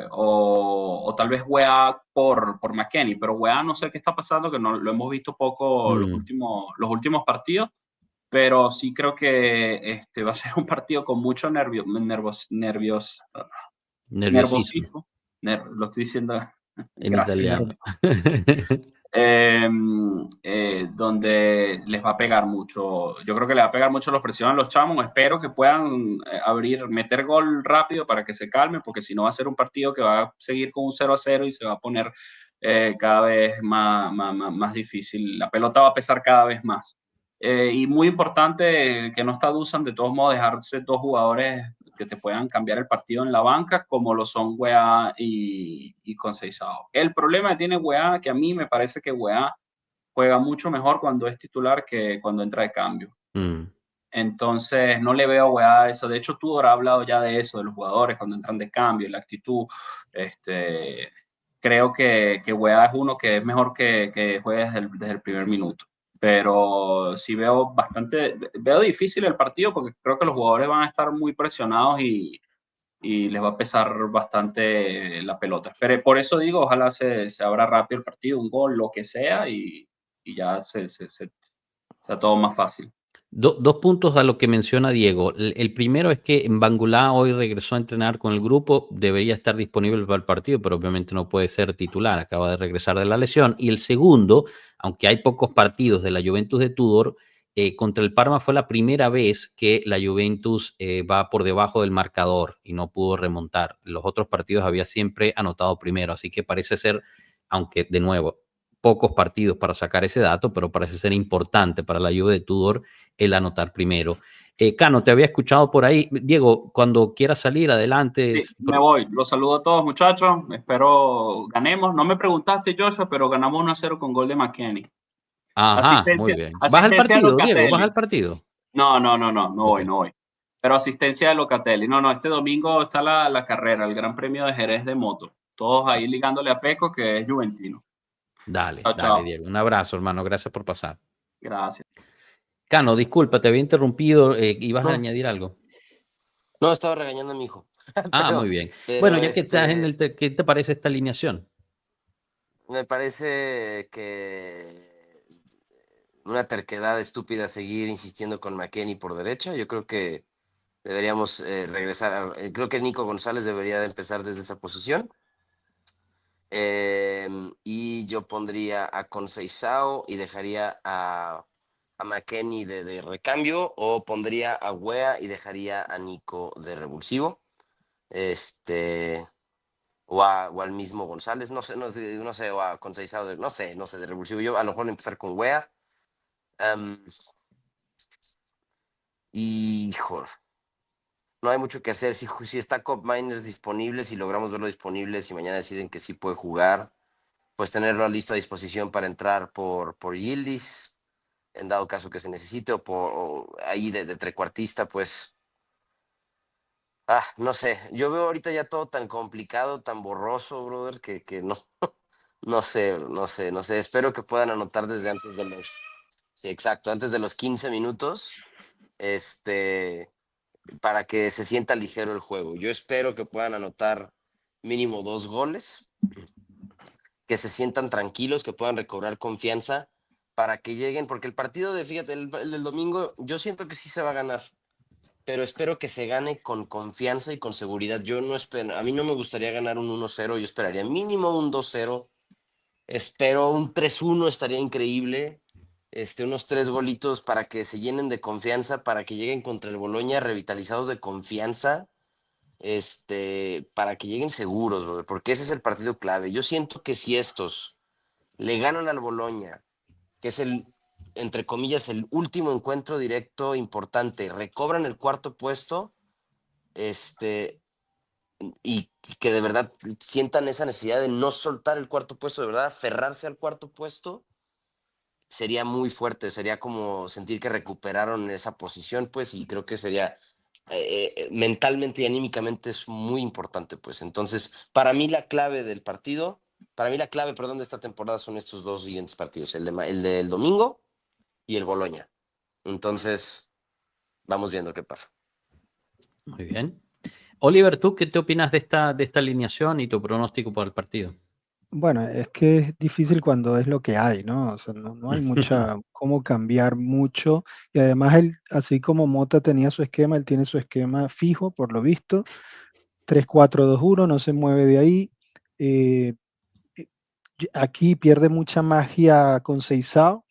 O tal vez Weah por McKennie, pero Weah no sé qué está pasando, que no lo hemos visto poco los últimos partidos, pero sí creo que va a ser un partido con mucho nerviosismo. Lo estoy diciendo en italiano. Donde les va a pegar mucho. Yo creo que les va a pegar mucho los presiones a los chamos. Espero que puedan meter gol rápido para que se calmen, porque si no va a ser un partido que va a seguir con un 0-0 y se va a poner cada vez más difícil. La pelota va a pesar cada vez más. Y muy importante que no está Dusan, de todos modos, dejarse dos jugadores que te puedan cambiar el partido en la banca, como lo son Weah y Conceição. El problema que tiene Weah, que a mí me parece que Weah juega mucho mejor cuando es titular que cuando entra de cambio. Entonces, no le veo a Weah eso. De hecho, Tudor ha hablado ya de eso, de los jugadores cuando entran de cambio, la actitud. Creo que Weah es uno que es mejor que juegue desde el primer minuto. Pero sí veo difícil el partido, porque creo que los jugadores van a estar muy presionados y les va a pesar bastante la pelota. Pero por eso digo, ojalá se abra rápido el partido, un gol, lo que sea, y ya sea todo más fácil. Dos puntos a lo que menciona Diego. El primero es que Bangula hoy regresó a entrenar con el grupo, debería estar disponible para el partido, pero obviamente no puede ser titular, acaba de regresar de la lesión. Y el segundo, aunque hay pocos partidos de la Juventus de Tudor, contra el Parma fue la primera vez que la Juventus va por debajo del marcador y no pudo remontar. Los otros partidos había siempre anotado primero, así que parece ser, aunque de nuevo, pocos partidos para sacar ese dato, pero parece ser importante para la Juve de Tudor el anotar primero. Cano, te había escuchado por ahí. Diego, cuando quieras salir, adelante. Sí, me voy. Los saludo a todos, muchachos. Espero ganemos. No me preguntaste, Joshua, pero ganamos 1-0 con gol de McKennie. Ajá, muy bien. ¿Vas al partido, Diego? ¿Vas al partido? No Ok. voy. Pero asistencia de Locatelli. No, este domingo está la carrera, el Gran Premio de Jerez de moto. Todos ahí ligándole a Peco, que es juventino. Dale, Chao, dale, chao. Diego. Un abrazo, hermano. Gracias por pasar. Gracias. Cano, disculpa, te había interrumpido. ¿Ibas a No. añadir algo? No, estaba regañando a mi hijo. Ah, muy bien. Pero Bueno, ya que estás en ¿qué te parece esta alineación? me parece que una terquedad estúpida seguir insistiendo con McKennie por derecha. Yo creo que deberíamos regresar. Creo que Nico González debería de empezar desde esa posición. Y yo pondría a Conceição y dejaría a McKennie de recambio, o pondría a Wea y dejaría a Nico de revulsivo. O al mismo González, no sé, o a Conceição, no sé, de revulsivo. Yo a lo mejor empezar con Wea. Hijo, no hay mucho que hacer. Si está Cop Miners disponible, si logramos verlo disponible, si mañana deciden que sí puede jugar, pues tenerlo listo a disposición para entrar por Yildiz, en dado caso que se necesite, o ahí de trecuartista, pues. No sé, yo veo ahorita ya todo tan complicado, tan borroso, brother, que no, no sé. Espero que puedan anotar desde antes de los, sí, exacto, antes de los 15 minutos, para que se sienta ligero el juego. Yo espero que puedan anotar mínimo 2 goles, que se sientan tranquilos, que puedan recobrar confianza para que lleguen, porque el partido fíjate, el domingo, yo siento que sí se va a ganar, pero espero que se gane con confianza y con seguridad. Yo no espero, a mí no me gustaría ganar un 1-0, yo esperaría mínimo un 2-0, espero un 3-1, estaría increíble, unos 3 golitos para que se llenen de confianza, para que lleguen contra el Bologna revitalizados de confianza, para que lleguen seguros, brother, porque ese es el partido clave. Yo siento que si estos le ganan al Bologna, que es entre comillas, el último encuentro directo importante, recobran el cuarto puesto, y que de verdad sientan esa necesidad de no soltar el cuarto puesto, de verdad aferrarse al cuarto puesto, sería muy fuerte, sería como sentir que recuperaron esa posición, pues, y creo que sería mentalmente y anímicamente es muy importante, pues. Entonces, para mí la clave, perdón, de esta temporada son estos 2 siguientes partidos, el del domingo y el Bologna. Entonces, vamos viendo qué pasa. Muy bien. Oliver, ¿tú qué te opinas de esta alineación y tu pronóstico para el partido? Bueno, es que es difícil cuando es lo que hay, ¿no? O sea, no hay mucha cómo cambiar mucho. Y además, así como Mota tenía su esquema, él tiene su esquema fijo, por lo visto. 3-4-2-1, no se mueve de ahí. Eh, Aquí pierde mucha magia con Conceição,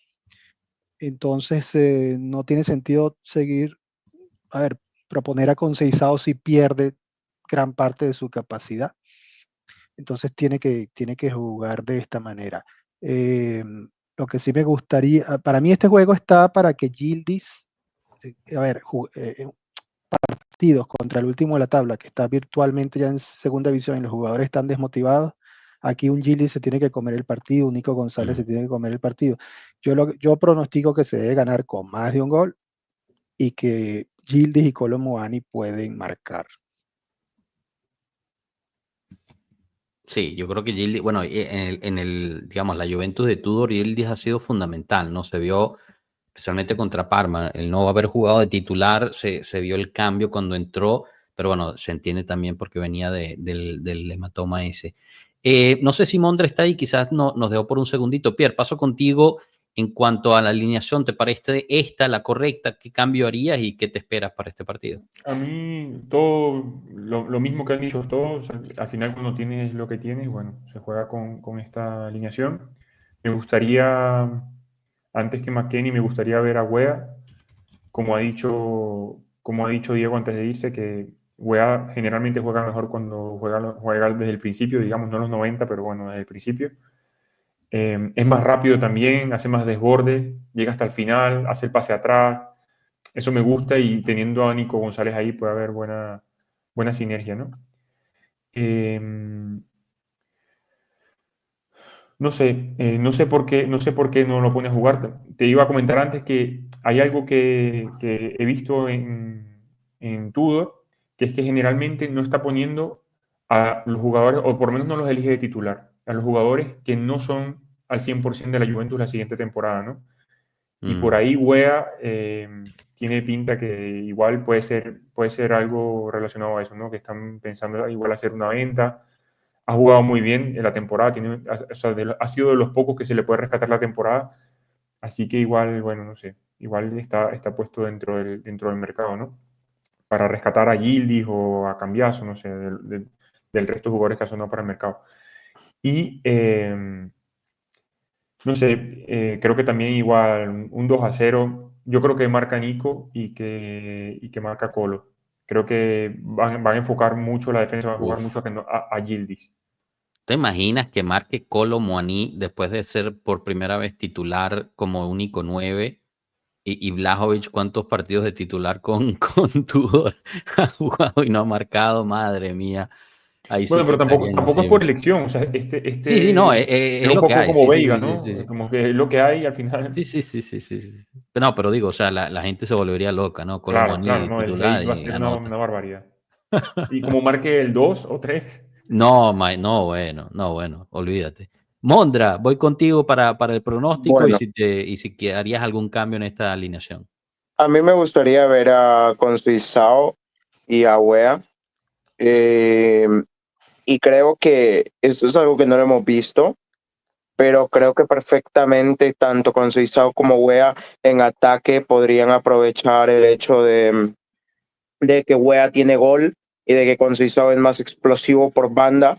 entonces no tiene sentido seguir, proponer a Conceição si pierde gran parte de su capacidad. Entonces tiene que jugar de esta manera. Lo que sí me gustaría, para mí este juego está para que Yildiz, partidos contra el último de la tabla, que está virtualmente ya en segunda división y los jugadores están desmotivados. Aquí un Yildiz se tiene que comer el partido, un Nico González se tiene que comer el partido. Yo pronostico que se debe ganar con más de un gol y que Yildiz y Kolo Muani pueden marcar. Sí, yo creo que Yildiz, bueno, digamos, la Juventus de Tudor, Yildiz ha sido fundamental, ¿no? Se vio, especialmente contra Parma, el no haber jugado de titular, se vio el cambio cuando entró, pero bueno, se entiende también porque venía del hematoma ese. No sé si Mondra está ahí, quizás nos dejó por un segundito. Pierre, paso contigo en cuanto a la alineación. ¿Te parece esta la correcta? ¿Qué cambio harías y qué te esperas para este partido? A mí todo lo mismo que han dicho todos, al final cuando tienes lo que tienes, bueno, se juega con esta alineación. Me gustaría, antes que McKennie, me gustaría ver a Wea, como ha dicho Diego antes de irse, que Wea generalmente juega mejor cuando juega desde el principio, digamos, no los 90, pero bueno, desde el principio. Es más rápido también, hace más desbordes, llega hasta el final, hace el pase atrás. Eso me gusta, y teniendo a Nico González ahí puede haber buena sinergia, ¿no? No sé, no sé por qué no lo pone a jugar. Te iba a comentar antes que hay algo que he visto en Tudor, que es que generalmente no está poniendo a los jugadores, o por lo menos no los elige de titular, a los jugadores que no son al 100% de la Juventus la siguiente temporada, ¿no? Y por ahí Wea tiene pinta que igual puede ser algo relacionado a eso, ¿no? Que están pensando igual hacer una venta. Ha jugado muy bien en la temporada, o sea, ha sido de los pocos que se le puede rescatar la temporada, así que igual, bueno, no sé, igual está puesto dentro del mercado, ¿no? Para rescatar a Yildiz o a Cambiaso, no sé, del resto de jugadores que ha sonado para el mercado. Y no sé, creo que también igual un 2-0, yo creo que marca Nico y que marca Colo. Creo que van a enfocar mucho la defensa, van a enfocar mucho a Yildiz. ¿Te imaginas que marque Kolo Muani después de ser por primera vez titular como único 9? Y Blajovic, ¿cuántos partidos de titular con Tudor ha jugado y no ha marcado? Madre mía. Ahí sí Bueno, que pero tampoco estaría es por encima. elección, o sea, Sí, no, es es un lo que poco hay. como Sí, sí, Veiga, sí, sí, ¿no? sí, sí. Como que es lo que hay al final. Sí. No, pero digo, o sea, la gente se volvería loca, ¿no? Kolo Claro, Muani no, el titular hate va a y ser una anota. barbaridad. Y como marque el 2 o 3. No, no, bueno, olvídate. Mondra, voy contigo para el pronóstico Bueno, y si harías algún cambio en esta alineación. a mí me gustaría ver a Conceição y a Wea. Y creo que esto es algo que no lo hemos visto, pero creo que perfectamente tanto Conceição como Wea en ataque podrían aprovechar el hecho de que Wea tiene gol y de que Conceição es más explosivo por banda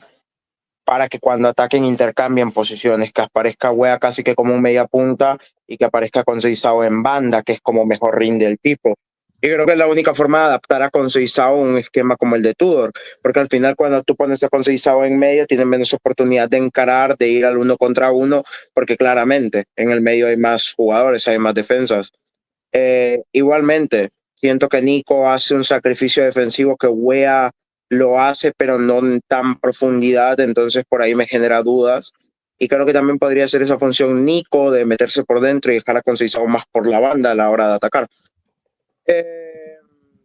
para que cuando ataquen intercambien posiciones, que aparezca Wea casi que como un media punta y que aparezca Conceição en banda, que es como mejor rinde el tipo. Y creo que es la única forma de adaptar a Conceição a un esquema como el de Tudor, porque al final cuando tú pones a Conceição en medio tienen menos oportunidad de encarar, de ir al 1 contra 1, porque claramente en el medio hay más jugadores, hay más defensas. Igualmente, siento que Nico hace un sacrificio defensivo que Wea lo hace, pero no en tan profundidad, entonces por ahí me genera dudas. Y creo que también podría ser esa función Nico de meterse por dentro y dejar a Conceição más por la banda a la hora de atacar.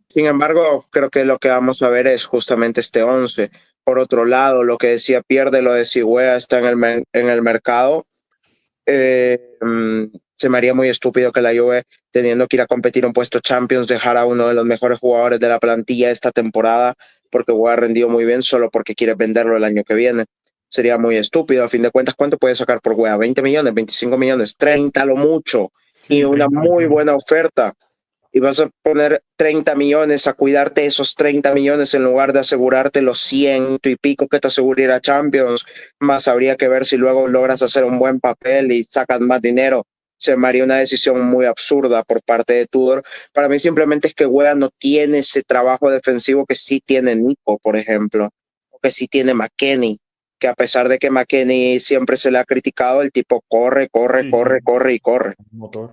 Sin embargo, creo que lo que vamos a ver es justamente este 11. Por otro lado, lo que decía Pierre, lo de si Wea está en el mercado, se me haría muy estúpido que la Juve, teniendo que ir a competir un puesto Champions, dejara a uno de los mejores jugadores de la plantilla esta temporada porque Wea ha rendido muy bien solo porque quiere venderlo el año que viene. Sería muy estúpido. A fin de cuentas, ¿cuánto puede sacar por Wea? ¿20 millones? ¿25 millones? 30 lo mucho. Sí, Y una 30 muy millones. buena oferta. Y vas a poner 30 millones a cuidarte esos 30 millones en lugar de asegurarte los 100 y pico que te aseguraría Champions. Más habría que ver si luego logras hacer un buen papel y sacas más dinero. Se me haría una decisión muy absurda por parte de Tudor. Para mí simplemente es que Wea no tiene ese trabajo defensivo que sí tiene Nico, por ejemplo, o que sí tiene McKennie, que a pesar de que McKennie siempre se le ha criticado, el tipo corre y corre. Motor.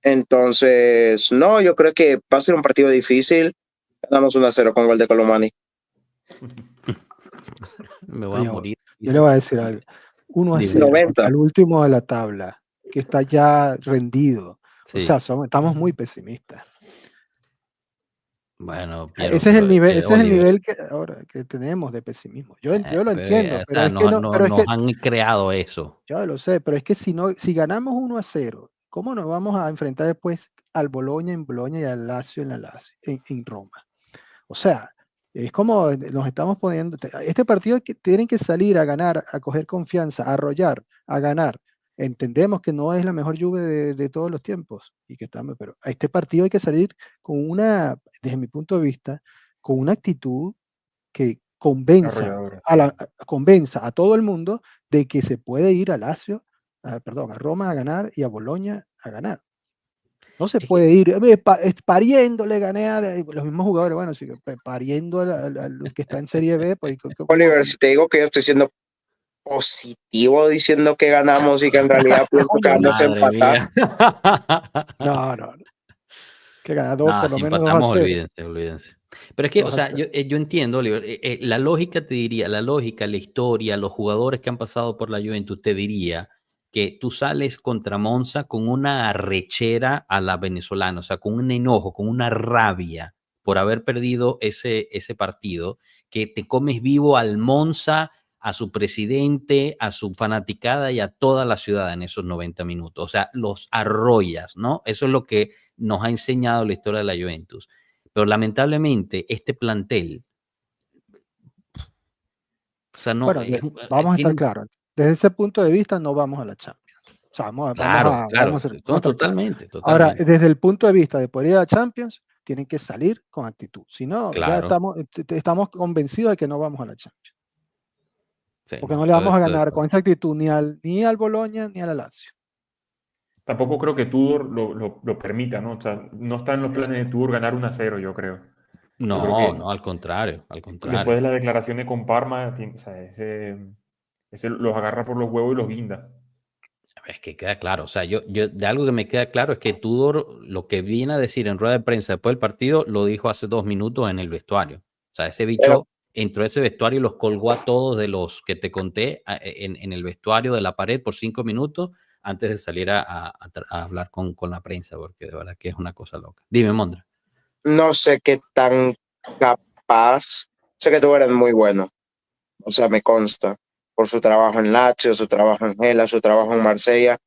Entonces, no, yo creo que va a ser un partido difícil. Ganamos 1-0 con gol de Colomani. Me voy a morir. Yo le voy a decir algo. 1-0 90. al último de la tabla, que está ya rendido. Sí. O sea, estamos muy pesimistas. Bueno, ese es el nivel que ahora que tenemos de pesimismo. Yo lo entiendo, pero es que no, pero nos han creado eso. Yo lo sé, pero es que si ganamos 1-0, ¿cómo nos vamos a enfrentar después al Bologna en Bologna y al Lazio en Roma? O sea, es como nos estamos poniendo. Este partido que tienen que salir a ganar, a coger confianza, a arrollar, a ganar. Entendemos que no es la mejor Juve de todos los tiempos, pero a este partido hay que salir con desde mi punto de vista, con una actitud que convenza a todo el mundo de que se puede ir a Lazio, a Roma a ganar y a Bologna a ganar. No se puede ir pariendo, le gané a los mismos jugadores, bueno, sí, pariendo al que está en Serie B. Pues, Oliver, si te digo que yo estoy siendo positivo diciendo que ganamos y que en realidad pienso que vamos a empatar. No. Que gana dos, No, por lo si menos 2 a empatamos, 0. olvídense. Pero es que, o 2 a sea, 0. yo entiendo, Oliver, la lógica te diría, la lógica, la historia, los jugadores que han pasado por la Juventus te diría que tú sales contra Monza con una arrechera a la venezolana, o sea, con un enojo, con una rabia por haber perdido ese partido, que te comes vivo al Monza, a su presidente, a su fanaticada y a toda la ciudad en esos 90 minutos. O sea, los arrollas, ¿no? Eso es lo que nos ha enseñado la historia de la Juventus. Pero lamentablemente este plantel, o sea, no, Bueno, vamos a estar claros. Desde ese punto de vista no vamos a la Champions. O sea, claro, vamos a estar claros. totalmente. Ahora, desde el punto de vista de poder ir a la Champions, tienen que salir con actitud. Si no, ya claro. estamos convencidos de que no vamos a la Champions. Sí, Porque no, no le vamos a ganar con esa actitud ni al Bologna ni al Lazio. Tampoco creo que Tudor lo permita, ¿no? O sea, no está en los planes de Tudor ganar 1-0, yo creo. Yo creo que No, al contrario. después de la declaración de con Parma, o sea, ese los agarra por los huevos y los guinda. Es que queda claro, o sea, yo de algo que me queda claro es que Tudor lo que viene a decir en rueda de prensa después del partido lo dijo hace 2 minutos en el vestuario. O sea, ese bicho entró a ese vestuario y los colgó a todos de los que te conté en el vestuario de la pared por 5 minutos antes de salir a hablar con la prensa, porque de verdad que es una cosa loca. Dime, Mondra. No sé qué tan capaz, sé que tú eres muy bueno, o sea, me consta, por su trabajo en Lazio, su trabajo en Gela, su trabajo en Marsella.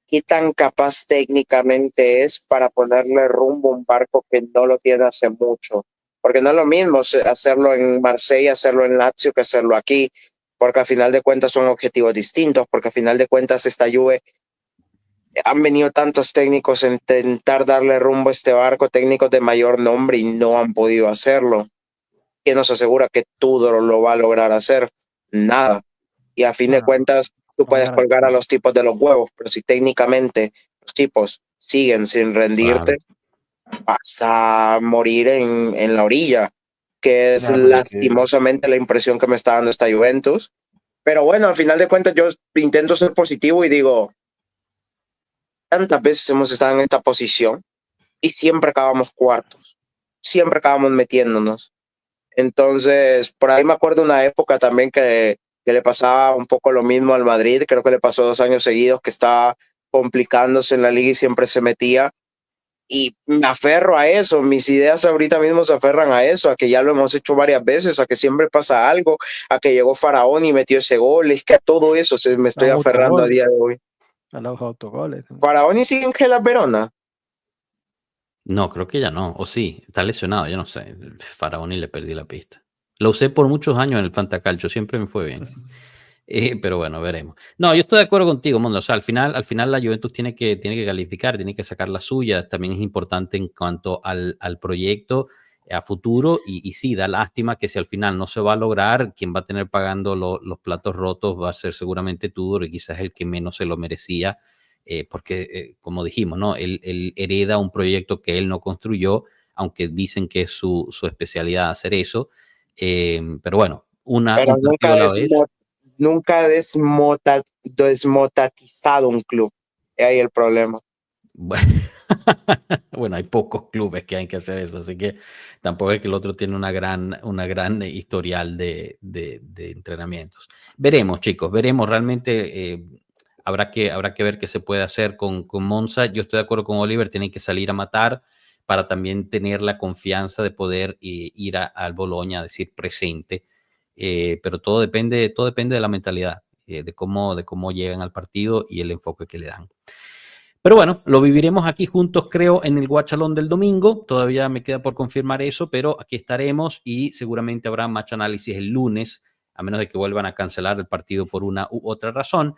¿Qué tan capaz técnicamente es para ponerle rumbo a un barco que no lo tiene hace mucho? Porque no es lo mismo hacerlo en Marsella, hacerlo en Lazio que hacerlo aquí, porque al final de cuentas son objetivos distintos, porque al final de cuentas esta Juve han venido tantos técnicos a intentar darle rumbo a este barco, técnicos de mayor nombre, y no han podido hacerlo. ¿Quién nos asegura que Tudor lo va a lograr hacer? Nada. Y a fin de cuentas, tú puedes colgar a los tipos de los huevos, pero si técnicamente los tipos siguen sin rendirte, vas a morir en la orilla, que es lastimosamente la impresión que me está dando esta Juventus. Pero bueno, al final de cuentas yo intento ser positivo y digo, tantas veces hemos estado en esta posición y siempre acabamos cuartos, siempre acabamos metiéndonos. Entonces, por ahí me acuerdo una época también que le pasaba un poco lo mismo al Madrid, creo que le pasó 2 años seguidos que estaba complicándose en la liga y siempre se metía. Y me aferro a eso, mis ideas ahorita mismo se aferran a eso, a que ya lo hemos hecho varias veces, a que siempre pasa algo, a que llegó Faraón y metió ese gol, es que a todo eso me estoy aferrando a día de hoy. A los autogoles. ¿Faraón y sigue en Gela Verona? No, creo que ya no. O sí, está lesionado, yo no sé. Faraón y le perdí la pista. Lo usé por muchos años en el Fantacalcio, siempre me fue bien. Pero bueno, veremos. No, yo estoy de acuerdo contigo, Mondo. O sea, al final la Juventus tiene que calificar, tiene que sacar la suya. También es importante en cuanto al proyecto a futuro. Y sí, da lástima que si al final no se va a lograr, quien va a tener pagando los platos rotos va a ser seguramente Tudor, y quizás el que menos se lo merecía. Porque, como dijimos, ¿no? Él hereda un proyecto que él no construyó, aunque dicen que es su especialidad hacer eso. Pero bueno, un partido a la vez. Nunca ha desmotatizado un club. Ahí el problema. Bueno, hay pocos clubes que hay que hacer eso, así que tampoco es que el otro tiene una gran historial de entrenamientos. Veremos, chicos, veremos realmente. Habrá que ver qué se puede hacer con Monza. Yo estoy de acuerdo con Oliver, tienen que salir a matar para también tener la confianza de poder ir al Bologna, a decir presente. Pero todo depende de la mentalidad, de cómo llegan al partido y el enfoque que le dan. Pero bueno, lo viviremos aquí juntos, creo, en el Guachalón del domingo. Todavía me queda por confirmar eso, pero aquí estaremos y seguramente habrá match análisis el lunes, a menos de que vuelvan a cancelar el partido por una u otra razón.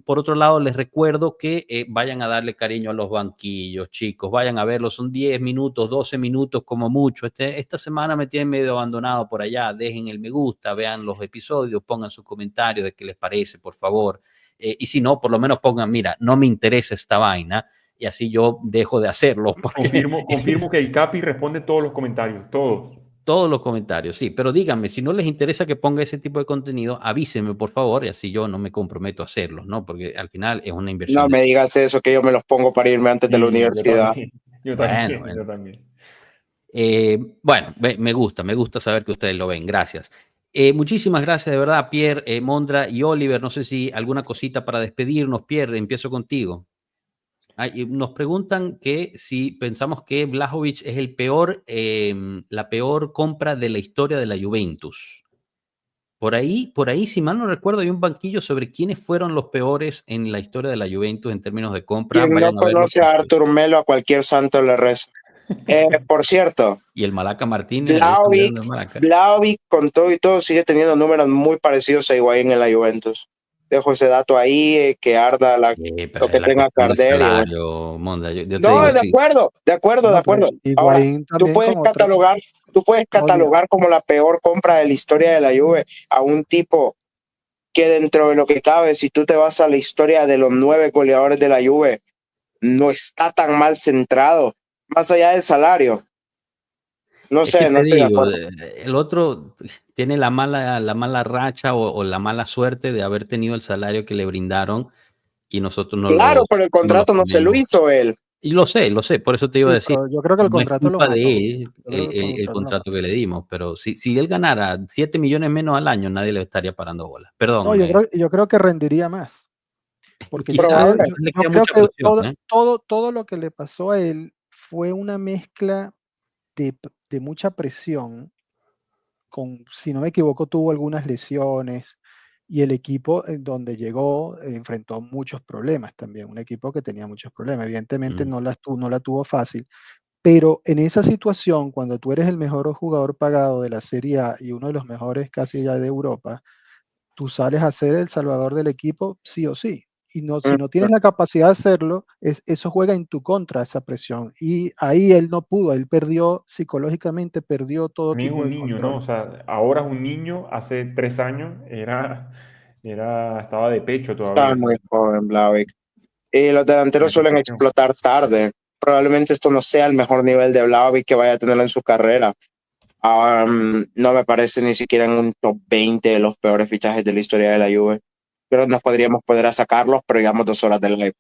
Por otro lado, les recuerdo que vayan a darle cariño a los banquillos, chicos. Vayan a verlos, son 10 minutos, 12 minutos como mucho. Esta semana me tienen medio abandonado por allá. Dejen el me gusta, vean los episodios, pongan sus comentarios de qué les parece, por favor. Y si no, por lo menos pongan, mira, no me interesa esta vaina, y así yo dejo de hacerlo. Porque... Confirmo que el Capi responde todos los comentarios, todos los comentarios, sí, pero díganme, si no les interesa que ponga ese tipo de contenido, avísenme, por favor, y así yo no me comprometo a hacerlos, ¿no? Porque al final es una inversión. No me digas eso, que yo me los pongo para irme antes de la universidad. Yo Bueno, también, yo también. Bueno, me gusta saber que ustedes lo ven. Gracias. Muchísimas gracias de verdad, Pierre, Mondra y Oliver. No sé si alguna cosita para despedirnos. Pierre, empiezo contigo. Nos preguntan que si pensamos que Vlahovic es la peor compra de la historia de la Juventus. Por ahí, si mal no recuerdo, hay un banquillo sobre quiénes fueron los peores en la historia de la Juventus en términos de compra. Quien no conoce a Artur Melo, a cualquier santo le reza. Por cierto, Y el Malaca Martínez. Vlahovic con todo y todo sigue teniendo números muy parecidos a Higuaín en la Juventus. Dejo ese dato ahí, que arda lo que tenga que arder. No, de acuerdo. Ahora, tú puedes catalogar como la peor compra de la historia de la Juve a un tipo que dentro de lo que cabe, si tú te vas a la historia de los 9 goleadores de la Juve, no está tan mal centrado, más allá del salario. No sé de acuerdo. El otro tiene la mala racha o la mala suerte de haber tenido el salario que le brindaron y nosotros no Claro, pero el contrato no se lo hizo él. Y lo sé, por eso te iba a decir. Yo creo que el contrato no es culpa de él el contrato que le dimos, pero si él ganara 7 millones menos al año, nadie le estaría parando bola. Perdón. No, yo creo que rendiría más. Porque quizás, yo creo que todo lo que le pasó a él fue una mezcla de mucha presión, si no me equivoco, tuvo algunas lesiones y el equipo en donde llegó enfrentó muchos problemas también, un equipo que tenía muchos problemas, evidentemente no la tuvo fácil, pero en esa situación, cuando tú eres el mejor jugador pagado de la Serie A y uno de los mejores casi ya de Europa, tú sales a ser el salvador del equipo sí o sí. Y si no tienes la capacidad de hacerlo, eso juega en tu contra, esa presión. Y ahí él no pudo, él perdió psicológicamente, perdió todo tipo de niño, control. ¿no? O sea, ahora es un niño, hace 3 años estaba de pecho todavía. Está muy joven, Vlahovic. Y los delanteros suelen explotar tarde. Probablemente esto no sea el mejor nivel de Vlahovic que vaya a tener en su carrera. No me parece ni siquiera en un top 20 de los peores fichajes de la historia de la Juve. Pero nos podríamos poder a sacarlos, pero llevamos 2 horas de live.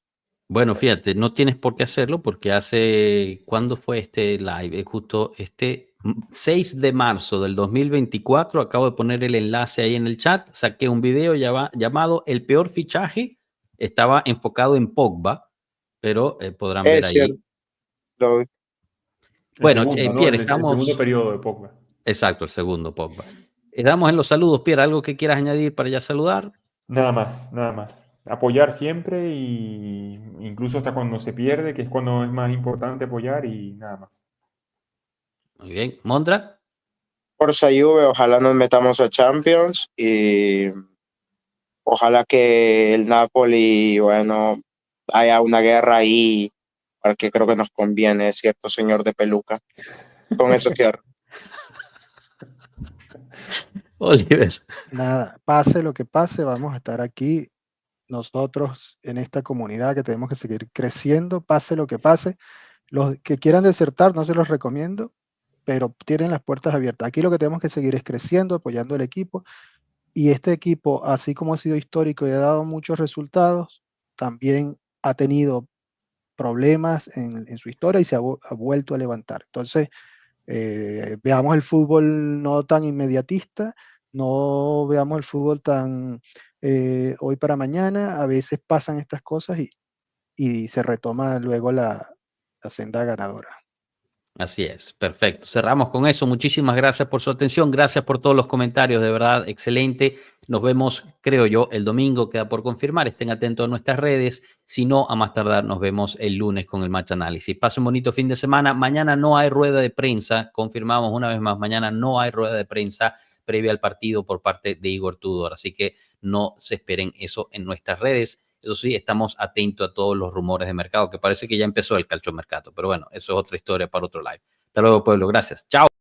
Bueno, fíjate, no tienes por qué hacerlo porque ¿cuándo fue este live? Justo 6 de marzo del 2024, acabo de poner el enlace ahí en el chat, saqué un video llamado El peor fichaje, estaba enfocado en Pogba, pero podrán ver ahí. Bueno, Pierre, estamos... El segundo periodo de Pogba. Exacto, el segundo Pogba. Damos en los saludos, Pierre, ¿algo que quieras añadir para ya saludar? Nada más. Apoyar siempre y incluso hasta cuando se pierde, que es cuando es más importante apoyar y nada más. Muy bien. ¿Mondra? Forza Juve, ojalá nos metamos a Champions y ojalá que el Napoli, bueno, haya una guerra ahí, porque creo que nos conviene, cierto señor de peluca. Con eso cierro. Oliver. Nada, pase lo que pase, vamos a estar aquí nosotros en esta comunidad que tenemos que seguir creciendo, pase lo que pase. Los que quieran desertar, no se los recomiendo, pero tienen las puertas abiertas. Aquí lo que tenemos que seguir es creciendo, apoyando al equipo. Y este equipo, así como ha sido histórico y ha dado muchos resultados, también ha tenido problemas en su historia y se ha vuelto a levantar. Entonces, veamos el fútbol no tan inmediatista, no veamos el fútbol tan hoy para mañana. A veces pasan estas cosas y se retoma luego la senda ganadora. Así es, perfecto. Cerramos con eso. Muchísimas gracias por su atención. Gracias por todos los comentarios, de verdad, excelente. Nos vemos, creo yo, el domingo, queda por confirmar. Estén atentos a nuestras redes. Si no, a más tardar, nos vemos el lunes con el Match Análisis. Pasen un bonito fin de semana. Mañana no hay rueda de prensa. Confirmamos una vez más, mañana no hay rueda de prensa previa al partido por parte de Igor Tudor. Así que no se esperen eso en nuestras redes. Eso sí, estamos atentos a todos los rumores de mercado, que parece que ya empezó el calciomercato, pero bueno, eso es otra historia para otro live. Hasta luego, pueblo. Gracias. Chao.